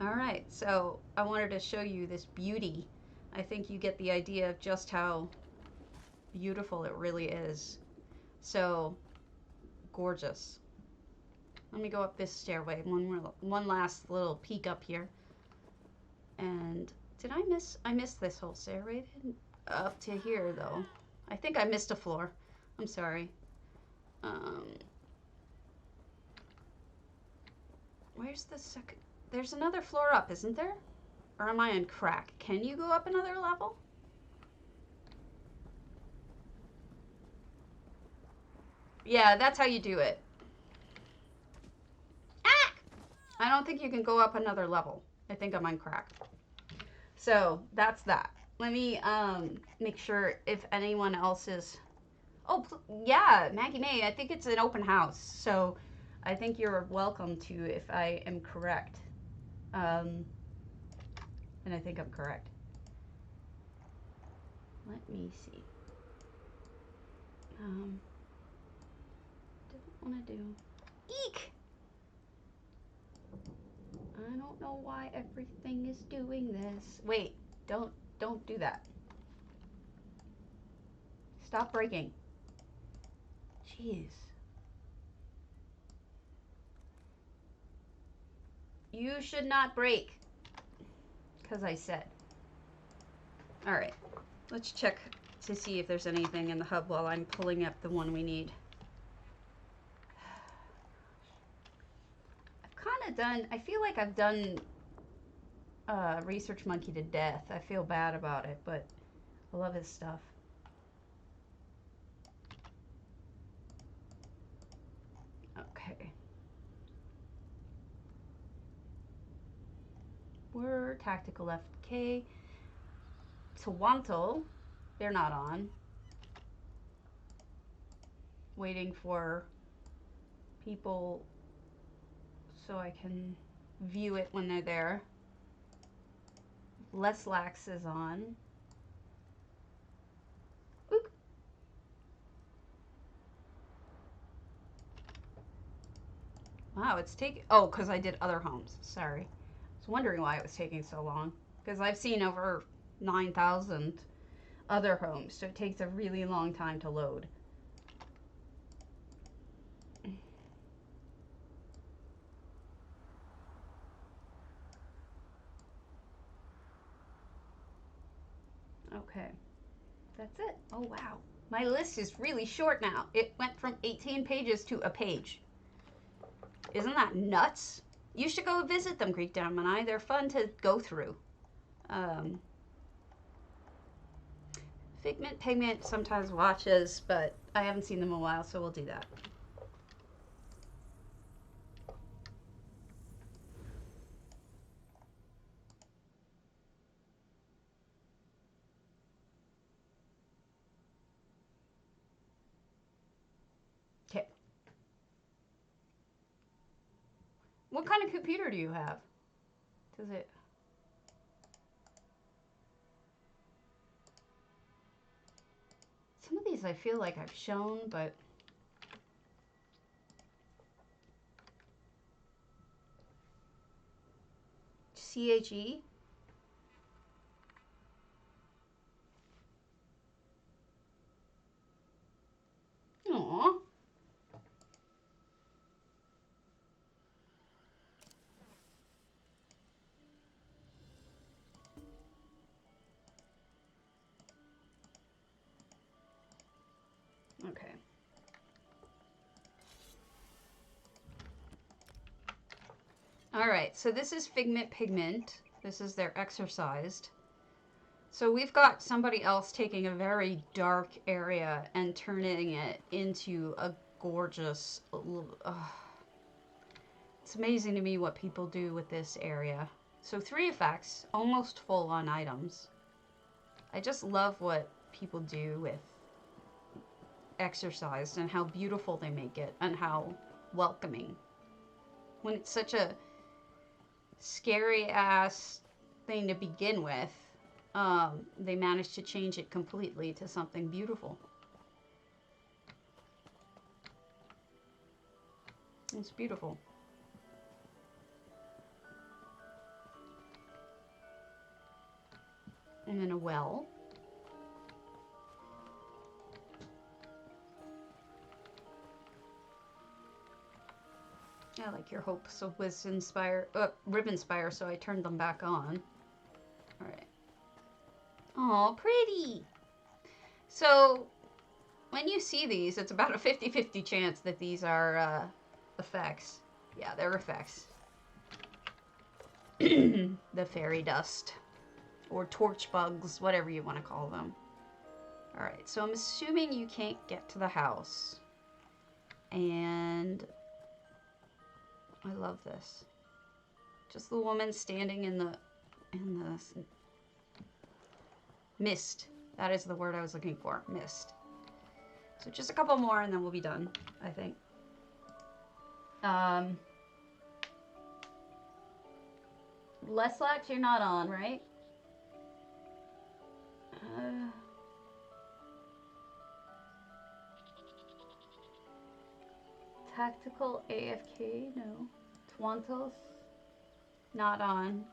Alright, so I wanted to show you this beauty. I think you get the idea of just how beautiful it really is. So gorgeous. Let me go up this stairway. One last little peek up here. And did I missed this whole stairway up to here though. I think I missed a floor. I'm sorry. Where's the second? There's another floor up, isn't there? Or am I on crack? Can you go up another level? Yeah, that's how you do it. Ah! I don't think you can go up another level. I think I'm on crack. So, that's that. Let me make sure if anyone else is... Oh, yeah, Maggie May, I think it's an open house. So, I think you're welcome to if I am correct. And I think I'm correct. Let me see. Didn't want to do... Eek! I don't know why everything is doing this. Wait, don't do that. Stop breaking. Jeez. You should not break. Because I said. Alright. Let's check to see if there's anything in the hub while I'm pulling up the one we need. I've kind of done... I feel like I've done Research Monkey to death. I feel bad about it, but I love his stuff. Okay. We're tactical FK. Tawanto, they're not on. Waiting for people so I can view it when they're there. Leslax is on. Oop. Wow, it's taking... Oh, because I did other homes. Sorry. I was wondering why it was taking so long. Because I've seen over 9,000 other homes, so it takes a really long time to load. Okay, that's it. Oh wow, my list is really short now. It went from 18 pages to a page. Isn't that nuts? You should go visit them, Greek Gemini. They're fun to go through. Figment Pigment sometimes watches, but I haven't seen them in a while, so we'll do that. Okay. What kind of computer do you have? Does it... Some of these I feel like I've shown, but... CHE? Aww. Okay. All right, so this is Figment Pigment. This is their exorcised. So we've got somebody else taking a very dark area and turning it into a gorgeous... It's amazing to me what people do with this area. So 3 effects, almost full on items. I just love what people do with exorcised and how beautiful they make it and how welcoming. When it's such a scary ass thing to begin with, they managed to change it completely to something beautiful. It's beautiful. And then a well. I like your hopes of ribbon spire, so I turned them back on. Alright. Oh, pretty! So, when you see these, it's about a 50-50 chance that these are effects. Yeah, they're effects. The fairy dust. Or torch bugs, whatever you want to call them. Alright, so I'm assuming you can't get to the house. And... I love this. Just the woman standing in the mist. That is the word I was looking for. Mist. So just a couple more and then we'll be done, I think. Leslax, you're not on, right? Tactical AFK, no. Twantos, not on.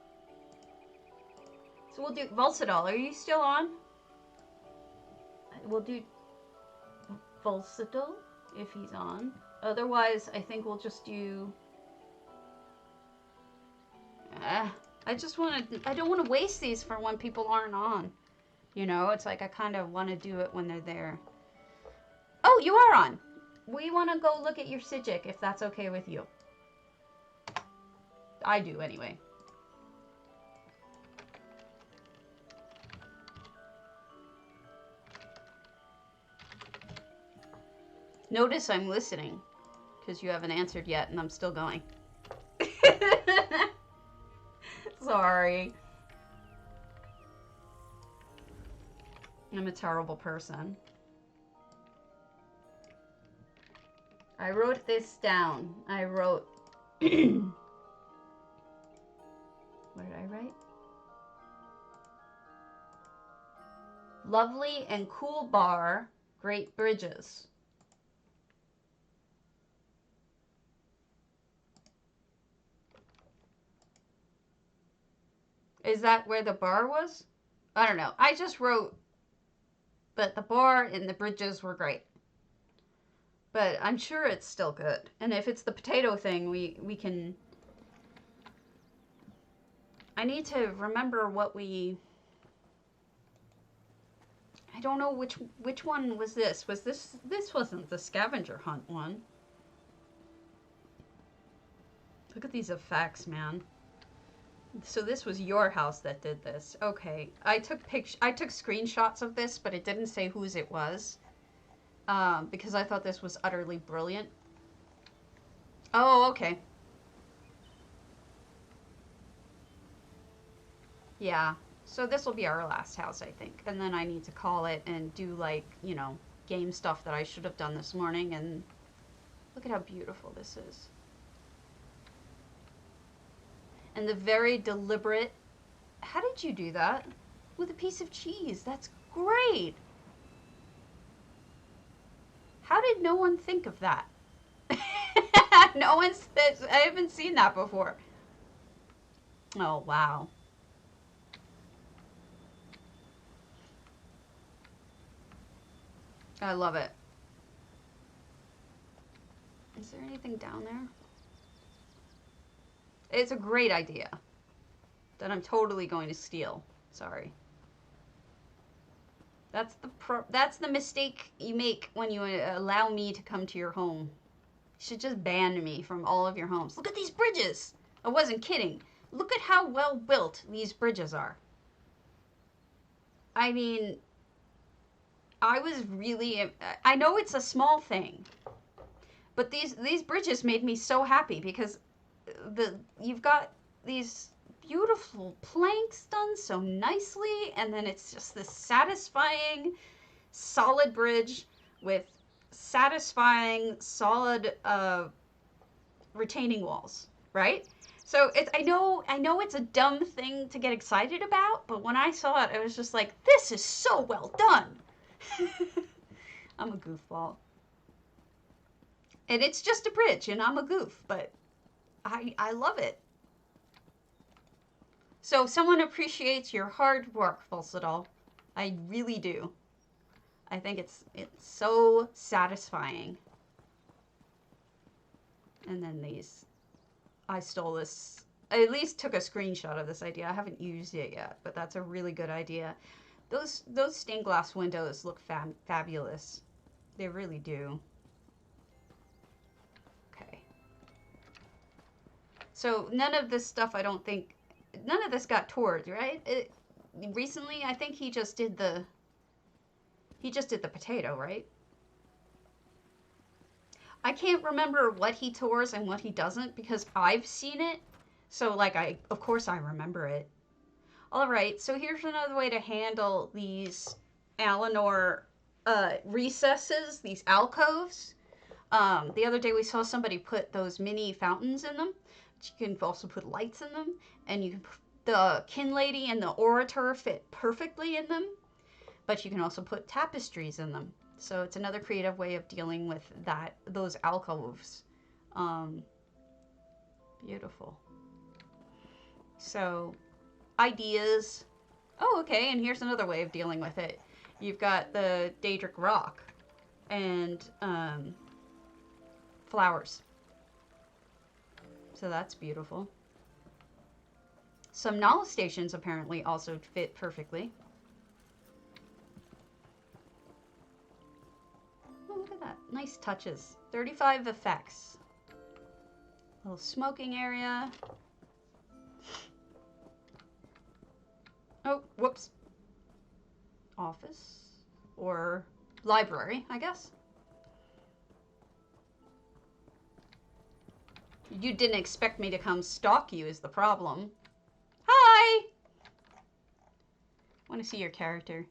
So we'll do Volcidol. Are you still on? We'll do Volcidol if he's on. Otherwise, I think we'll just do... I don't want to waste these for when people aren't on. You know, it's like I kind of want to do it when they're there. Oh, you are on. We want to go look at your psijic, if that's okay with you. I do, anyway. Notice I'm listening, because you haven't answered yet, and I'm still going. Sorry. I'm a terrible person. I wrote this down. I wrote... What did I write? Lovely and cool bar, great bridges. Is that where the bar was? I don't know. I just wrote that the bar and the bridges were great. But I'm sure it's still good. And if it's the potato thing, we can... I need to remember what we... I don't know which one was this. Was this... This wasn't the scavenger hunt one. Look at these effects, man. So this was your house that did this. Okay. I took screenshots of this, but it didn't say whose it was. Because I thought this was utterly brilliant. Oh, okay. Yeah. So this will be our last house, I think. And then I need to call it and do, like, you know, game stuff that I should have done this morning. And look at how beautiful this is. And the very deliberate... How did you do that? With a piece of cheese. That's great. How did no one think of that? I haven't seen that before. Oh, wow. I love it. Is there anything down there? It's a great idea that I'm totally going to steal. Sorry. That's the mistake you make when you allow me to come to your home. You should just ban me from all of your homes. Look at these bridges. I wasn't kidding. Look at how well built these bridges are. I mean, I was really... I know it's a small thing, but these bridges made me so happy because you've got these beautiful planks done so nicely, and then it's just this satisfying solid bridge with satisfying solid retaining walls, right? So I know it's a dumb thing to get excited about, but when I saw it, I was just like, this is so well done. I'm a goofball. And it's just a bridge, and I'm a goof, but I love it. So someone appreciates your hard work, Falsadal. I really do. I think it's so satisfying. And then these, I stole this, I at least took a screenshot of this idea. I haven't used it yet, but that's a really good idea. Those stained glass windows look fabulous. They really do. Okay. So none of this stuff, I don't think, none of this got toured, right? Recently, I think he just did the potato, right? I can't remember what he tours and what he doesn't because I've seen it. So, like, of course I remember it. All right, so here's another way to handle these Alinor recesses, these alcoves. The other day we saw somebody put those mini fountains in them. You can also put lights in them, and the kin lady and the orator fit perfectly in them, but you can also put tapestries in them. So it's another creative way of dealing with those alcoves. Beautiful. So, ideas. Oh, okay, and here's another way of dealing with it. You've got the Daedric rock and flowers. So that's beautiful. Some Nala stations apparently also fit perfectly. Oh, look at that. Nice touches. 35 effects. Little smoking area. Oh, whoops. Office. Or library, I guess. You didn't expect me to come stalk you is the problem. Hi! Want to see your character.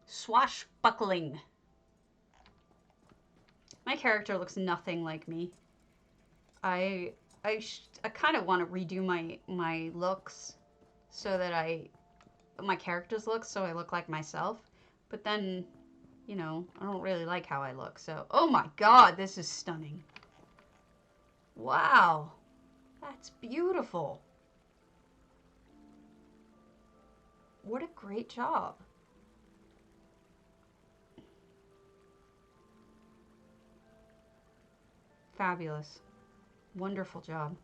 Swashbuckling. My character looks nothing like me. I kind of want to redo my looks so that my character's looks so I look like myself. But then, you know, I don't really like how I look. So, oh my god, this is stunning. Wow. That's beautiful. What a great job. Fabulous. Wonderful job.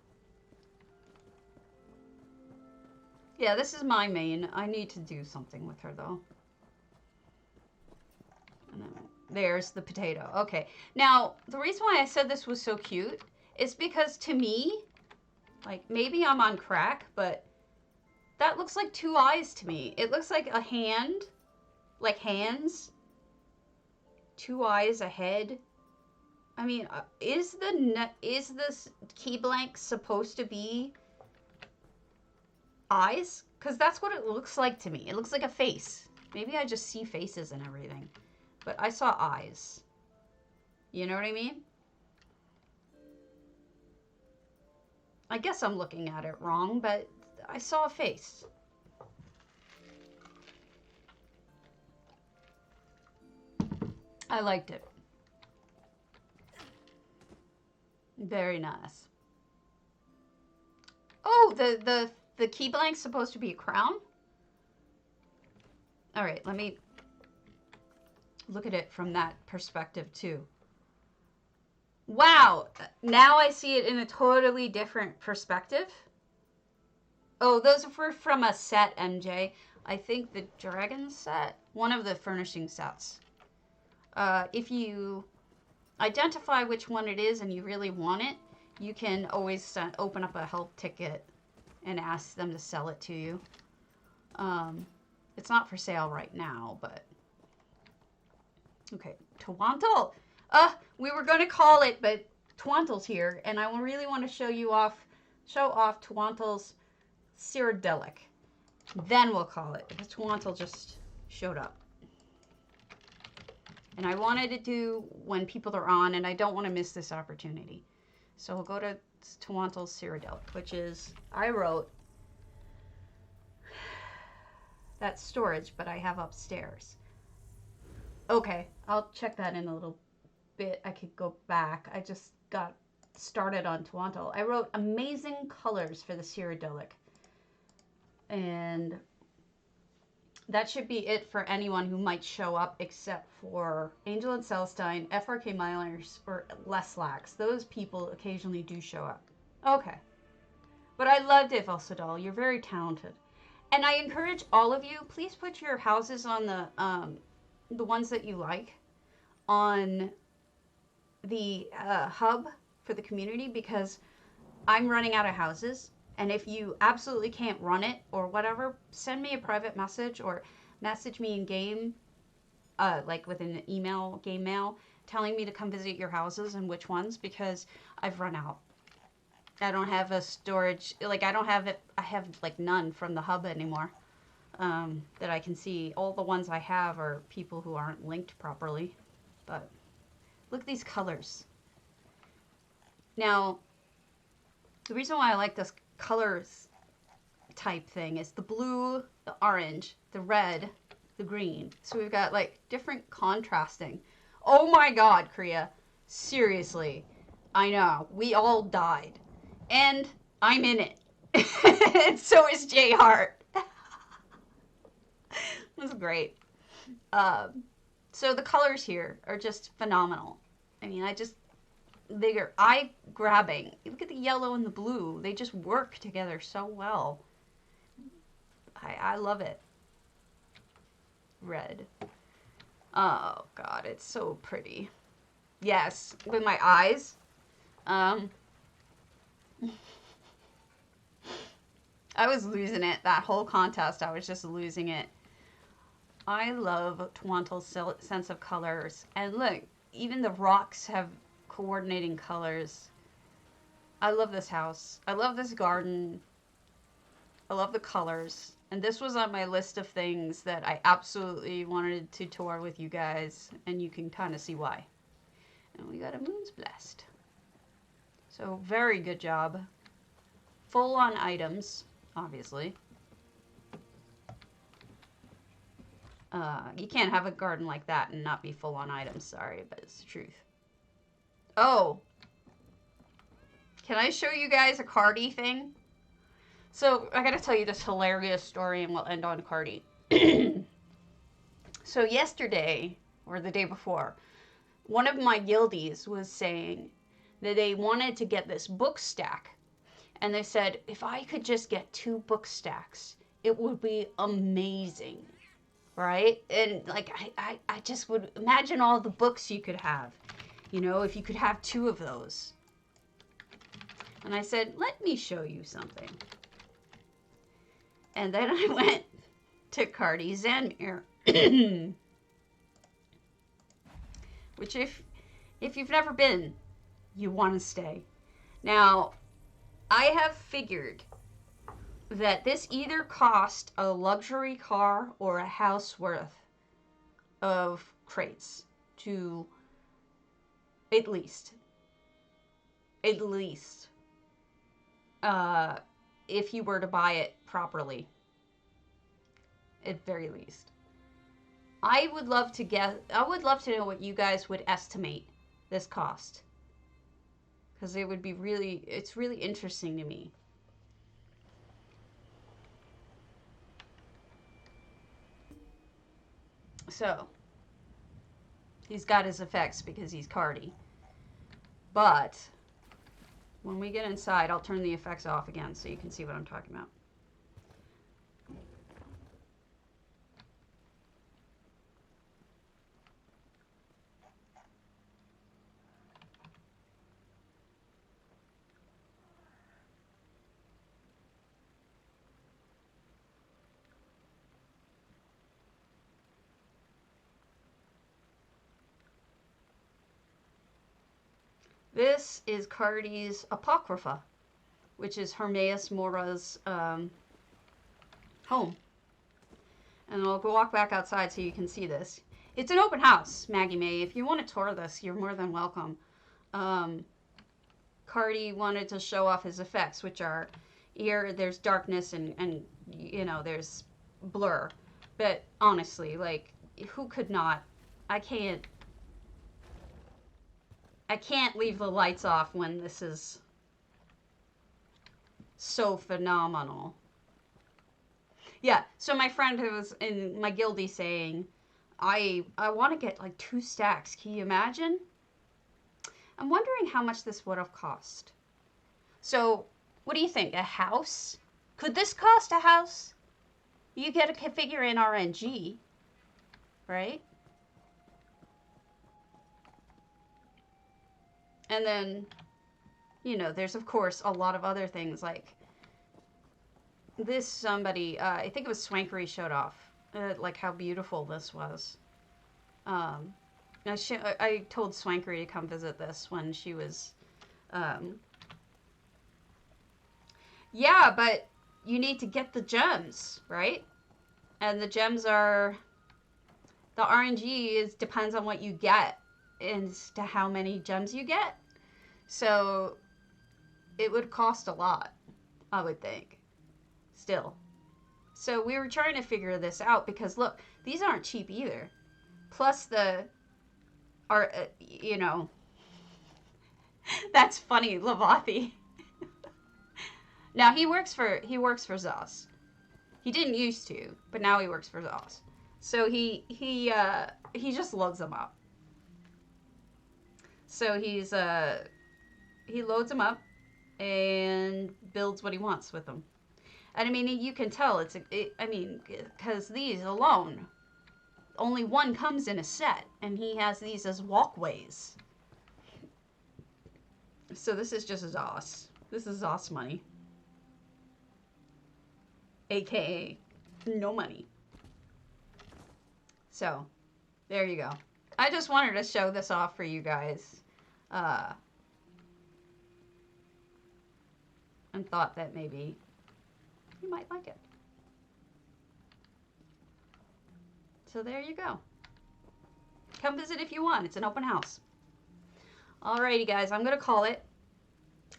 Yeah, this is my main. I need to do something with her, though. And then there's the potato. Okay. Now, the reason why I said this was so cute is because, to me, Like, maybe I'm on crack, but that looks like 2 eyes to me. It looks like a hand, like hands, 2 eyes, a head. I mean, is this key blank supposed to be eyes? Because that's what it looks like to me. It looks like a face. Maybe I just see faces and everything. But I saw eyes. You know what I mean? I guess I'm looking at it wrong, but I saw a face. I liked it. Very nice. Oh, the key blank's supposed to be a crown? All right, let me look at it from that perspective too. Wow, now I see it in a totally different perspective. Oh, those were from a set, MJ. I think the dragon set, one of the furnishing sets. If you identify which one it is and you really want it, you can always open up a help ticket and ask them to sell it to you. It's not for sale right now, but... Okay, Twantle! We were going to call it, but Twantle's here, and I really want to show off Twantle's cyrodiilic. Then we'll call it. Twantle just showed up. And I wanted to do when people are on, and I don't want to miss this opportunity. So we'll go to Twantle's cyrodiilic, which is, I wrote, that's storage, but I have upstairs. Okay, I'll check that in a little bit. I could go back. I just got started on Twantle. I wrote amazing colors for the cyrodiilic. And that should be it for anyone who might show up except for Angel and Celestine, FRK Milers, or Leslax. Those people occasionally do show up. Okay. But I loved it, Valsadal. You're very talented. And I encourage all of you, please put your houses on the ones that you like on the hub for the community, because I'm running out of houses. And if you absolutely can't run it or whatever, send me a private message or message me in game, like with an email, game mail, telling me to come visit your houses and which ones, because I've run out. I don't have a storage, like I don't have it, I have like none from the hub anymore that I can see. All the ones I have are people who aren't linked properly. But look at these colors. Now, the reason why I like this colors type thing is the blue, the orange, the red, the green. So we've got like different contrasting. Oh my god, Kriya. Seriously. I know. We all died. And I'm in it. And so is J Hart. It was great. So the colors here are just phenomenal. I mean, they're eye-grabbing. Look at the yellow and the blue. They just work together so well. I love it. Red. Oh, God, it's so pretty. Yes, with my eyes. I was losing it. That whole contest, I was just losing it. I love Twantle's sense of colors. And look, even the rocks have coordinating colors. I love this house. I love this garden. I love the colors. And this was on my list of things that I absolutely wanted to tour with you guys. And you can kind of see why. And we got a Moon's Blast. So very good job. Full on items, obviously. You can't have a garden like that and not be full on items. Sorry, but it's the truth. Oh. Can I show you guys a Cardi thing? So, I gotta tell you this hilarious story and we'll end on Cardi. So yesterday, or the day before, one of my guildies was saying that they wanted to get this book stack. And they said, if I could just get 2 book stacks, it would be amazing. Right? And like, I just would imagine all the books you could have. You know, if you could have 2 of those. And I said, let me show you something. And then I went to Cardi's xanmeer. Which if you've never been, you want to stay. Now, I have figured that this either cost a luxury car or a house worth of crates to at least if you were to buy it properly, at very least. I would love to know what you guys would estimate this cost, because it's really interesting to me. So, he's got his effects because he's Cardi. But, when we get inside, I'll turn the effects off again so you can see what I'm talking about. This is Cardi's Apocrypha, which is Hermaeus Mora's home. And I'll go walk back outside so you can see this. It's an open house, Maggie May. If you want to tour this, you're more than welcome. Cardi wanted to show off his effects, which are here, there's darkness and you know, there's blur. But honestly, like, who could not? I can't leave the lights off when this is so phenomenal. Yeah, so my friend who was in my guildie saying, I want to get like 2 stacks. Can you imagine? I'm wondering how much this would have cost. So, what do you think? A house? Could this cost a house? You get a figure in RNG, right? And then, you know, there's of course a lot of other things like this. Somebody, I think it was Swankery, showed off like how beautiful this was. I told Swankery to come visit this when she was, yeah, but you need to get the gems, right? And the gems are, the RNG depends on what you get as to how many gems you get. So it would cost a lot, I would think, still. So we were trying to figure this out because look, these aren't cheap either. Plus you know, that's funny, Lavathi. Now he works for Zos. He didn't used to, but now he works for Zos. So he just loads them up. So he loads them up and builds what he wants with them. And I mean, you can tell because these alone, only one comes in a set, and he has these as walkways. So this is just Zos. This is Zos money. AKA no money. So, there you go. I just wanted to show this off for you guys. And thought that maybe you might like it. So there you go. Come visit if you want. It's an open house. Alrighty, guys. I'm going to call it.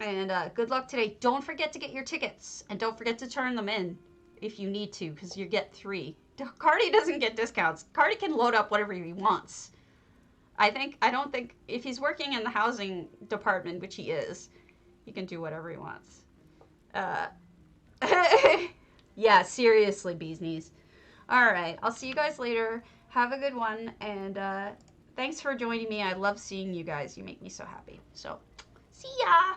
And good luck today. Don't forget to get your tickets. And don't forget to turn them in if you need to, because you get 3. Cardi doesn't get discounts. Cardi can load up whatever he wants. I don't think, if he's working in the housing department, which he is, he can do whatever he wants. Yeah, seriously, bee's knees. Alright, I'll see you guys later. Have a good one, and thanks for joining me. I love seeing you guys. You make me so happy. So, see ya!